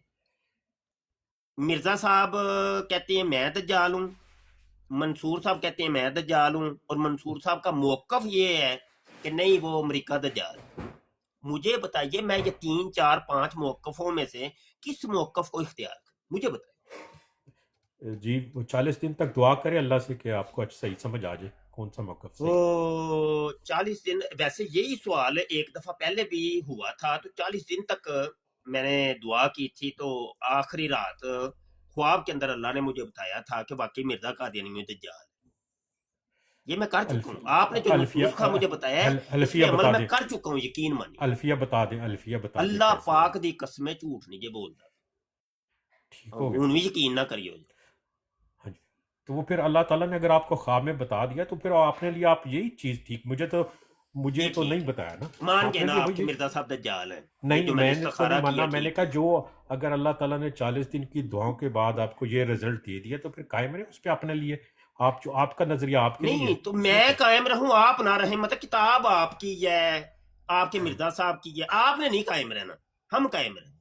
मिर्जा साहब कहते हैं मैं दज्जाल हूँ, मंसूर साहब कहते हैं मैं दज्जाल हूँ, और मंसूर साहब का मौकफ ये है कि नहीं वो अमेरिका दज्जाल। मुझे बताइए मैं ये 3 4 5 मौकफों में से किस मौकफ को इख्तियार करूं, मुझे बताइए। जी, वो 40 दिन तक दुआ करें अल्लाह से कि आपको अच्छा सही समझ आ जाए कौन सा मौकफ वो सही। 40 दिन, वैसे यही सवाल एक दफा पहले भी हुआ था, तो 40 दिन तक मैंने दुआ की थी, तो आखिरी रात ख्वाब के अंदर अल्लाह ने मुझे बताया था कि वाकई मिर्जा कादियानी में दज्जाल। ये मैं कर चुका हूँ, आपने जो अल्फिया नुस्खा मुझे बताया है इस पे अल्फिया अमल बता मैं दें, कर चुका हूँ, यकीन मानिए। अल्फिया बता दें, अल्फिया बता दें अल्लाह कैसे। पाक दी कसम झूठ नहीं जे बोलता, ठीक हो गया। हूं भी यकीन ना करियो जी। हाँ जी, तो वो फिर अल्लाह ताला ने अगर आपको ख्वाब में बता दिया तो फिर आपने लिए आप यही चीज ठीक, मुझे तो ठीक नहीं है, बताया ना मान आपने के ना लिए आपके वही। मिर्जा साहब दज्जाल है, ये नहीं जो मैंने मैंने तो इस्तिखारा नहीं माना, किया मैंने ठीक कहा है। जो अगर अल्लाह ताला ने 40 दिन की दुआओं के बाद आपको ये रिजल्ट दे दिया तो फिर कायम रहे उस पे अपने लिए, आप जो आपका नजरिया आपके लिए नहीं है, तो ठीक मैं है। कायम रहूं आप ना रहें, मतलब किताब आपकी है, आपके मिर्जा साहब की है, आपने नहीं कायम रहना, हम कायम रहें,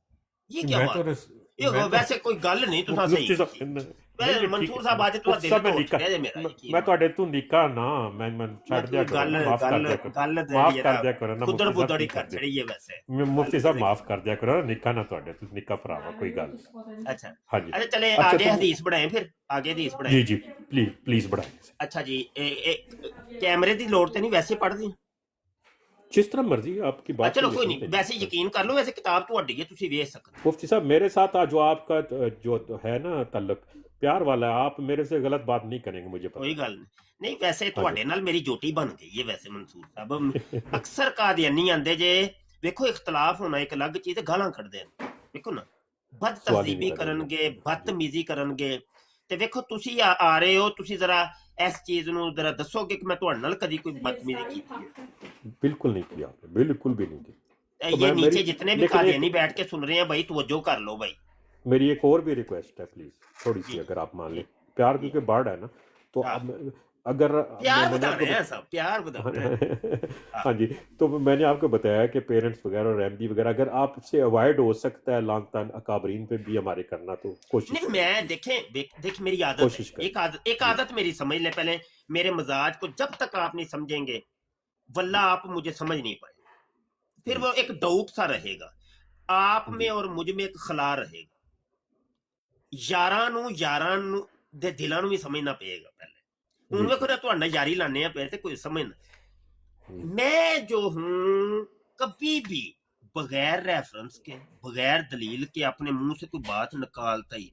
ये क्या मैं बात तो है? रस, ये मैं तो वैसे कोई गल नहीं तुसा सही मुफ्ती साहब की। नहीं वैसे नहीं ठीक मंसूर साहब आज तुसा मुफ्ती दिल साहब मैं तोड़ निका छड़िया जे मेरा यकीन मैं ਤੁਹਾਡੇ ਤੋਂ ਨਿੱਕਾ ਨਾ मैं मैं ਛੱਡ ਦਿਆ तुम्हें ਕਰੋ गल ना, माफ कर गल दिया करो, गल माफ ਜਿਹੜੀ कर ना दिया करो ना खुदड़ मुफ्ती साहब बुदड़ी की कर कर दिया छड़ी है वैसे मुफ्ती साहब माफ कर दिया करो ना, निक्का ना ਤੁਹਾਡੇ ਤੁਸੀਂ ਨਿੱਕਾ ਭਰਾ ਵਾ कोई गल नहीं। अच्छा हाँ जी अच्छा चले अच्छा आगे तो हदीस बढ़ाएं, फिर आगे हदीस जी बढ़ाएं। जी प्लीज प्लीज बढ़ाइए अच्छा जी कैमरे की लोड़ तो नहीं, वैसे पढ़ दी। जिस तरह मर्जी आपकी बात चलो पे कोई यकीन नहीं, है वैसे जी। यकीन कर लो, वैसे किताब ਤੁਹਾਡੀ है, ਤੁਸੀਂ ਵੇਖ ਸਕਦੇ। मुफ्ती साहब मेरे साथ आज जो आपका जो है ना ताल्लुक प्यार वाला है, आप मेरे से गलत बात नहीं करेंगे, मुझे पता कोई है। गल नहीं, नहीं वैसे हाँ जी ਤੁਹਾਡੇ ਨਾਲ ਮੇਰੀ ਜੋਟੀ ਬਣ ਗਈ ਹੈ ਵੈਸੇ मंसूर साहब। अक्सर कादियानी आंदे जे, ਵੇਖੋ इख्तलाफ होना एक अलग चीज है, गालां ਕੱਢਦੇ ਨੇ, ਵੇਖੋ ਨਾ ਬਦ सवाल ही ਤहजीबी नहीं था जी। ਕਰਨਗੇ, ਬਦਤਮੀਜ਼ੀ ਕਰਨਗੇ, ਤੇ ਵੇਖੋ ਤੁਸੀਂ ਆ ਰਹੇ ਹੋ, ਤੁਸੀਂ ਜ਼ਰਾ ਇਸ ਚੀਜ਼ ਨੂੰ ਜ਼ਰਾ ਦੱਸੋਗੇ ਕਿ ਮੈਂ ਤੁਹਾਡੇ ਨਾਲ ਕਦੀ ਕੋਈ ਬਦਤਮੀਜ਼ੀ ਕੀਤੀ है? बिल्कुल नहीं किया आपने, बिल्कुल भी नहीं की। तो ये मैं नीचे मेरी जितने भी लेकिन कादियानी एक बैठ के सुन रहे हैं भाई, तवज्जो कर लो भाई। मेरी एक और भी रिक्वेस्ट है प्लीज, थोड़ी सी जी अगर आप मान लें, प्यार जी क्योंकि बढ़ है ना, तो हाँ, अब अगर प्यार मैंने बता आपको रहे हैं सब, प्यार बता रहे हैं। हाँ हाँ जी, तो मैंने आपको बताया कि पेरेंट्स वगैरह और एमडी वगैरह अगर आपसे अवॉइड हो सकता है लॉन्ग टर्म अकाबरीन पे भी हमारे करना, तो कोशिश नहीं, करें, मैं देख मेरी आदत है, कोशिश करें एक जी आदत मेरी समझ ले पहले, मेरे मजाज को जब तक आप नहीं समझेंगे वल्ला आप मुझे समझ नहीं पाए, फिर जी वो एक डाउट सा रहेगा आप में जी और मुझ में, एक खला रहेगा। यारां नू दे दिलां नू भी समझना पएगा पहले। जी ਹੁਣ जी ਵੇਖੋ ਨਾ ਤੁਹਾਡਾ यारी लाने ਆ ਪਏ ਤੇ ਕੋਈ समझना। जी मैं जो हूं कभी भी बगैर रेफरेंस के, बगैर दलील के अपने मुंह से कोई बात निकालता ही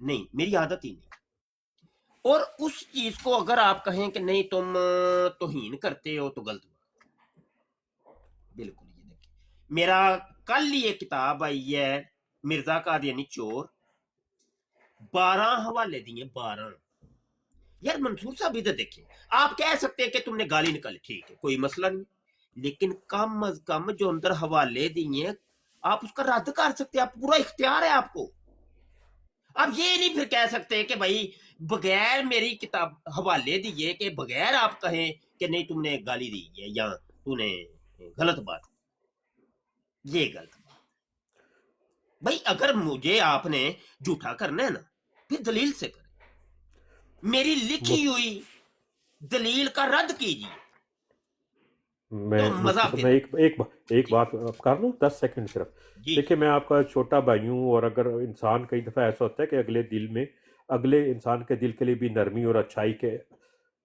नहीं, मेरी आदत ही नहीं। और उस चीज को अगर आप कहें कि नहीं तुम तौहीन करते हो तो गलत बात। बिल्कुल ये देखिए मेरा कल ही एक किताब आई है, मिर्जा कादियानी चोर, 12 हवाले दिए, 12। यार मंसूर साहब इधर देखिए, आप कह सकते हैं कि तुमने गाली निकाली, ठीक है कोई मसला नहीं, लेकिन कम अज कम जो अंदर हवाले दिए आप उसका रद्द कर सकते हैं, आप पूरा इख्तियार है आपको। आप ये नहीं फिर कह सकते कि भाई बगैर मेरी किताब हवाले दिए के बगैर आप कहें कि नहीं तुमने गाली दी है या तूने गलत बात, ये गलत बात। भाई अगर मुझे आपने झूठा करना है ना, फिर दलील से करें, मेरी लिखी मुफ- हुई दलील का रद्द कीजिए, मैं तो मुफ्ती मजा साहब फिर मैं एक जी बात आप कर लूँ 10 सेकंड सिर्फ। जी देखिए मैं आपका छोटा भाई हूँ, और अगर इंसान कई दफ़ा ऐसा होता है कि अगले इंसान के दिल के लिए भी नरमी और अच्छाई के,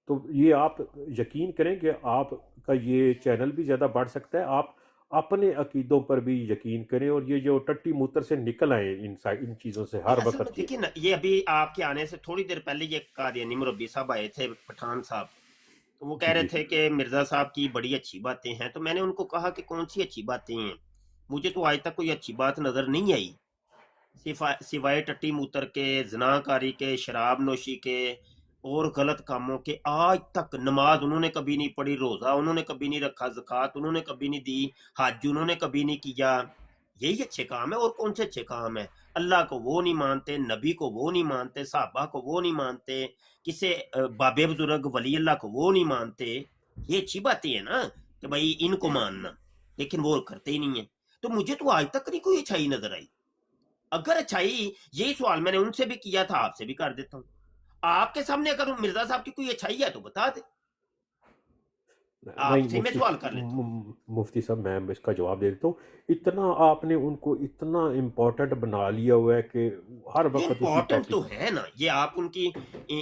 तो ये आप यकीन करें कि आपका ये चैनल भी ज़्यादा बढ़ सकता है, आप अपने अकीदों पर भी यकीन करें, और ये जो टट्टी मूत्र से निकल आए इन चीज़ों से हर असल में वक्त देखिए ना, ये अभी आपके आने से थोड़ी देर पहले ये कादियानी मुरब्बी साहब आए थे, पठान साहब, तो वो कह जी रहे जी थे कि मिर्जा साहब की बड़ी अच्छी बातें हैं, तो मैंने उनको कहा कि कौन सी अच्छी बातें हैं, मुझे तो आज तक कोई अच्छी बात नजर नहीं आई, सिवाय टट्टी मूत्र के, जनाकारी के, शराब नोशी के और गलत कामों के। आज तक नमाज उन्होंने कभी नहीं पढ़ी, रोजा उन्होंने कभी नहीं रखा, ज़कात उन्होंने कभी नहीं दी, हज उन्होंने कभी नहीं किया। यही अच्छे काम है, और कौन से अच्छे काम है? अल्लाह को वो नहीं मानते, नबी को वो नहीं मानते, साहबा को वो नहीं मानते, किसे बाबे बुजुर्ग वली अल्लाह को वो नहीं मानते। ये अच्छी बातें है ना कि भाई इनको मानना, लेकिन वो करते ही नहीं है। तो मुझे तो आज तक नहीं कोई अच्छाई नजर आई। अगर अच्छाई, यही सवाल मैंने उनसे भी किया था, आपसे भी कर देता हूँ, आपके सामने अगर मिर्जा साहब की कोई अच्छाई है तो बता दे, नहीं आपसे मैं सवाल कर लेता हूँ। मुफ्ती साहब मैं इसका जवाब दे देता हूँ। इतना आपने उनको इतना इम्पोर्टेंट बना लिया हुआ है कि हर वक्त उसी इम्पोर्टेंट तो टॉपिक है ना, ये आप उनकी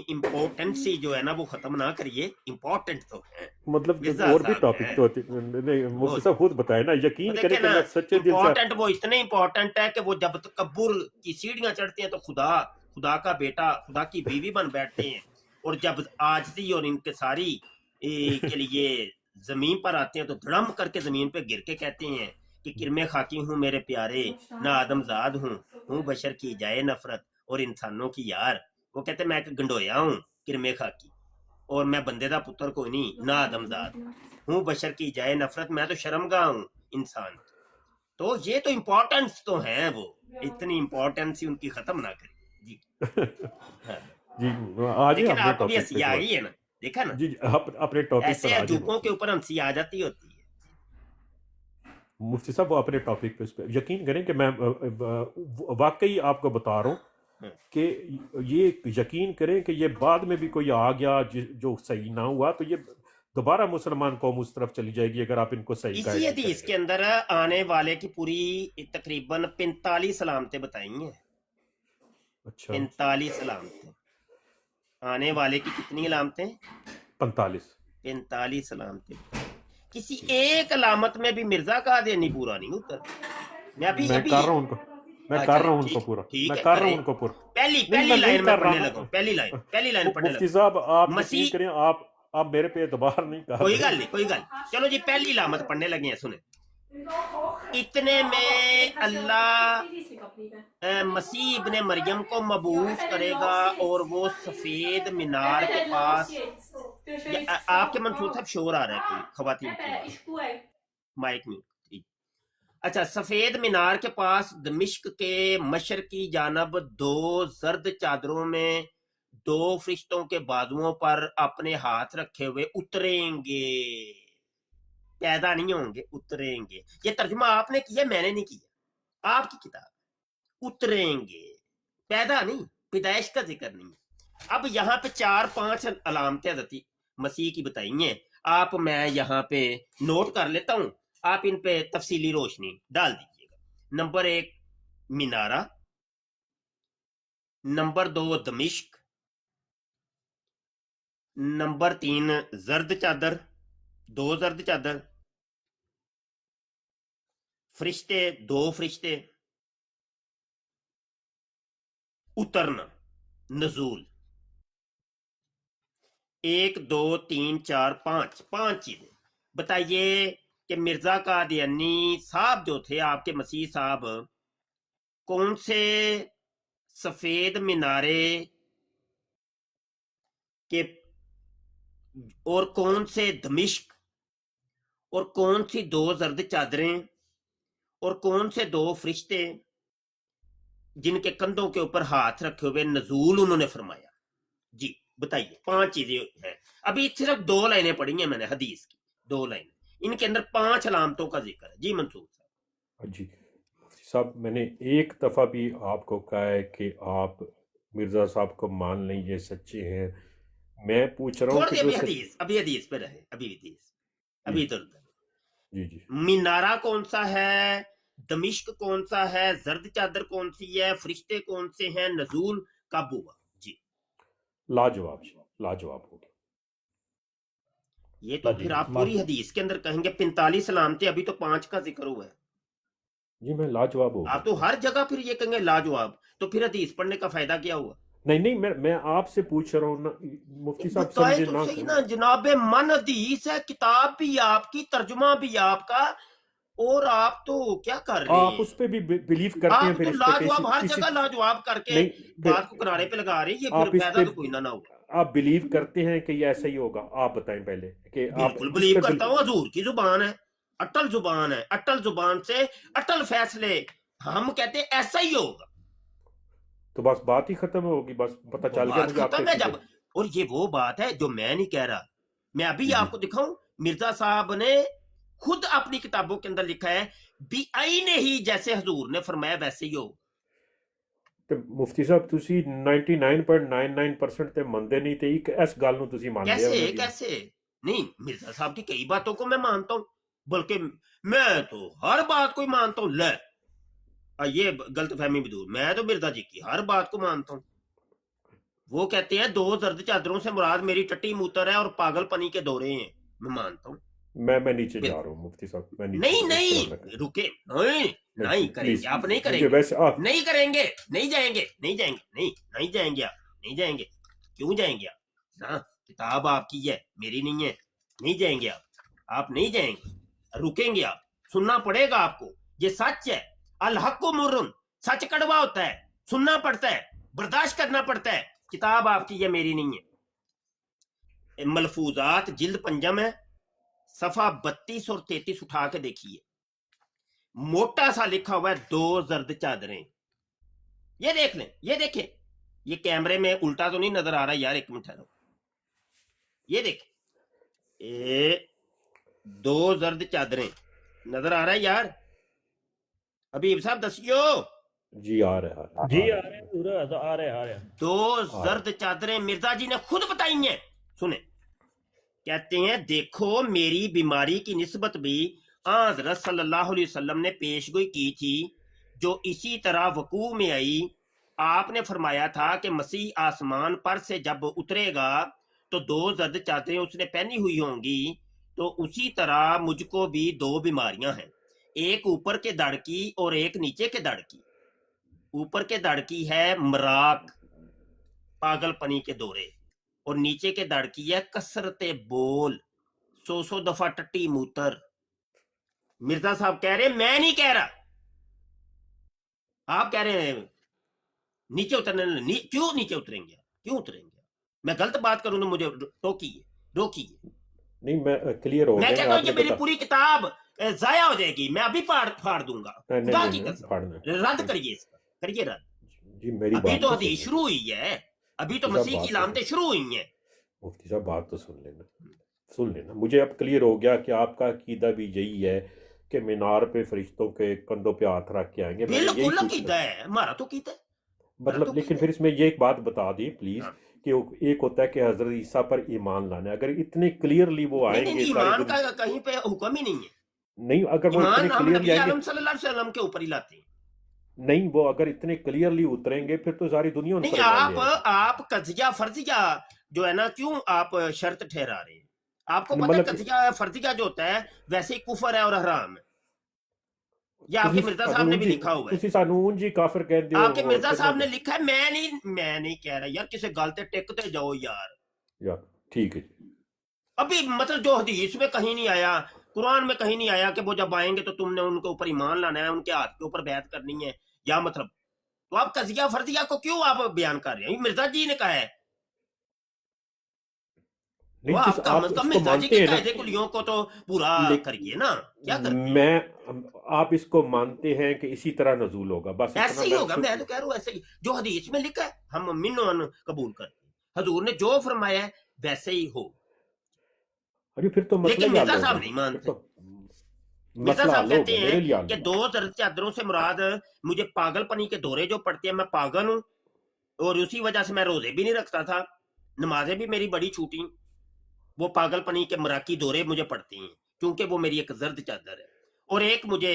इम्पोर्टेंसी जो है ना वो खत्म ना करिए, इम्पोर्टेंट तो है। मतलब मिर्जा और भी साहब टॉपिक है तो होते नहीं, वो, मुफ्ती साहब खुद बताए ना, वो यकीन देखे करें कि ना, मैं सच्चे दिल से इम्पोर्टेंट वो इतने इम्पोर्टेंट है कि वो जब तकब्बुर की सीढ़ियां चढ़ते हैं तो खुदा का बेटा, खुदा की बीवी बन बैठते हैं, और जब आजजी और इनकिसारी के लिए जमीन पर आते हैं तो धड़म करके जमीन पे गिर के कहते हैं कि किरमे खाकी हूँ मेरे प्यारे, ना आदमजाद हूँ बशर की जाए नफरत और इंसानों की यार। वो कहते मैं एक गंडोया हूँ किरमे खाकी, और मैं बंदे दा पुत्र कोई नहीं, ना आदमजाद हूँ बशर की जाए नफरत, मैं तो शर्मगाह हूँ इंसान की। तो ये तो इम्पोर्टेंस तो है, वो इतनी इम्पोर्टेंस ही उनकी खत्म ना करें जी। हाँ। जी आ जाइए लेकिन अपने आपको भी टॉपिक हंसी पे आ थोड़ा। गई है ना, देखा ना, जी अपने टॉपिक ऐसे पर आ जाइए अजूबों के ऊपर हंसी आ जाती होती है। मुफ्ती साहब, वो अपने टॉपिक पे उस पे यकीन करें कि मैं वाकई आपको बता रहा हूँ कि ये यकीन करें कि ये बाद में भी कोई आ गया जो सही ना हुआ तो ये दोबारा मुसलमान कौम उस तरफ चली जाएगी अगर आप इनको सही इसी गाइड नहीं हदीस करेंगे। के अंदर आने वाले की पूरी तकरीबन 45 सलामतें बताई हैं। अच्छा 45 सलामतें, आने वाले की कितनी अलामतें? 45 45 सलामतें। किसी एक अलामत में भी मिर्जा का देनी पूरा नहीं उतर। मैं अभी मैं अभी कर रहा हूँ उनको, मैं कर रहा हूँ उनको पूरा, ठीक मैं है, कर रहा करें। हूँ उनको पूरा। पहली नहीं मैं नहीं लाइन में कर रहा पढ़ने ना, लगो, पहली लाइन पढ़ने मुफ्ती लगो। साहब आप यकीन मसीह, करें, आप मेरे पे एतबार नहीं कर कोई रहे। गल नहीं, कोई गल। चलो जी पहली अलामत पढ़ने लगे हैं, सुने। इतने में अल्लाह मसीह इब्ने मरियम को मबूस करेगा और वो सफेद मीनार के पास, आपके मंसूर साहब शोर आ रहा है, कोई खवातीन की आवाज, माइक म्यूट। अच्छा, सफेद मीनार के पास दमिश्क के मशरकी जानब 2 जर्द चादरों में 2 फरिश्तों के बाजुओं पर अपने हाथ रखे हुए उतरेंगे, पैदा नहीं होंगे, उतरेंगे। ये तर्जुमा आपने किया, मैंने नहीं किया, आपकी किताब। उतरेंगे, पैदा नहीं, पैदाइश का जिक्र नहीं है। अब यहाँ पे 4-5 अलामतें हज़रत मसीह की बताई हैं, आप मैं यहाँ पे नोट कर लेता हूँ, आप इन पे तफसीली रोशनी डाल दीजिएगा। नंबर 1 मीनारा, नंबर 2 दमिश्क, नंबर 3 जर्द चादर, 2 जर्द चादर, फरिश्ते, 2 फरिश्ते, उतरना, नजूल, 1 2 3 4 5 चीजें। बताइए कि मिर्जा कादियानी साहब जो थे आपके मसीह साहब, कौन से सफेद मीनारे के, और कौन से दमिश्क, और कौन सी 2 जर्द चादरें, और कौन से 2 फरिश्ते जिनके कंधों के ऊपर हाथ रखे हुए नजूल उन्होंने फरमाया। जी बताइए, 5 चीजें हैं। अभी सिर्फ 2 लाइनें पढ़ी हैं मैंने हदीस की, 2 लाइनें, इनके अंदर 5 अलामतों का जिक्र है। जी मंसूर साहब। जी मुफ्ती साहब, मैंने एक दफ़ा भी आपको कहा है कि आप मिर्ज़ा साहब को मान लें, ये सच्चे हैं। मैं पूछ रहा हूँ छोड़ कि दे जो अभी हदीस पे रहे, अभी इधर उधर। जी मीनारा कौन सा है, दमिश्क कौन सा है, जर्द चादर कौन सी है, फरिश्ते कौन से हैं, नजूल कब हुआ? जी लाजवाब हो गया। ये तो फिर आप पूरी हदीस के अंदर कहेंगे 45 सलामतें, अभी तो 5 का जिक्र हुआ है। जी मैं लाजवाब हो आप तो हर जगह फिर ये कहेंगे लाजवाब, तो फिर हदीस पढ़ने का फायदा क्या हुआ? नहीं मैं आपसे पूछ रहा हूँ ना मुफ्ती साहब, बताए समझे तो ना सही ना जनाबे, मन हदीस है, किताब भी आपकी, तर्जुमा भी आपका, और आप तो क्या कर रहे आप हैं? उस पे भी बिलीव करते हैं, आप फिर तो इस पे लाजवाब हर किसी जगह लाजवाब करके नहीं, बात को किनारे पे लगा रहे हैं, ये फिर आप इस फायदा पे तो कोई ना होगा। आप बिलीव करते हैं कि ये ऐसा ही होगा? आप बताएं पहले कि आप बिल्कुल बिलीव करता हूँ, हजूर की जुबान है, अटल जुबान है, अटल जुबान से अटल फैसले, हम कहते हैं ऐसा ही होगा। तो बस बात ही खत्म होगी, बस पता चल गया बात मुझे खत्म आपके है जब, और ये वो बात है जो मैं नहीं कह रहा, मैं अभी आपको दिखाऊं, मिर्जा साहब ने खुद अपनी किताबों के अंदर लिखा है भी आईने ही जैसे हजूर ने फरमाया वैसे ही हो। ਤੇ ਮੁਫਤੀ ਸਾਹਿਬ ਤੁਸੀਂ 99.99% ਤੇ ਮੰਨਦੇ ਨਹੀਂ ਤੇ ਇੱਕ ਇਸ ਗੱਲ ਨੂੰ ਤੁਸੀਂ ਮੰਨਦੇ ਹੋ कैसे ਉਹਨਾਂ ਦੀ? कैसे नहीं, मिर्जा साहब की कई बातों को मैं मानता हूँ, बल्कि मैं तो हर बात को ही मानता हूँ। ले ये गलत फहमी भी दूर, मैं तो मिर्जा जी की हर बात को मानता हूँ। वो कहते हैं 2 जर्द चादरों से मुराद मेरी टट्टी मूतर है और पागलपनी के दौरे हैं, मैं मानता हूँ। मैं नीचे जा रहा हूँ मुफ्ती साहब, मैं नीचे नहीं जा रहा हूँ, नहीं इस तरह ना रुके, नहीं नहीं करेंगे, प्लीज आप नहीं मुझे करेंगे, वैसे नहीं करेंगे, नहीं जाएंगे, नहीं जाएंगे, नहीं जाएंगे, आप नहीं जाएंगे। क्यों जाएंगे आप? ना किताब आपकी है, मेरी नहीं है, नहीं जाएंगे आप नहीं जाएंगे, रुकेंगे आप, सुनना पड़ेगा आपको, ये सच है। अल हक्कु मुर्रुन, सच कड़वा होता है, सुनना पड़ता है, बर्दाश्त करना पड़ता है। किताब आपकी है, मेरी नहीं है। मलफूजात जिल्द पंजम है, सफा 32 और 33 उठा के देखिए, मोटा सा लिखा हुआ है 2 जर्द चादरें। ये देख लें, ये देखें, ये कैमरे में उल्टा तो नहीं नजर आ रहा यार, एक मिनट ठहरो, ये देखें, 2 जर्द चादरें नजर आ रहा है यार? हबीब साहब दसियो। जी आ रहा है, जी आ रहे हैं, पूरा आ रहे हैं। 2 जर्द चादरें मिर्जा जी ने खुद बताई हैं, सुने। कहते हैं देखो मेरी बीमारी की निस्बत भी हज़रत सल्लल्लाहु अलैहि वसल्लम ने पेशगोई की थी, जो इसी तरह वकू में आई। आपने फरमाया था कि मसीह आसमान पर से जब उतरेगा तो 2 जर्द चादरें उसने पहनी हुई होंगी। तो उसी तरह मुझको भी 2 बीमारियां हैं, एक ऊपर के दड़ की और एक नीचे के दड़ की। ऊपर के दड़ की है मराक, पागलपनी के दौरे, और नीचे के दड़ की है कसरते बोल, 100 दफा टट्टी मूतर। मिर्जा साहब कह रहे हैं, मैं नहीं कह रहा, आप कह रहे हैं नीचे उतरने, क्यों नीचे उतरेंगे, क्यों उतरेंगे? मैं गलत बात करूं तो मुझे टोकिए, रोकिए। नहीं मैं क्लियर हो मैं गया, कहता हूं आपने ये मेरी बता पूरी किताब जाया हो जाएगी, मैं अभी फाड़ दूंगा। खुदा की कसम, फाड़ना रद्द करिए इसका, करिए रद्द। जी मेरी अभी बात तो तो हदीस सुन शुरू हुई है, अभी तो मुफ्ती साहब मसीह बात की तो लामतें शुरू हुई हैं। मुफ्ती साहब बात तो सुन लेना, मुझे अब क्लियर हो गया कि आपका अकीदा भी यही है कि मीनार पे फरिश्तों के कंधों पे हाथ रख के आएंगे। मैंने यही बिल्कुल पूछना कीता है, हमारा तो कीता है, हमारा मतलब, तो लेकिन कीता फिर इसमें ये एक बात बता दी प्लीज हाँ। कि एक होता है कि हजरत ईसा पर ईमान लाना है, अगर इतने क्लियरली वो नहीं आएंगे नहीं, सारी ईमान दुनिया का कहीं पे हुक्म ही नहीं है। नहीं, अगर वो ईमान इतने हम क्लियरली नबी आएंगे आलम सल्लल्लाहु अलैहि वसल्लम के ऊपर ही लाते हैं। नहीं, वो अगर इतने क्लियरली उतरेंगे फिर तो सारी दुनिया उन नहीं, पर ईमान ले आएगी। आप कजिया फर्जिया जो है ना, क्यों आप शर्त ठहरा रहे हैं? आपको पता है मतलब कजिया फर्जिया जो होता है वैसे ही कुफर है और हराम है, ये आपके ਤੁਸੀਂ मिर्जा ਸਾਨੂੰ साहब ने भी ਉਂਝ लिखा हुआ है। ਤੁਸੀਂ ਸਾਨੂੰ ਉਂਝ ਹੀ ਕਾਫਰ ਕਹਿੰਦੇ ਹੋ आपके मिर्जा फिर साहब ने मैं लिखा है, मैं नहीं कह रहा यार, किसी गल ते टिकते जाओ यार। यार ठीक है जी। अभी मतलब जो हदीस में कहीं नहीं आया, कुरान में कहीं नहीं आया कि वो जब आएंगे तो तुमने उनके ऊपर ईमान लाना है, उनके हाथ के ऊपर बैत करनी है, या मतलब तो आप कजिया फर्जिया को क्यों आप बयान कर रहे हैं? ये मिर्जा जी ने कहा है, वो नहीं आप तो कम आप से कम इसको मिर्जा जी मानते के हैं ना, कायदे कुलियों को तो पूरा करिए ना, क्या करते हैं? आप इसको मानते हैं कि इसी तरह नजूल होगा, बस ऐसे इतना ही मैं होगा, मैं तो शुक्र कह रहा हूँ ऐसे ही, जो हदीस में लिखा है हम मिन्न कबूल करते हैं, हजूर ने जो फरमाया है वैसे ही हो। अरे फिर तो मसला लेकिन ही हल मिर्जा हो साहब गया, नहीं फिर मानते। तो मिर्जा मसला साहब हल हो कहते गया, मेरे लिए हैं हल कि हुआ। 2 जर्द चादरों से मुराद मुझे पागलपनी के दौरे जो पड़ते हैं, मैं पागल हूँ और उसी वजह से मैं रोजे भी नहीं रखता था, नमाजें भी मेरी बड़ी छूटी, वो पागलपनी के मराकी दौरे मुझे पड़ते हैं क्योंकि वो मेरी एक जर्द चादर है। और एक मुझे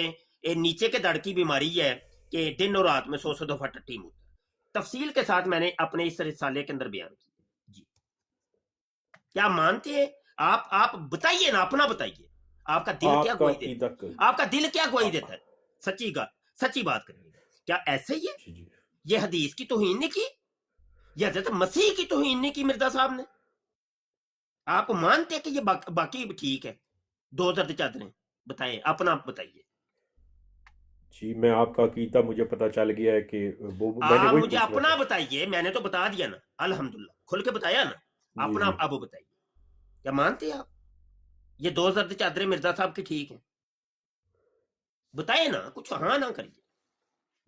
नीचे के दड़ की बीमारी है कि दिन और रात में 100 दफा टट्टी मूत्र। तफसील के साथ मैंने अपने इस रिसाले के अंदर बयान किया। जी क्या मानते हैं आप बताइए ना, अपना बताइए, आपका दिल क्या आपका गवाही अकीदा देता है? आपका दिल क्या गवाही देता है? सच्ची बात करिएगा, क्या ऐसे ही है? जी जी ये हदीस की तौहीन नहीं की, या हज़रत मसीह की तौहीन नहीं की मिर्जा साहब ने? आप मानते हैं कि ये बाकी ठीक है? 2 जर्द चादरें बताएं, अपना बताइए। जी, मैं आपका अकीदा मुझे पता चल गया है कि वो मैंने आप वही मुझे पूछना अपना था। बताइए, मैंने तो बता दिया ना, अल्हम्दुलिल्लाह खुल के बताया ना, जी अपना जी अब बताइए, क्या मानते हैं आप ये 2 जर्द चादरें मिर्जा साहब की ठीक है? बताए ना, कुछ हाँ ना करिए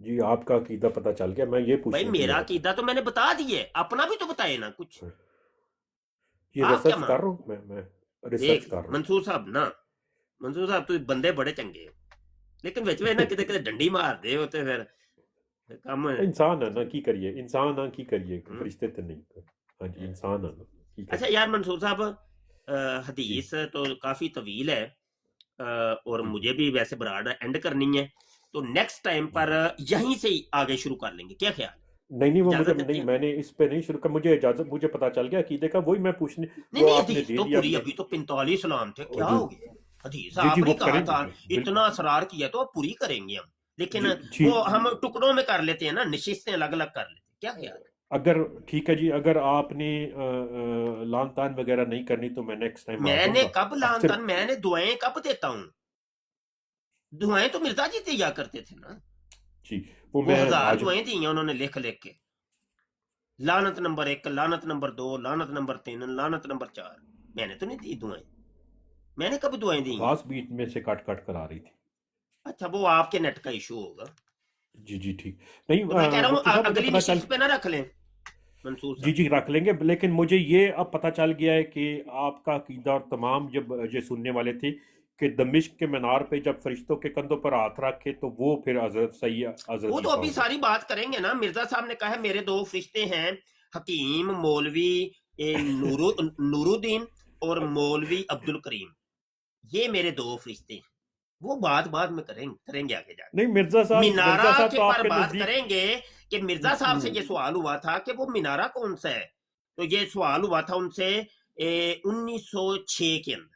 जी, आपका अकीदा पता चल गया, मैं ये भाई। पूछने के लिए मेरा आया था। अकीदा तो मैंने बता दिए, अपना भी तो बताए ना कुछ। ये आप क्या रिसर्च कर मानते रहा हूँ, मैं हैं? रिसर्च देख कर रहा हूँ। मंसूर साहब ना, ਮਨਸੂਰ ਸਾਹਿਬ ਤੁਸੀਂ ਬੰਦੇ ਬੜੇ ਚੰਗੇ ਹੋ, ਲੇਕਿਨ ਵਿੱਚ ਵਿੱਚ ਨਾ ਕਿਤੇ ਕਿਤੇ ਡੰਡੀ ਮਾਰਦੇ ਹੋ ਤੇ ਫਿਰ ਕੰਮ इंसान है ना की करिए, इंसान ना की करिए, फरिश्ते तो नहीं। हाँ जी, इंसान है ना की अच्छा करिए। यार मंसूर साहब जी हदीस तो काफ़ी तवील है और जी मुझे भी वैसे बराड एंड करनी है, तो नेक्स्ट टाइम जी पर यहीं से ही आगे शुरू कर लेंगे, क्या ख्याल? नहीं नहीं, वो मुझे इजाज़त देते नहीं, हैं? मैंने इस पे नहीं शुरू कर, मुझे इजाजत, मुझे पता चल गया अकीदे का, वही मैं पूछने, नहीं वो नहीं, आपने हदीस दे तो दिया पूरी, मुझे। अभी तो 45 सलाम थे, क्या जी हो गया? हदीस जी जी, आपने वो कहा करेंगे था, बिल्कुल इतना असरार किया तो अब पूरी करेंगे हम, लेकिन जी जी। वो हम टुकड़ों में कर लेते हैं ना, नशिस्तें अलग अलग कर लेते हैं, क्या ख्याल? अगर ठीक है जी, अगर आपने लान तान वगैरह नहीं करनी तो मैं नेक्स्ट टाइम आ मैंने जाऊंगा। कब लान सिर्फ तान, मैंने दुआएं कब देता हूँ? दुआएं तो मिर्जा जी दिया करते थे ना, जी, वो वो मैं 1000 आज दुआएं दी हैं उन्होंने लिख लिख के, लानत नंबर 1, लानत नंबर 2, लानत नंबर 3, लानत नंबर 4, मैंने तो नहीं दी दुआएं, मैंने कब दुआएं दी हैं? आवाज बीच में से काट काट कर आ रही थी। अच्छा वो आपके नेट का इशू होगा, जी जी ठीक। नहीं तो मैं कह रहा हूँ मुफ्ती साहब मुझे अगली पता चल, नशिस्त पे ना रख लें मंसूर जी साहब। जी रख लेंगे, लेकिन मुझे ये अब पता चल गया है कि आपका अकीदा और तमाम जब ये सुनने वाले थे कि दमिश्क के मीनार पे जब फरिश्तों के कंधों पर हाथ रखे तो वो फिर हजरत सही हजरत वो तो ईसा अभी होंगे। सारी बात करेंगे ना, मिर्जा साहब ने कहा है मेरे 2 फरिश्ते हैं, हकीम मौलवी नूरुद्दीन और मौलवी अब्दुल करीम, ये मेरे 2 फरिश्ते हैं, वो बात बाद में करेंगे आगे जाके। नहीं मिर्जा मिनारा साहब के तो पर आपके बात नजदीक करेंगे कि मिर्जा साहब से ये सवाल हुआ था कि वो मिनारा कौन सा है, तो ये सवाल हुआ था उनसे 1906 के अंदर,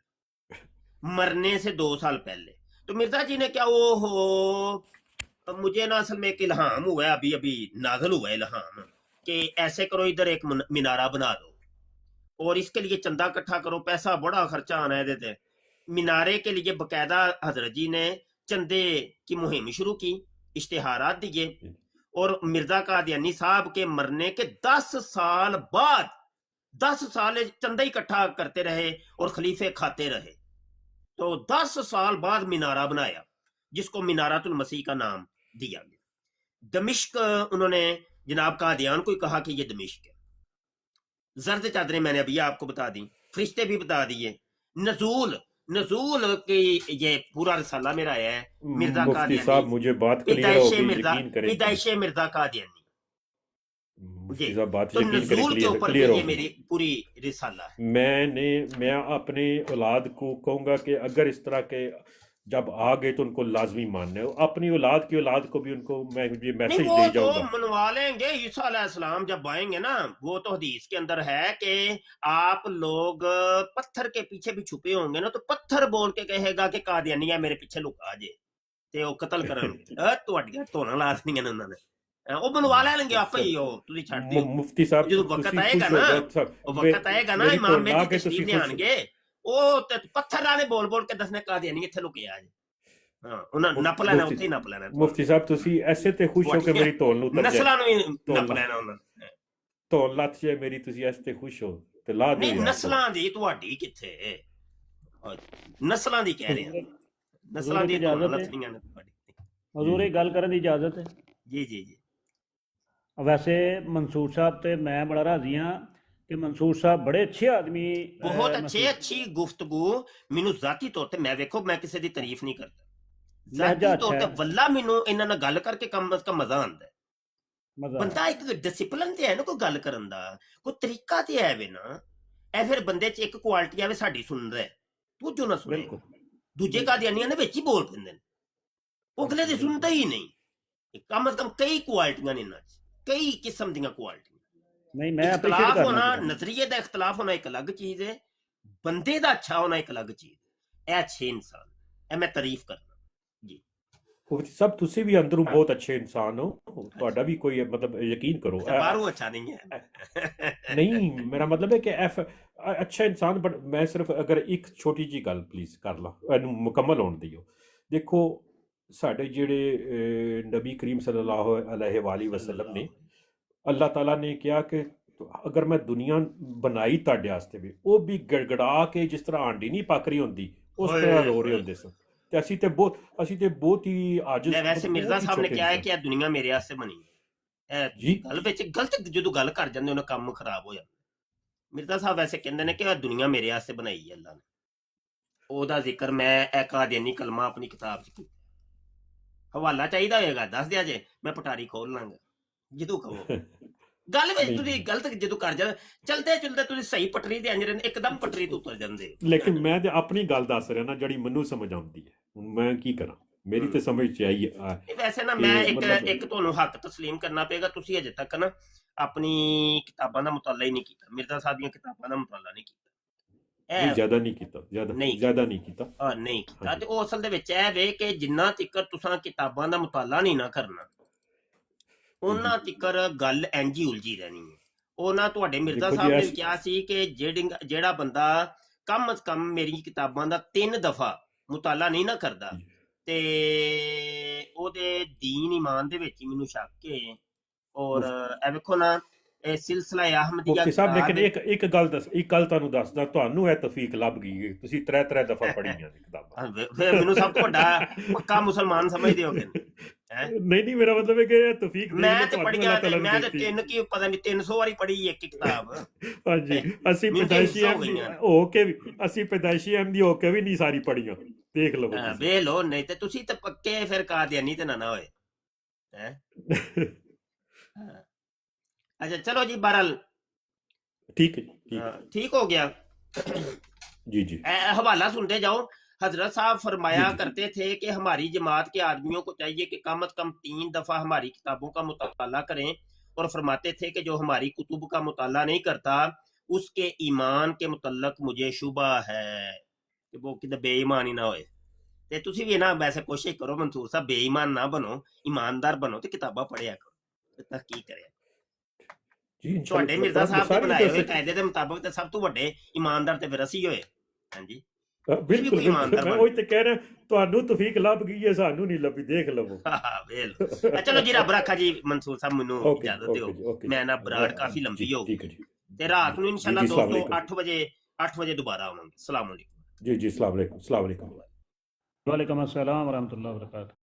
मरने से 2 साल पहले, तो मिर्जा जी ने क्या, ओ हो मुझे ना असल में एक इल्हाम हुआ है, अभी अभी नाज़िल हुआ है इल्हाम कि ऐसे करो, इधर एक मिनारा बना दो और इसके लिए चंदा इकट्ठा करो, पैसा बड़ा खर्चा आना है देते। मीनारे के लिए बकायदा हजरत जी ने चंदे की मुहिम शुरू की, इश्तिहारात दिए, और मिर्जा कादियानी साहब के मरने के 10 साल बाद 10 साल चंदा इकट्ठा करते रहे और खलीफे खाते रहे, तो 10 साल बाद मीनारा बनाया जिसको मीनारातुल मसीह का नाम दिया गया। दमिश्क उन्होंने जनाब कादियान को कहा कि ये दमिश्क है। जर्द चादरें मैंने अभी आपको बता दी, फरिश्ते भी बता दिए, नजूल की ये पूरा रिसाला मेरा है, मिर्जा मुफ्ती साहब कादियानी, मुझे बात क्लियर हो गई, यकीन करें पैदाइश मिर्जा कादियानी, मुफ्ती ये साहब बात तो यकीन करें नजूल के ऊपर भी क्लियर हो ये गई। मेरी पूरी रिसाला है। मैं अपने औलाद को कहूंगा कि अगर इस तरह के जब आ गए तो उनको लाजमी मानना है, अपनी औलाद की औलाद को भी उनको मैं ये नहीं मैसेज वो दे तो जाऊंगा। मनवा लेंगे, ईसा अलैहिस्सलाम जब आएंगे ना, वो तो हदीस के अंदर है कि आप लोग पत्थर के पीछे भी छुपे होंगे ना, तो पत्थर बोल के कहेगा कि कादियानी है मेरे पीछे लुका जे ਤੇ ਉਹ ਕਤਲ ਕਰਨਗੇ ਤੁਹਾਡੀਆਂ ਧੋਣਾ ਲਾ ਦੇਣੀਆਂ ਨੇ ਉਹਨਾਂ ਨੇ, ਉਹ ਬਣਵਾ ਲੈਣਗੇ ਆਪੇ ਹੀ, ਉਹ ਤੁਸੀਂ ਛੱਡ ਦਿਓ, मुफ्ती साहब ਜਦੋਂ ਵਕਤ ਤੁਸੀਂ ਆਏਗਾ ਖੁਸ਼ ਹੋ ਨਾ, ਜਾਓ ਸਰ, ਉਹ ਵਕਤ ਆਏਗਾ ਨਾ, ਮੇਰੀ ਇਮਾਮ ਤੋਂ ਲਾ ਮਹਿਦੀ ਕੇ ਤਸ਼ਰੀਫ ਤੁਸੀਂ ਖੁਸ਼ ਲਿਆਣਗੇ, ਉਹ ਤੇ ਪੱਥਰਾਂ ਨੇ ਬੋਲ ਬੋਲ ਕੇ ਦੱਸਣੇ ਕਾਦੀਆਨੀ ਇੱਥੇ ਲੁਕਿਆ ਜੇ, ਹਾਂ ਉਹਨਾਂ ਨੱਪ ਲੈਣਾ, ਉੱਥੇ ਹੀ ਨੱਪ ਲੈਣਾ, ਮੁਫਤੀ ਸਾਹਿਬ ਤੁਸੀਂ ਐਸੇ ਤੇ ਖੁਸ਼ ਹੋ ਕਿ ਮੇਰੀ ਧੌਣ ਨੂੰ ਉਤਰ ਜਾਏ, ਨਸਲਾਂ ਨੂੰ ਹੀ ਨੱਪ ਲੈਣਾ ਉਹਨਾਂ ਨੇ, ਧੌਣ ਲੱਥ ਜਾਏ ਮੇਰੀ, ਤੁਸੀਂ ਐਸੇ ਤੇ ਖੁਸ਼ ਹੋ ਤੇ ਲਾ ਦਿਓ ਨਹੀਂ ਯਾਰ। ਨਸਲਾਂ ਦੀ ਤੁਹਾਡੀ ਕਿੱਥੇ, ਨਸਲਾਂ ਦੀ ਕਹਿ ਰਹੇ ਹਾਂ, ਨਸਲਾਂ ਦੀ ਧੌਣਾਂ ਲੱਥਣੀਆਂ ਨੇ ਤੁਹਾਡੀ। ਹਜ਼ੂਰ ਇਹ ਗੱਲ ਕਰਨ ਦੀ ਇਜਾਜ਼ਤ ਹੈ? ਜੀ ਜੀ ਜੀ। ਵੈਸੇ ਮਨਸੂਰ ਸਾਹਿਬ ਤੇ ਮੈਂ ਬੜਾ ਰਾਜ਼ੀ ਹਾਂ ਕਿ ਮਨਸੂਰ ਸਾਹਿਬ ਬੜੇ ਅੱਛੇ ਆਦਮੀ, ਬਹੁਤ ਅੱਛੀ ਗੁਫ਼ਤਗੂ, ਮੈਨੂੰ ਜ਼ਾਤੀ ਤੌਰ ਤੇ, ਮੈਂ ਵੇਖੋ ਮੈਂ ਕਿਸੇ ਦੀ ਤਾਰੀਫ ਨਹੀਂ ਕਰਦਾ, ਜ਼ਾਤੀ ਤੌਰ ਤੇ ਵੱਲਾ ਮੈਨੂੰ ਇਹਨਾਂ ਨਾਲ ਗੱਲ ਕਰਕੇ ਕਮ ਅਜ਼ ਕਮ ਮਜ਼ਾ ਆਉਂਦਾ ਹੈ। ਬੰਦਾ ਇੱਕ ਡਿਸਪਲਿਨ ਤੇ ਹੈ ਨਾ, ਕੋਈ ਗੱਲ ਕਰਨ ਦਾ ਕੋਈ ਤਰੀਕਾ ਤੇ ਹੈ ਵੇ ਨਾ, ਇਹ ਫਿਰ ਬੰਦੇ 'ਚ ਇੱਕ ਕੁਆਲਿਟੀ ਆਵੇ, ਸਾਡੀ ਸੁਣਦਾ ਹੈ, ਤੂੰ ਜੋ ਨਾ ਸੁਣੇ, ਦੂਜੇ ਕਾਦੀਆਨੀਆਂ ਦੇ ਵਿੱਚ ਹੀ ਬੋਲ ਪੈਂਦੇ ਨੇ, ਉਹ ਅਗਲੇ ਦੀ ਸੁਣਦਾ ਹੀ ਨਹੀਂ। ਕਮ ਅਜ਼ ਕਮ ਕਈ ਕੁਆਲਿਟੀਆਂ ਨੇ ਇਹਨਾਂ 'ਚ, ਕਈ ਕਿਸਮ ਦੀਆਂ ਕੁਆਲਿਟੀਆਂ। ਨਹੀਂ ਮੈਂ इख्तलाफ होना, नजरिए का इख्तलाफ होना एक अलग चीज है, बंदे का अच्छा होना एक अलग चीज है। ਇਹ अच्छे इंसान है, मैं तारीफ करना जी। ਮੁਫਤੀ ਸਾਹਿਬ ਤੁਸੀਂ ਵੀ ਅੰਦਰੋਂ ਬਹੁਤ ਅੱਛੇ ਇਨਸਾਨ ਹੋ, ਤੁਹਾਡਾ ਵੀ ਕੋਈ ਮਤਲਬ ਯਕੀਨ ਕਰੋ ਬਾਹਰੋਂ ਅੱਛਾ ਨਹੀਂ ਹੈ। ਨਹੀਂ ਮੇਰਾ ਮਤਲਬ ਹੈ ਕਿ ਅੱਛਾ ਇਨਸਾਨ, ਬਟ ਮੈਂ ਸਿਰਫ ਅਗਰ ਇੱਕ ਛੋਟੀ ਜੀ ਗੱਲ ਪਲੀਜ਼ ਕਰ ਲਾ, ਇਹਨੂੰ ਮੁਕੰਮਲ ਹੋਣ ਦਿਓ। ਦੇਖੋ ਸਾਡੇ ਜਿਹੜੇ ਨਬੀ ਕਰੀਮ ਸੱਲੱਲਾਹੁ ਅਲੈਹਿ ਵਸੱਲਮ ਨੇ, ਅੱਲਾਹ ਤਾਲਾ ਨੇ ਕਿਹਾ ਕਿ ਅਗਰ ਮੈਂ ਦੁਨੀਆ ਬਣਾਈ ਤੁਹਾਡੇ ਵਾਸਤੇ ਵੀ, ਉਹ ਵੀ ਗੜਗੜਾ ਕੇ ਜਿਸ ਤਰ੍ਹਾਂ ਆਂਡੀ ਨਹੀਂ ਪੱਕ ਰਹੀ ਹੁੰਦੀ, ਉਸ ਤਰ੍ਹਾਂ ਰੋ ਰਹੇ ਹੁੰਦੇ ਸਨ, ਤੇ ਅਸੀਂ ਤੇ ਬਹੁਤ ਹੀ ਆਜਿਜ਼। ਵੈਸੇ ਮਿਰਜ਼ਾ ਸਾਹਿਬ ਨੇ ਕਿਹਾ ਹੈ ਕਿ ਇਹ ਦੁਨੀਆ ਮੇਰੇ ਵਾਸਤੇ ਬਣੀ ਹੈ, ਜੀ ਗੱਲ ਵਿੱਚ ਗਲਤ ਜਦੋਂ ਗੱਲ ਕਰ ਜਾਂਦੇ ਉਹਨਾਂ ਕੰਮ ਖਰਾਬ ਹੋ ਜਾਂਦਾ। ਮਿਰਜ਼ਾ ਸਾਹਿਬ ਵੈਸੇ ਕਹਿੰਦੇ ਨੇ ਕਿ ਇਹ ਦੁਨੀਆ ਮੇਰੇ ਵਾਸਤੇ ਬਣਾਈ ਹੈ ਅੱਲਾ ਨੇ। ਉਹਦਾ ਜ਼ਿਕਰ ਮੈਂ ਇਹ ਕਾਦੀਆਨੀ ਕਲਮਾ ਆਪਣੀ ਕਿਤਾਬ 'ਚ ਕੀਤਾ। ਹਵਾਲਾ ਚਾਹੀਦਾ ਹੋਏਗਾ ਦੱਸ ਦਿਆ ਜੇ, ਮੈਂ ਪਟਾਰੀ ਖੋਲ ਲਾਂਗਾ ਜਦੋਂ ਕਹੋ। ਗੱਲ ਵਿੱਚ ਤੁਸੀਂ ਗਲਤ ਜਦੋਂ ਕਰ ਜਾ ਚਲਦੇ ਚਲਦੇ ਤੁਸੀਂ ਸਹੀ ਪਟਰੀ ਤੇ ਅੰਜਰੇ ਇੱਕਦਮ ਪਟਰੀ ਤੋਂ ਉਤਰ ਜਾਂਦੇ। ਲੇਕਿਨ ਮੈਂ ਤੇ ਆਪਣੀ ਗੱਲ ਦੱਸ ਰਿਹਾ ਨਾ ਜਿਹੜੀ ਮੈਨੂੰ ਸਮਝ ਆਉਂਦੀ ਹੈ। ਹੁਣ ਮੈਂ ਕੀ ਕਰਾਂ, ਮੇਰੀ ਤੇ ਸਮਝ ਚ ਆਈ ਵੈਸੇ ਨਾ ਮੈਂ ਇੱਕ ਤੁਹਾਨੂੰ ਹੱਕ ਤਸਲੀਮ ਕਰਨਾ ਪਏਗਾ, ਤੁਸੀਂ ਅਜੇ ਤੱਕ ਨਾ ਆਪਣੀ ਕਿਤਾਬਾਂ ਦਾ ਮੁਤਾਲਾ ਹੀ ਨਹੀਂ ਕੀਤਾ, ਮਿਰਜ਼ਾ ਸਾਹਿਬ ਦੀਆਂ ਕਿਤਾਬਾਂ ਦਾ ਮੁਤਾਲਾ ਨਹੀਂ ਕੀਤਾ। ਜ਼ਿਆਦਾ ਨਹੀਂ ਕੀਤਾ, ਜ਼ਿਆਦਾ ਨਹੀਂ ਕੀਤਾ ਨਹੀਂ ਕੀਤਾ। ਤੇ ਉਹ ਅਸਲ ਦੇ ਵਿੱਚ ਇਹ ਵੇ ਕਿ ਜਿੰਨਾ ਤੀਕਰ ਤੁਸੀਂ ਕਿਤਾਬਾਂ ਦਾ ਮੁਤਾਲਾ ਨਹੀਂ ਨਾ ਕਰਨਾ ਉਹਨਾਂ ਤੀਕਰ ਗੱਲ ਇੰਝ ਹੀ ਉਲਝੀ ਰਹਿਣੀ ਹੈ। ਉਹ ਨਾ ਤੁਹਾਡੇ ਮਿਰਜ਼ਾ ਸਾਹਿਬ ਨੇ ਕਿਹਾ ਸੀ ਕਿ ਜਿਹੜਾ ਬੰਦਾ ਕਮ ਅਜ਼ ਕਮ ਮੇਰੀ ਕਿਤਾਬਾਂ ਦਾ 3 ਦਫਾ ਮੁਤਾਲਾ ਨਹੀਂ ਨਾ ਕਰਦਾ ਤੇ ਉਹਦੇ ਦੀਨ ਈਮਾਨ ਦੇ ਵਿੱਚ ਹੀ ਮੈਨੂੰ ਸ਼ੱਕ ਹੈ। ਔਰ ਇਹ ਵੇਖੋ ਨਾ ਇਹ ਸਿਲਸਿਲਾ ਅਹਿਮਦੀਆ ਮੁਫਤੀ ਸਾਹਿਬ, ਲੇਕਿਨ ਇੱਕ ਗੱਲ ਤੁਹਾਨੂੰ ਦੱਸਦਾ, ਤੁਹਾਨੂੰ ਇਹ ਤੌਫੀਕ ਲੱਭ ਗਈ ਹੈ, ਤੁਸੀਂ 3 ਦਫਾ ਪੜ੍ਹੀਆਂ ਨੇ ਕਿਤਾਬਾਂ। ਮੈਨੂੰ ਸਭ ਤੋਂ ਵੱਡਾ ਪੱਕਾ ਮੁਸਲਮਾਨ ਸਮਝਦੇ ਹੋਗੇ। ਨਹੀਂ ਮੇਰਾ ਮਤਲਬ ਹੈ ਕਿ ਤੌਫੀਕ ਮੈਂ ਤੇ ਪੜ੍ਹੀਆਂ, ਮੈਂ ਤੇ 3 ਕੀ ਪਤਾ ਨਹੀਂ 300 ਵਾਰੀ ਪੜ੍ਹੀ ਇੱਕ ਕਿਤਾਬ। ਹਾਂਜੀ, ਅਸੀਂ ਪੈਦਾਇਸ਼ੀ ਅਹਿਮਦੀ ਹੋ ਕੇ ਵੀ ਨਹੀਂ ਸਾਰੀ ਪੜ੍ਹੀਆਂ, ਦੇਖ ਲਓ ਵੇਖ ਲਓ। ਨਹੀਂ ਤੇ ਤੁਸੀਂ ਤੇ ਪੱਕੇ ਫਿਰ ਕਾਦੀਆਨੀ ਤੇ ਨਾ ਹੋਏ ਹੈ। अच्छा चलो जी, बहरहाल ठीक हो गया जी। हवाला सुनते जाओ। हजरत साहब फरमाया करते थे कि हमारी जमात के आदमियों को चाहिए कि कम अज कम 3 दफा हमारी किताबों का मुताला करें। और फरमाते थे कि जो हमारी कुतुब का मुताला नहीं करता उसके ईमान के मुतल्लक मुझे शुबा है कि वो किधर बेईमान ही ना होए। ते तुसी भी ना वैसे कोशिश करो मंसूर साहब, बेईमान ना बनो, ईमानदार बनो ते किताबा पढ़िया करो, तहकीक करें। ਤੁਹਾਡੇ ਮਿਰਜ਼ਾ ਸਾਹਿਬ ਦੇ ਬਣਾਏ ਹੋਏ ਕਾਇਦੇ ਦੇ ਮੁਤਾਬਕ ਤੇ ਸਭ ਤੋਂ ਵੱਡੇ ਇਮਾਨਦਾਰ ਤੇ ਫਿਰ ਅਸੀਂ ਹੋਏ। ਹਾਂਜੀ ਬਿਲਕੁਲ, ਮੈਂ ਉਹੀ ਤੇ ਕਹਿ ਰਿਹਾ, ਤੁਹਾਨੂੰ ਤੌਫੀਕ ਲੱਭ ਗਈ ਹੈ, ਸਾਨੂੰ ਨਹੀਂ ਲੱਭੀ, ਦੇਖ ਲਵੋ। ਚਲੋ ਜੀ, ਰੱਬ ਰੱਖਾ ਜੀ। ਮਨਸੂਰ ਸਾਹਿਬ ਮੈਨੂੰ ਇਜਾਜ਼ਤ ਦਿਓ, ਮੈਂ ਨਾ ਬਰਾੜ ਕਾਫੀ ਲੰਬੀ ਹੋ ਗਈ ਤੇ ਰਾਤ ਨੂੰ ਇਨਸ਼ਾਅੱਲਾ ਦੋਸਤੋ 8 ਵਜੇ ਦੁਬਾਰਾ ਆਵਾਂਗੇ। ਅਸਲਾਮ ਵਾਲੇਕੁਮ। ਜੀ, ਅਸਲਾਮ ਵਾਲੇਕੁਮ। ਵਾਲੇਕੁਮ अस्सलाम व रहमतुल्लाहि व बरकातहू।